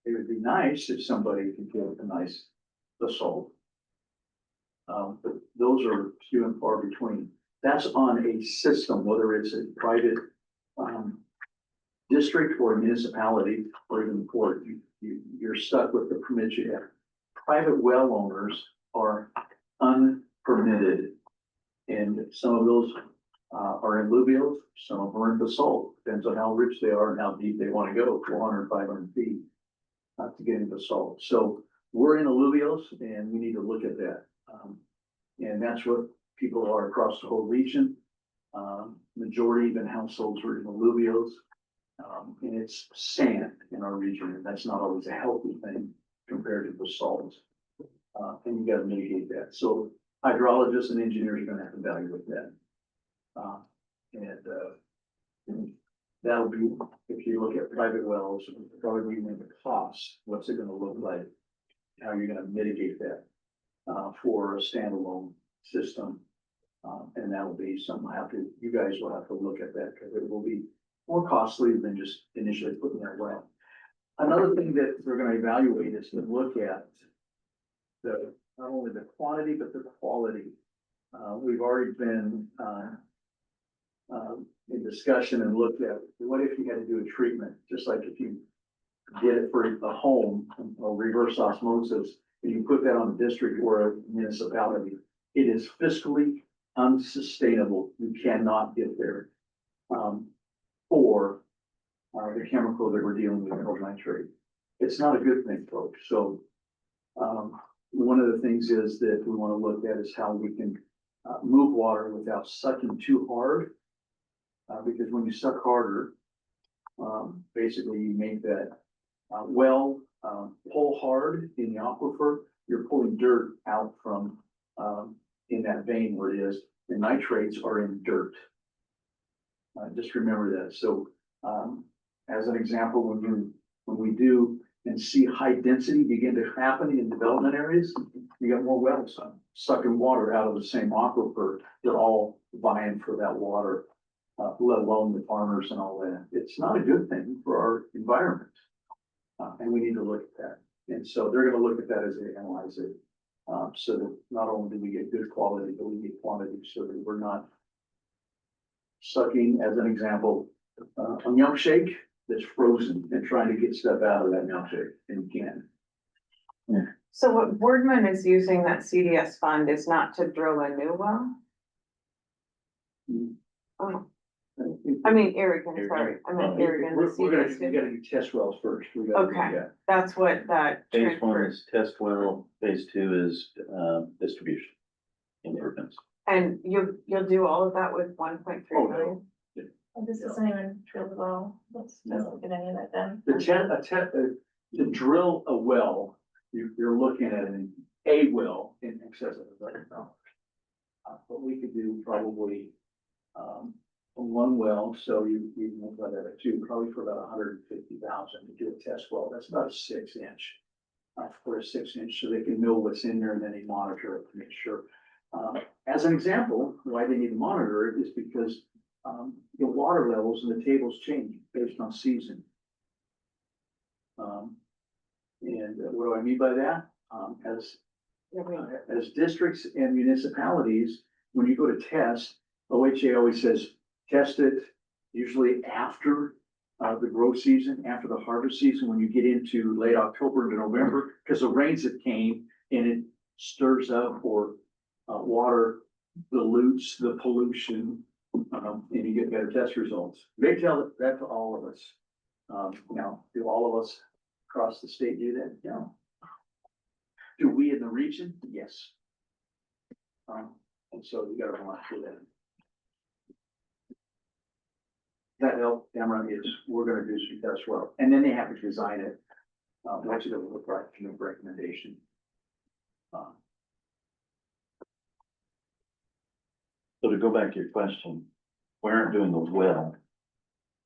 it would be nice if somebody could get a nice basalt. But those are few and far between. That's on a system, whether it's a private, district or municipality or even port, you're stuck with the permits you have. Private well owners are unpermitted. And some of those are in alluvials, some of them are in basalt, depends on how rich they are and how deep they want to go, 400, 500 feet to get into basalt. So we're in alluvials and we need to look at that. And that's what people are across the whole region. Majority even households are in alluvials. And it's sand in our region, and that's not always a healthy thing compared to basalt. And you gotta mitigate that. So hydrologists and engineers are gonna have to evaluate that. And that'll be, if you look at private wells, probably even the cost, what's it gonna look like? How you're gonna mitigate that, for a standalone system. And that'll be something you guys will have to look at that, because it will be more costly than just initially putting that well. Another thing that we're gonna evaluate is to look at not only the quantity, but the quality. We've already been, in discussion and looked at, what if you had to do a treatment, just like if you did it for a home, or reverse osmosis, and you put that on a district or a municipality, it is fiscally unsustainable. You cannot get there. For the chemical that we're dealing with, called nitrate. It's not a good thing, folks. So one of the things is that we want to look at is how we can move water without sucking too hard. Because when you suck harder, basically you make that pull hard in the aquifer. You're pulling dirt out from in that vein where it is. The nitrates are in dirt. Just remember that. So, as an example, when we do and see high density begin to happen in development areas, you got more wells sucking water out of the same aquifer. They're all vying for that water, let alone the farmers and all that. It's not a good thing for our environment. And we need to look at that. And so they're going to look at that as they analyze it. So that not only do we get good quality, but we get quantity so that we're not sucking, as an example, a milkshake that's frozen and trying to get stuff out of that milkshake, and you can. So what Boardman is using that CDS fund is not to drill a new well? Oh, I mean, Irrigan, sorry, I meant Irrigan, the We CDS. gotta do test wells first. We gotta do Okay. that. That's what that Phase one transfer, is test well, phase two is, distribution improvements. and you'll do all of that with 1.3 Oh, million? This isn't even drilled at all. Let's doesn't get any of that done. To drill a well, you're looking at a well in excess of $1 million. But we could do probably, one well, so you multiply that by two, probably for about 150,000 to do a test well. That's about a 6-inch. For a 6-inch, so they can know what's in there and then they monitor it to make sure. As an example, why they need to monitor it is because the water levels and the tables change based on season. And what do I mean by that? As As districts and municipalities, when you go to test, OHA always says, test it usually after the growth season, after the harvest season, when you get into late October to November, because the rains that came and it stirs up or water dilutes the pollution, and you get better test results. They tell that to all of us. Now, do all of us across the state do that? No. Do we in the region? Yes. And so we gotta watch for that. That help, Emma, is we're gonna do some test well, and then they have to design it. What's it look like, recommendation. So to go back to your question, we aren't doing a well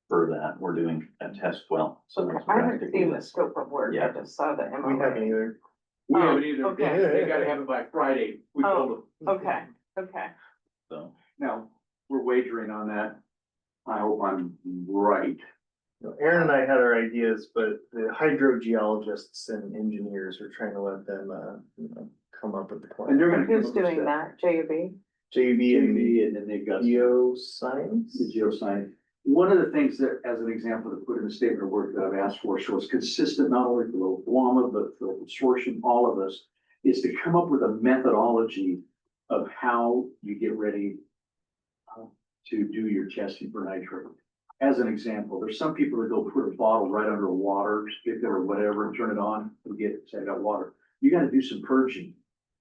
for that, we're doing a test well. So that's I haven't practically seen the this. scope of work, I Yeah. just saw the We haven't MOA. either. We Oh, haven't either, okay. they gotta have it by Friday, we told them. Okay, okay. So, Now, we're wagering on that. I hope I'm right. Aaron and I had our ideas, but the hydrogeologists and engineers are trying to let them, come up with the plan. And they're gonna. Who's doing that, JB? JB and JV, and then they've got. geoscience. The geoscience. One of the things that, as an example, to put in the statement of work that I've asked for, so it's consistent not only for the WAMA, but for the consortium, all of us, is to come up with a methodology of how you get ready to do your testing for nitrate. As an example, there's some people that go put a bottle right under a water spigot or whatever and turn it on and say, I got water. You gotta do some purging.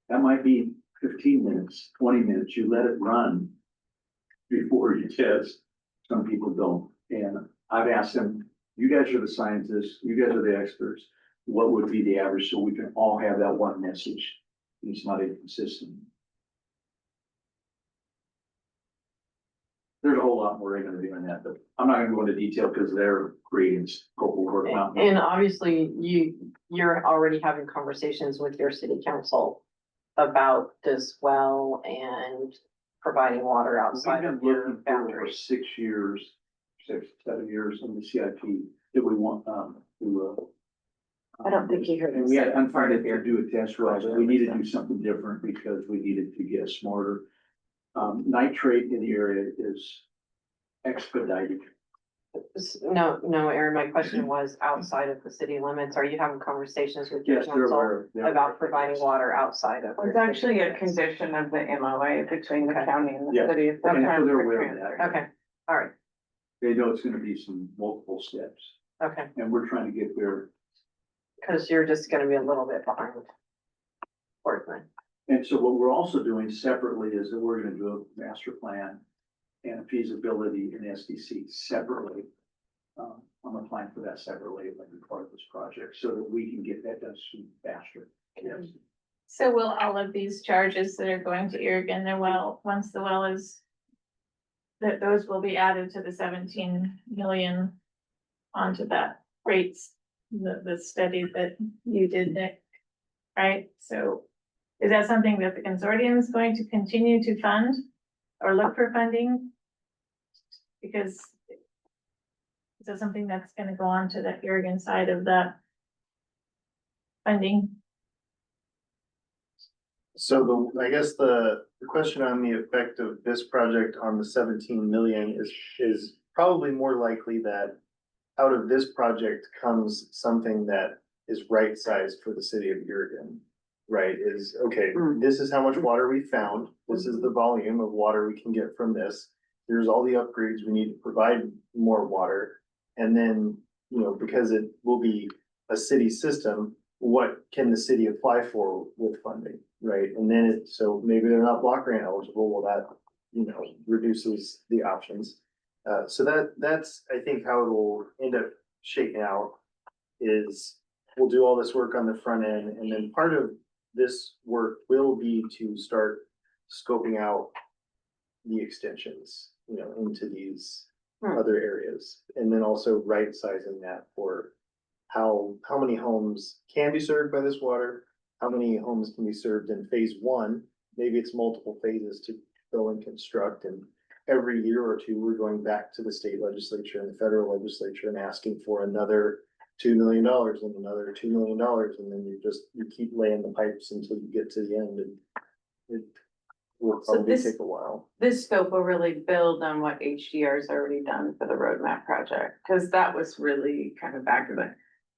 That might be 15 minutes, 20 minutes. You let it run before you test. Some people don't. And I've asked them, you guys are the scientists, you guys are the experts. What would be the average so we can all have that one message? It's not inconsistent. There's a whole lot more they're gonna do in that, but I'm not gonna go into detail because they're creating scope of work. And obviously, you're already having conversations with your city council about this well and providing water We've outside been of your looking for over boundaries. 7 years in the CIP that we want, to. I don't think you heard And me we say had that. unfunded to do a test well, so we needed to do something different because we needed to get smarter. Nitrate in the area is expedited. No, Aaron, my question was outside of the city limits. Are you having conversations with your Yes, they're council aware. They're about aware. providing water outside of? It's your actually a limits? condition of the MOA between the Okay. county and the Yeah. city. And so they're aware of that. Okay, all right, They know it's gonna be some multiple steps, okay, and we're trying to get there. because you're just gonna be a little bit behind. Portland. And so what we're also doing separately is that we're gonna do a master plan and feasibility in SDC separately. I'm applying for that separately, like part of this project, so that we can get that done soon faster. Yes. So will all of these charges that are going to Irrigan, the well, once the well is, that those will be added to the 17 million onto that rates, the study that you did, Nick, right? So is that something that the consortium is going to continue to fund or look for funding? Because is that something that's gonna go on to the Irrigan side of that funding? So I guess the question on the effect of this project on the 17 million is probably more likely that out of this project comes something that is right sized for the city of Irrigan. Right, is, okay, this is how much water we found, this is the volume of water we can get from this. Here's all the upgrades we need to provide more water. And then, because it will be a city system, what can the city apply for with funding, right? And then so maybe they're not block grant eligible, well, that, reduces the options. So that's, I think, how it will end up shaking out is we'll do all this work on the front end, and then part of this work will be to start scoping out the extensions, into these other areas. And then also right sizing that for how many homes can be served by this water, how many homes can be served in phase one. Maybe it's multiple phases to go and construct, and every year or two, we're going back to the state legislature and the federal legislature and asking for another $2 million and another $2 million, and then you keep laying the pipes until you get to the end, and it will So probably this- take a while. This scope will really build on what HDR's already done for the roadmap project, cause that was really kind of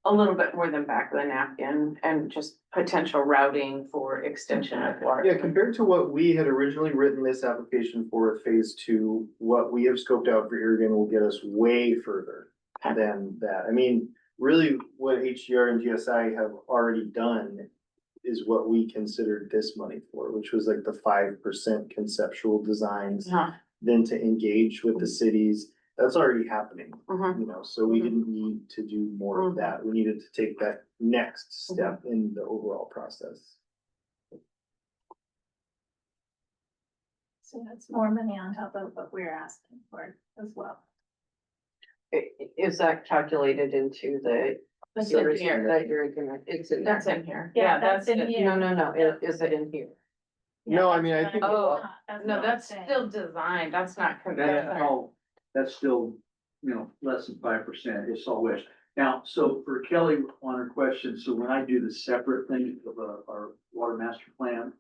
a little bit more than back of the napkin and just potential routing for extension of water. Yeah, compared to what we had originally written this application for phase two, what we have scoped out for Irrigan will get us way further than that. I mean, really, what HDR and GSI have already done is what we considered this money for, which was like the 5% conceptual designs. Huh. Then to engage with the cities, that's already happening, Mhm. you know, so we didn't need to do more of that. We needed to take that next step in the overall process. So that's more money on top of what we're asking for as well. Is that calculated into the? That's in here. That you're gonna, it's in there. That's in here. Yeah, that's in it. here. No, is it in here? No, I mean, I think. Oh, That's No, what I'm that's saying. still designed, that's not. That's still, you know, less than 5%, it's all wish. Now, so for Kelly on her question, so when I do the separate thing of our water master plan,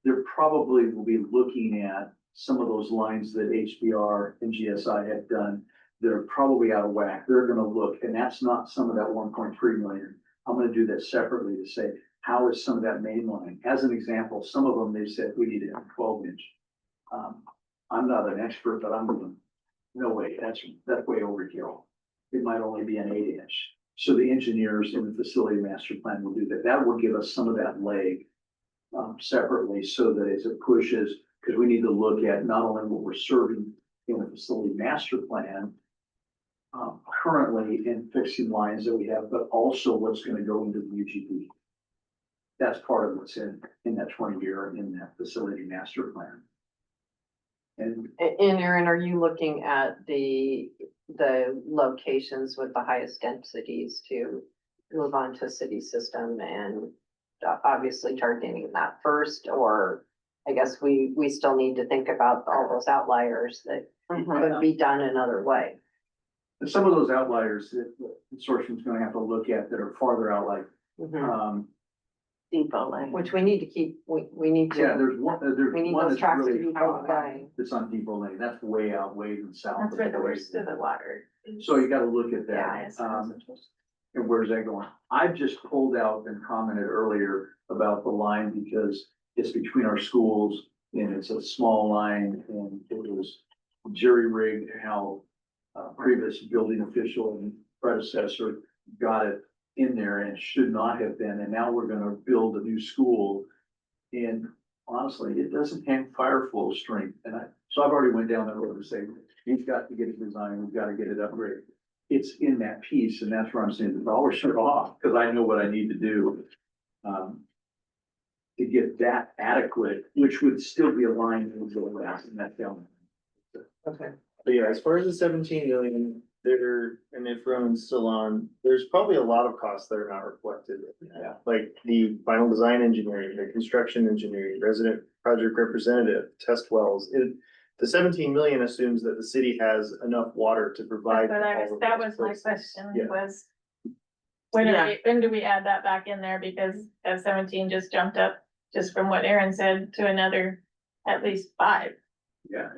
there probably will be looking at some of those lines that HBR and GSI have done that are probably out of whack. They're gonna look, and that's not some of that 1.3 million. I'm gonna do that separately to say, how is some of that main line? As an example, some of them, they said, we need a 12-inch. I'm not an expert, but I'm going, no way, that's way overkill. It might only be an 8-inch. So the engineers in the facility master plan will do that. That will give us some of that leg separately, so that as it pushes, because we need to look at not only what we're serving in the facility master plan currently in fixing lines that we have, but also what's going to go into the UGP. That's part of what's in that 20-year in that facility master plan. And And Aaron, are you looking at the locations with the highest densities to move on to city system and obviously targeting that first, or I guess we still need to think about all those outliers that could be done another way. and some of those outliers that the consortium is going to have to look at that are farther out, like, Depot lane. Which we need to keep, we need yeah, to, there's one we need one those that's tracks to really be high. going. That's on Depot Lane. That's way out, way in the south. That's of where the the worst of the water is. So you gotta look at Yeah, that. it's concentrated. And where's that going? I've just pulled out and commented earlier about the line because it's between our schools and it's a small line, and it was jury rigged how previous building official and predecessor got it in there, and it should not have been. And now we're gonna build a new school. And honestly, it doesn't have fire flow strength. So I've already went down that road to say, we've got to get it designed, we've got to get it upgraded. It's in that piece, and that's where I'm saying the dollar shut off, because I know what I need to do. To get that adequate, which would still be aligned with the last and that down. Okay. But yeah, as far as the 17 million, and if Roman's still on, there's probably a lot of costs that are not reflected. Yeah. Like the final design engineering, the construction engineering, resident project representative, test wells. The 17 million assumes that the city has enough water to provide. That was my places. question, Yeah. was. Yeah. When do we add that back in there, because that 17 just jumped up, just from what Aaron said, to another, at least 5. Yeah,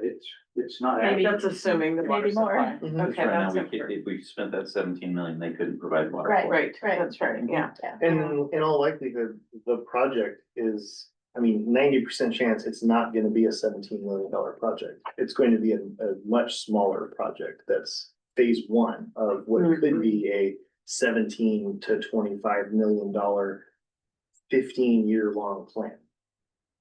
it's not. Maybe. That's assuming the water Maybe more. supply. Mhm. Because Okay, right now, that's we could, important. if we spent that 17 million, they couldn't provide water. Right. for it. Right, that's right, yeah. And in all likelihood, the project is, 90% chance it's not gonna be a $17 million project. It's going to be a much smaller project. That's phase one of what could be a 17 to $25 million, 15-year long plan.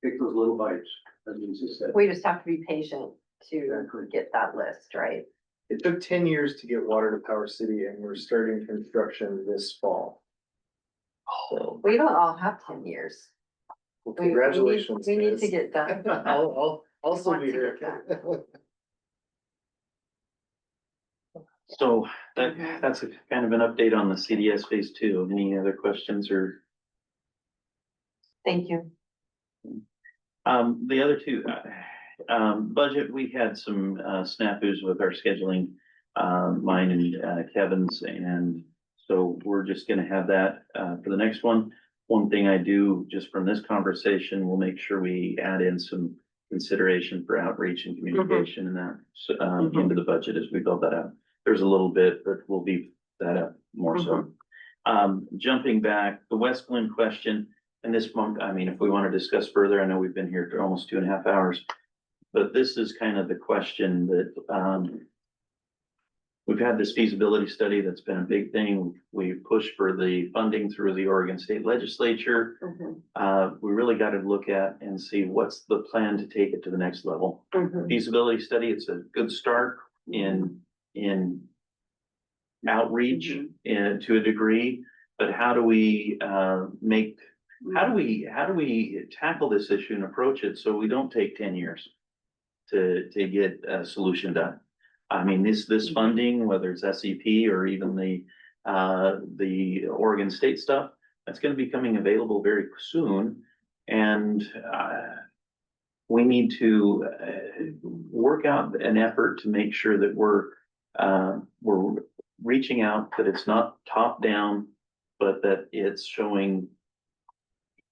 Pick those little bites, as Lisa said. We just have to be patient to get that list, right? It took 10 years to get water to Power City, and we're starting construction this fall. So, We don't all have 10 years. well, We need- congratulations. We need guys. to get done. I'll still want be to here. get So that's a kind of an update on the CDS phase two. Any other questions or? Thank you. The other two, budget, we had some snafus with our scheduling, mine and Kevin's, and So we're just gonna have that, for the next one. One thing I do, just from this conversation, we'll make sure we add in some consideration for outreach and communication and that, so, into the budget as we build that out. There's a little bit, but we'll beef that up more so. Jumping back, the West Glen question, and this month, I mean, if we want to discuss further, I know we've been here for almost 2.5 hours. But this is kind of the question that, we've had this feasibility study that's been a big thing. We've pushed for the funding through the Oregon State Legislature. We really got to look at and see what's the plan to take it to the next level. Feasibility study, it's a good start in outreach and to a degree, but how do we how do we tackle this issue and approach it so we don't take 10 years to get a solution done? I mean, this funding, whether it's SEP or even the Oregon State stuff, that's gonna be coming available very soon. And we need to work out an effort to make sure that we're reaching out, that it's not top down, but that it's showing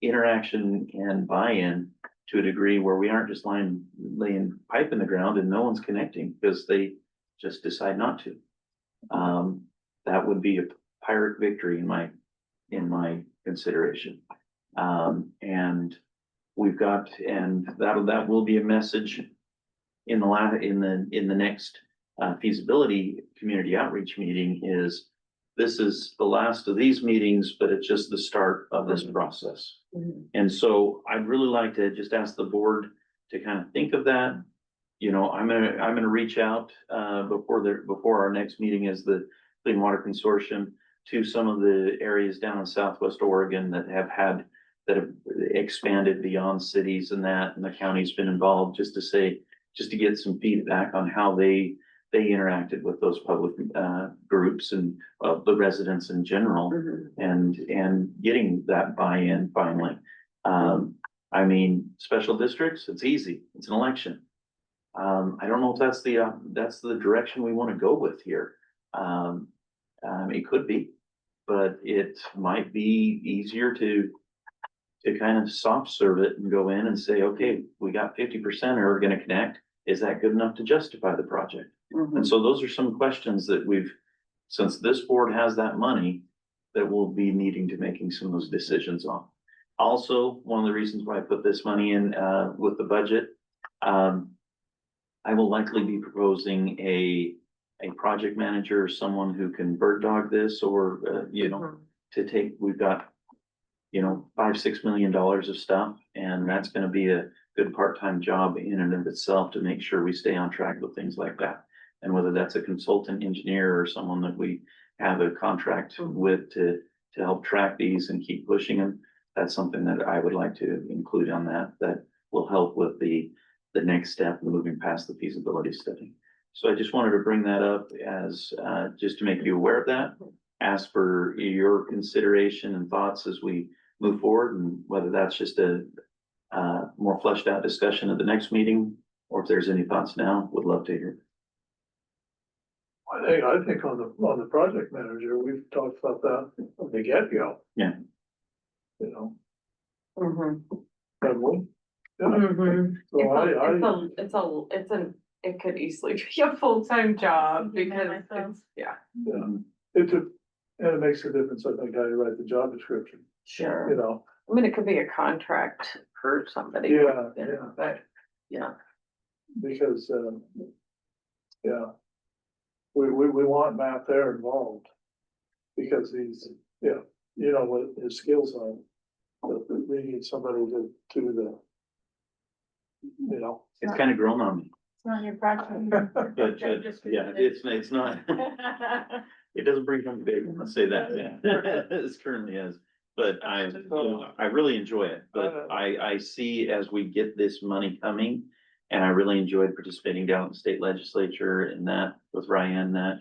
interaction and buy-in to a degree where we aren't just laying pipe in the ground and no one's connecting because they just decide not to. That would be a Pyrrhic victory in my consideration. And we've got, and that will be a message in the next feasibility community outreach meeting. Is this is the last of these meetings, but it's just the start of this process. And so I'd really like to just ask the board to kind of think of that. You know, I'm gonna reach out before our next meeting is the Clean Water Consortium to some of the areas down in Southwest Oregon that have expanded beyond cities and the county's been involved, just to get some feedback on how they interacted with those public groups and the residents in general, and getting that buy-in finally. I mean, special districts, it's easy, it's an election. I don't know if that's the direction we want to go with here. It could be, but it might be easier to kind of soft serve it and go in and say, okay, we got 50% are gonna connect. Is that good enough to justify the project? And so those are some questions that since this board has that money, that we'll be needing to making some of those decisions on. Also, one of the reasons why I put this money in, with the budget, I will likely be proposing a project manager or someone who can bird dog this or, we've got, $5-6 million of stuff, and that's gonna be a good part-time job in and of itself to make sure we stay on track with things like that. And whether that's a consultant engineer or someone that we have a contract with to help track these and keep pushing them, that's something that I would like to include on that will help with the next step, moving past the feasibility study. So I just wanted to bring that up as, just to make you aware of that, ask for your consideration and thoughts as we move forward, and whether that's just a more fleshed out discussion at the next meeting, or if there's any thoughts now, would love to hear. I think on the project manager, we've talked about that from the get-go. Yeah. And we, so It could easily be a full-time job because it's, it makes a difference, I think, how you write the job description, Sure. I mean, it could be a contract for somebody. Yeah, But, because, we want Matt there involved. Because he's, what his skills are, but we need somebody to do the, It's kind of grown on me, It's not your project. but, it's not. It doesn't bring home big, let's say that, it currently is. But I really enjoy it, but I see as we get this money coming, and I really enjoyed participating down in the state legislature and that with Ryan,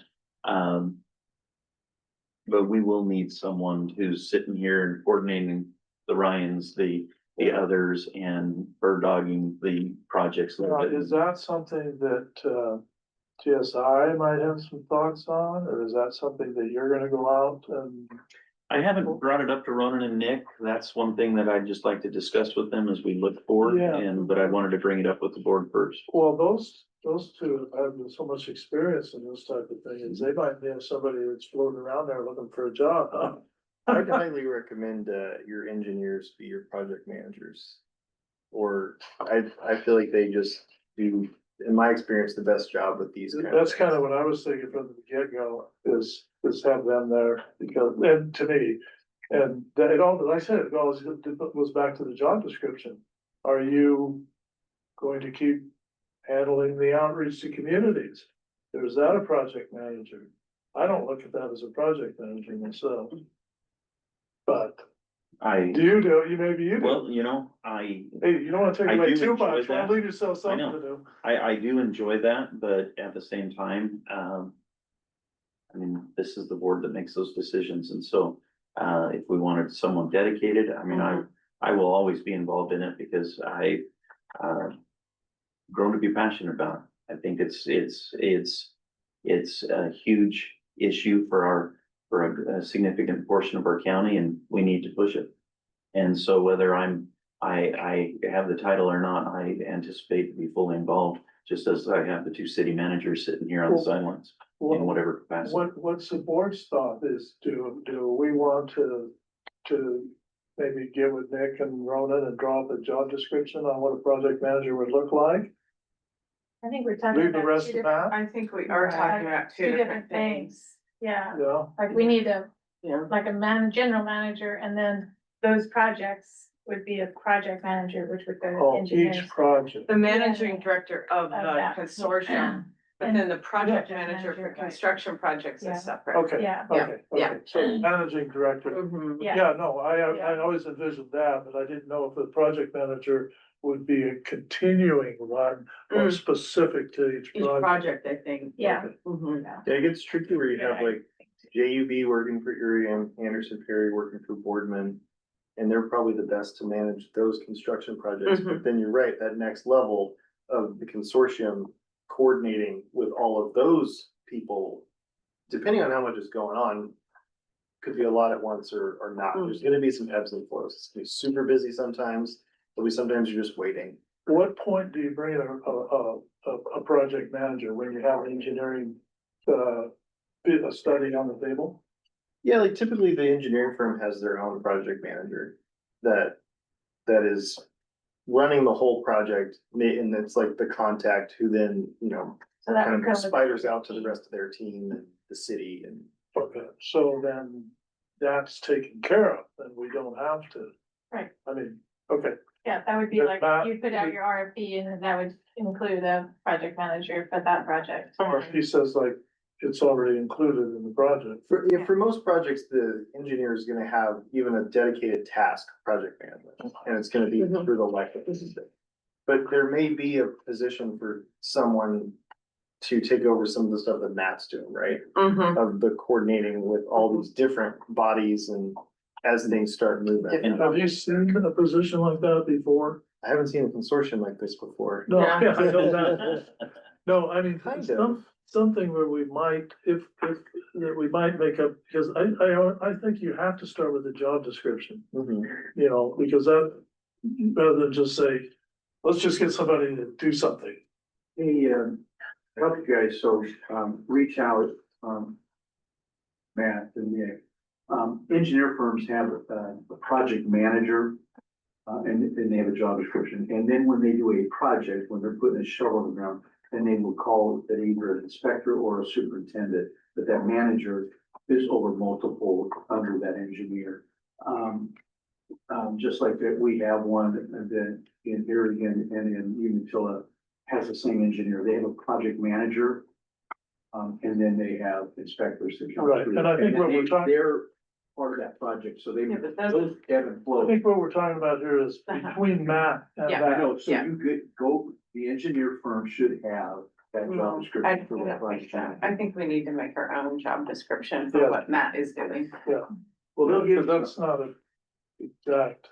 but we will need someone who's sitting here and coordinating the Ryans, the others, and bird dogging the projects a little bit. Is that something that, TSI might have some thoughts on, or is that something that you're gonna go out and? I haven't brought it up to Ronan and Nick. That's one thing that I'd just like to discuss with them as we look forward, Yeah. but I wanted to bring it up with the board first. Well, those two have so much experience in this type of thing, is they might have somebody that's floating around there looking for a job, huh? I'd highly recommend, your engineers be your project managers. Or I feel like they just do, in my experience, the best job with these. That's kind of what I was thinking from the get-go, is have them there, because, and to me, and that it all, like I said, it goes back to the job description. Are you going to keep handling the outreach to communities? Or is that a project manager? I don't look at that as a project manager myself. But do you maybe you do? Well, Hey, you don't wanna take I away do too enjoy much, that. leave yourself I something know. to do. I do enjoy that, but at the same time, I mean, this is the board that makes those decisions, and so, if we wanted someone dedicated, I mean, I will always be involved in it because I, grown to be passionate about it. I think it's a huge issue for a significant portion of our county, and we need to push it. And so whether I have the title or not, I anticipate to be fully involved, just as I have the two city managers sitting here on the sidelines in whatever capacity. What's the board's thought is, do we want to maybe get with Nick and Ronan and draw up a job description on what a project manager would look like? I think we're talking Leave the about rest two of that? I think we are talking about two different things. Yeah, Yeah, like we need a, Yeah. like a general manager, and then those projects would be a project manager, which would go to oh, engineers. each project. The managing director of the that. consortium, but And then the project project manager for manager, right. construction projects Yeah. is separate. Okay, Yeah. okay, Yeah. okay, so managing director. Mhm. Yeah. Yeah, no, I Yeah. always envisioned that, but I didn't know if the project manager would be a continuing one or Mm. specific to each Each project. project, I think. Yeah. Mhm. Yeah, it gets tricky where you have like JUB working for Erie and Anderson Perry working for Boardman. And they're probably the best to manage those construction projects, but then you're right, that next level of the consortium coordinating with all of those people. Depending on how much is going on, could be a lot at once or not, there's gonna be some ebbs and flows, it's gonna be super busy sometimes, sometimes you're just waiting. What point do you bring in a project manager when you have an engineering, a study on the table? Yeah, like typically the engineering firm has their own project manager that is running the whole project, and it's like the contact who then, So that kind would go of with. spiders out to the rest of their team and the city and. Okay, so then that's taken care of, then we don't have to. Right. I mean, okay, Yeah, that would be But like, not- you put out your RFP and that would include a project manager for that project. or he says like, it's already included in the project. For most projects, the engineer is gonna have even a dedicated task, project management, and it's gonna be through the life of the system. But there may be a position for someone to take over some of the stuff that Matt's doing, right? Mhm. Of the coordinating with all these different bodies and as things start moving. Have you seen a position like that before? I haven't seen a consortium like this before. No, Yeah. yeah, I know that. No, I mean, Kind of. something where we might, if, that we might make up, because I think you have to start with the job description, Mhm. because that, rather than just say, let's just get somebody to do something. Hey, help you guys, so, reach out, Matt and Nick. Engineer firms have a project manager, and they have a job description. And then when they do a project, when they're putting a shovel on the ground, then they will call it either an inspector or a superintendent, but that manager is over multiple under that engineer. Just like that, we have one, and then in Erie and in Umatilla has the same engineer. They have a project manager. And then they have inspectors that come Right, through. and I think what we're talking- They're part of that project, so they, Yeah, but those- those ebb and I flow. think what we're talking about here is between Matt and Yeah, I that. know, so Yeah. you could go, the engineer firm should have that job I description for don't the think project. so. manager. I think we need to make our own job description for Yeah. what Matt is doing. Well, they'll give, that's not a exact.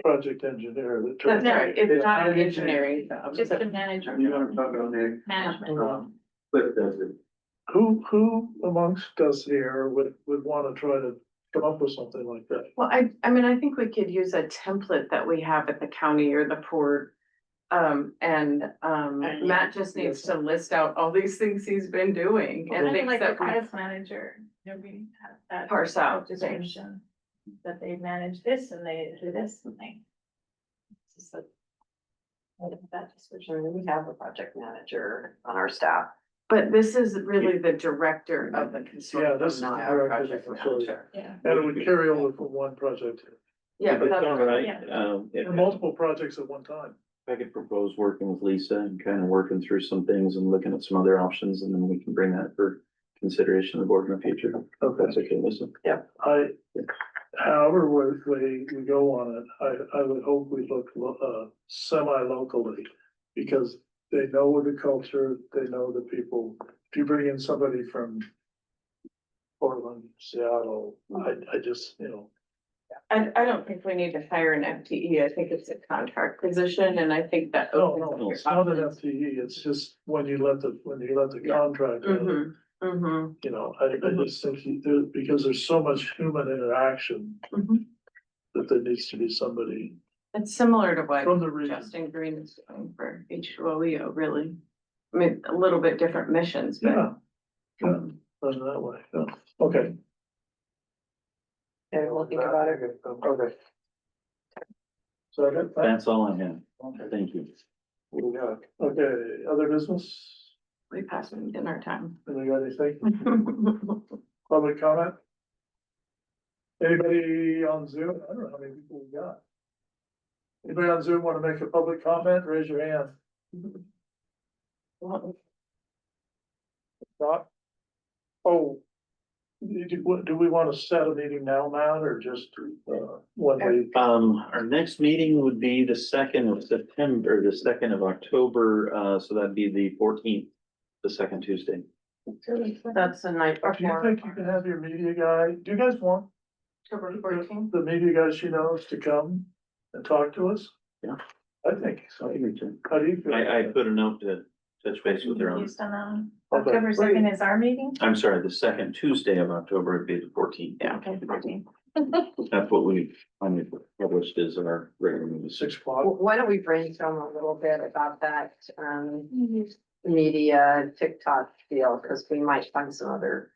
project engineer. That's right, it's not an engineering job. Just the manager. You want to talk about Nick? Management. Cliff does it. Who amongst us here would wanna try to come up with something like that? Well, I mean, I think we could use a template that we have at the county or the port. Matt just needs to list out all these things he's been doing and And things like the that we price manager, we have that. parse out. things. Description, that they manage this and they do this and they. It's just like. That description, we have a project manager on our staff. But this is really the director of the consortium. this is not the our director of the project consortium. manager. Yeah. And it would carry over from one project, Yeah, but If it's that's all right, yeah. if or multiple projects at one time. I could propose working with Lisa and kind of working through some things and looking at some other options, and then we can bring that for consideration of the board in the future. If that's okay, Lisa. However, we go on it, I would hope we look, semi-locally. Because they know the culture, they know the people. If you bring in somebody from Portland, Seattle, I just, I don't think we need to hire an FTE. I think it's a contract position and I think that. opens up no, your it's not an options. FTE, it's just when you let the contract in. I just think because there's so much human interaction. Mhm. That there needs to be somebody It's similar to what from the region. Justin Green is doing for H2OEO, really. I mean, a little bit different missions, but. Yeah. Yeah, done that way, yeah, okay. Okay, we'll think about it. Okay. So I got that, That's all I have. Thank you. what we got? Okay, other business, We passed me dinner time. anybody got anything, public comment? Anybody on Zoom, I don't know how many people we got. Anybody on Zoom wanna make a public comment, raise your hand. Not? Oh. Do we wanna set a meeting now, Matt, or just, one week? Our next meeting would be the 2nd of September, the 2nd of October, so that'd be the 14th, the second Tuesday. That's the night Do you before. think you can have your media guy, do you guys want October the 14th. the media guy she knows to come and talk to us? Yeah. I think so. How do you feel? I put a note to touch base with her on, Based on, Okay. October 2nd is our meeting? I'm sorry, the second Tuesday of October would be the 14th. Yeah. Okay, 14. That's what we, published as our regular meeting. 6 o'clock. Why don't we brainstorm a little bit about that, media TikTok deal, because we might find some other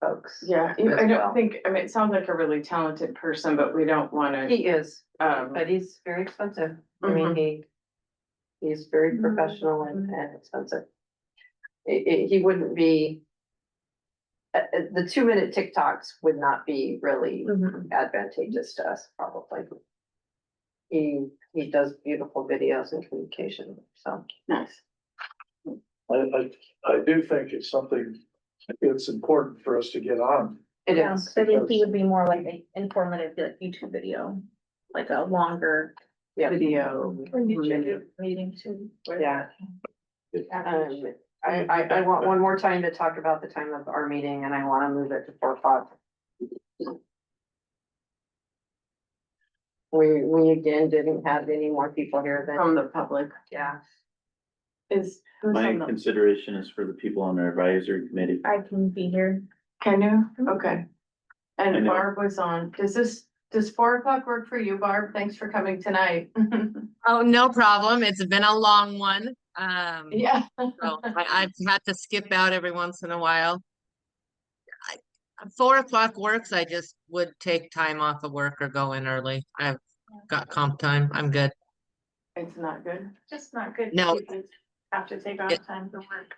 folks. Yeah, as I well. don't think, I mean, it sounds like a really talented person, but we don't wanna, He is, um, but he's very expensive. I mean, he's very professional and expensive. He wouldn't be. The 2-minute TikToks would not be really advantageous to us, probably. He does beautiful videos and communication, so. nice. I do think it's something, it's important for us to get on. It Yeah, is. so I think he would be more like an informative, like YouTube video, like a longer. Yeah. Video. Meeting too. Yeah. I want one more time to talk about the time of our meeting and I wanna move it to 4 o'clock. We again didn't have any more people here From than, the public yeah. is. who's My on the- consideration is for the people on our advisory committee. I can be here. Can you? Okay. I And know. Barb was on. Does 4 o'clock work for you, Barb? Thanks for coming tonight. Oh, no problem. It's been a long one. Yeah. So I've had to skip out every once in a while. 4 o'clock works. I just would take time off of work or go in early. I've got comp time. I'm good. It's not good. Just not good. No. People have to take off It- time for work.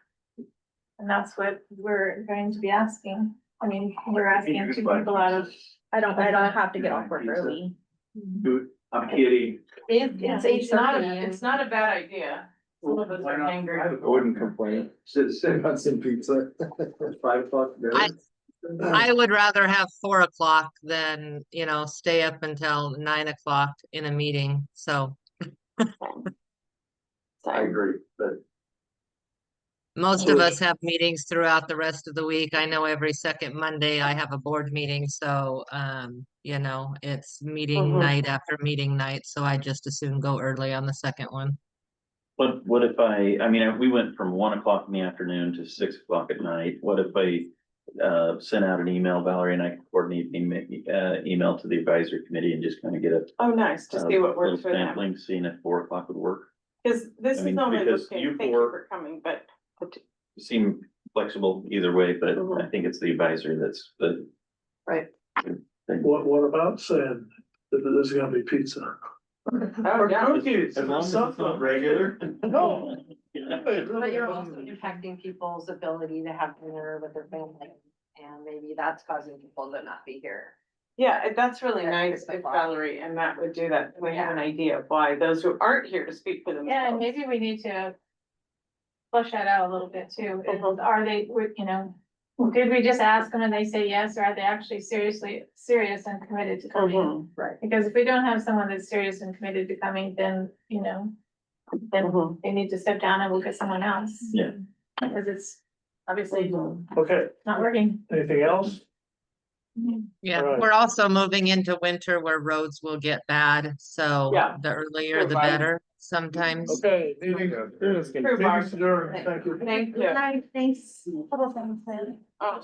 And that's what we're going to be asking. I mean, we're asking 2 people out of. I don't have to get off work early. Dude, I'm kidding. It's not a bad idea. Some of us Why are not? angry. I wouldn't complain. Sit on some pizza. 5 o'clock. I would rather have 4 o'clock than, stay up until 9 o'clock in a meeting. So I agree, but Most of us have meetings throughout the rest of the week. I know every second Monday I have a board meeting, so, you know, it's meeting Mhm. night after meeting night, so I just as soon go early on the second one. What if I mean, we went from 1 o'clock in the afternoon to 6 o'clock at night. What if I sent out an email, Valerie and I can coordinate an email to the advisory committee and just kind of get a Oh, nice, to see what little works for them. sampling, seeing if 4 o'clock would work. Cause this I is mean, normally because looking, you thank you four- for coming, but Seem flexible either way, but Mhm. I think it's the advisory that's the. Right. What about saying that there's gonna be pizza? Or yeah. cookies, As long as it's not something. regular. No. But you're also impacting people's ability to have dinner with their family, and maybe that's causing people to not be here. Yeah, that's really Yeah, nice it's a if thought. Valerie and Matt would do that. We have an idea of why those who aren't here to speak for themselves. Yeah, and maybe we need to flush that out a little bit too. Mhm. Are they, you know, did we just ask them and they say yes, or are they actually serious and committed to coming? Mhm. Right. Because if we don't have someone that's serious and committed to coming, then, you know, then Mhm. they need to step down and we'll get someone else. Yeah. Because it's obviously Okay, not working. anything else? Yeah, Alright. we're also moving into winter where roads will get bad, so Yeah. the earlier True, the Barb. better sometimes. Okay, meeting adjourned. Thank you. Thank you. Thanks. Couple things then. Oh.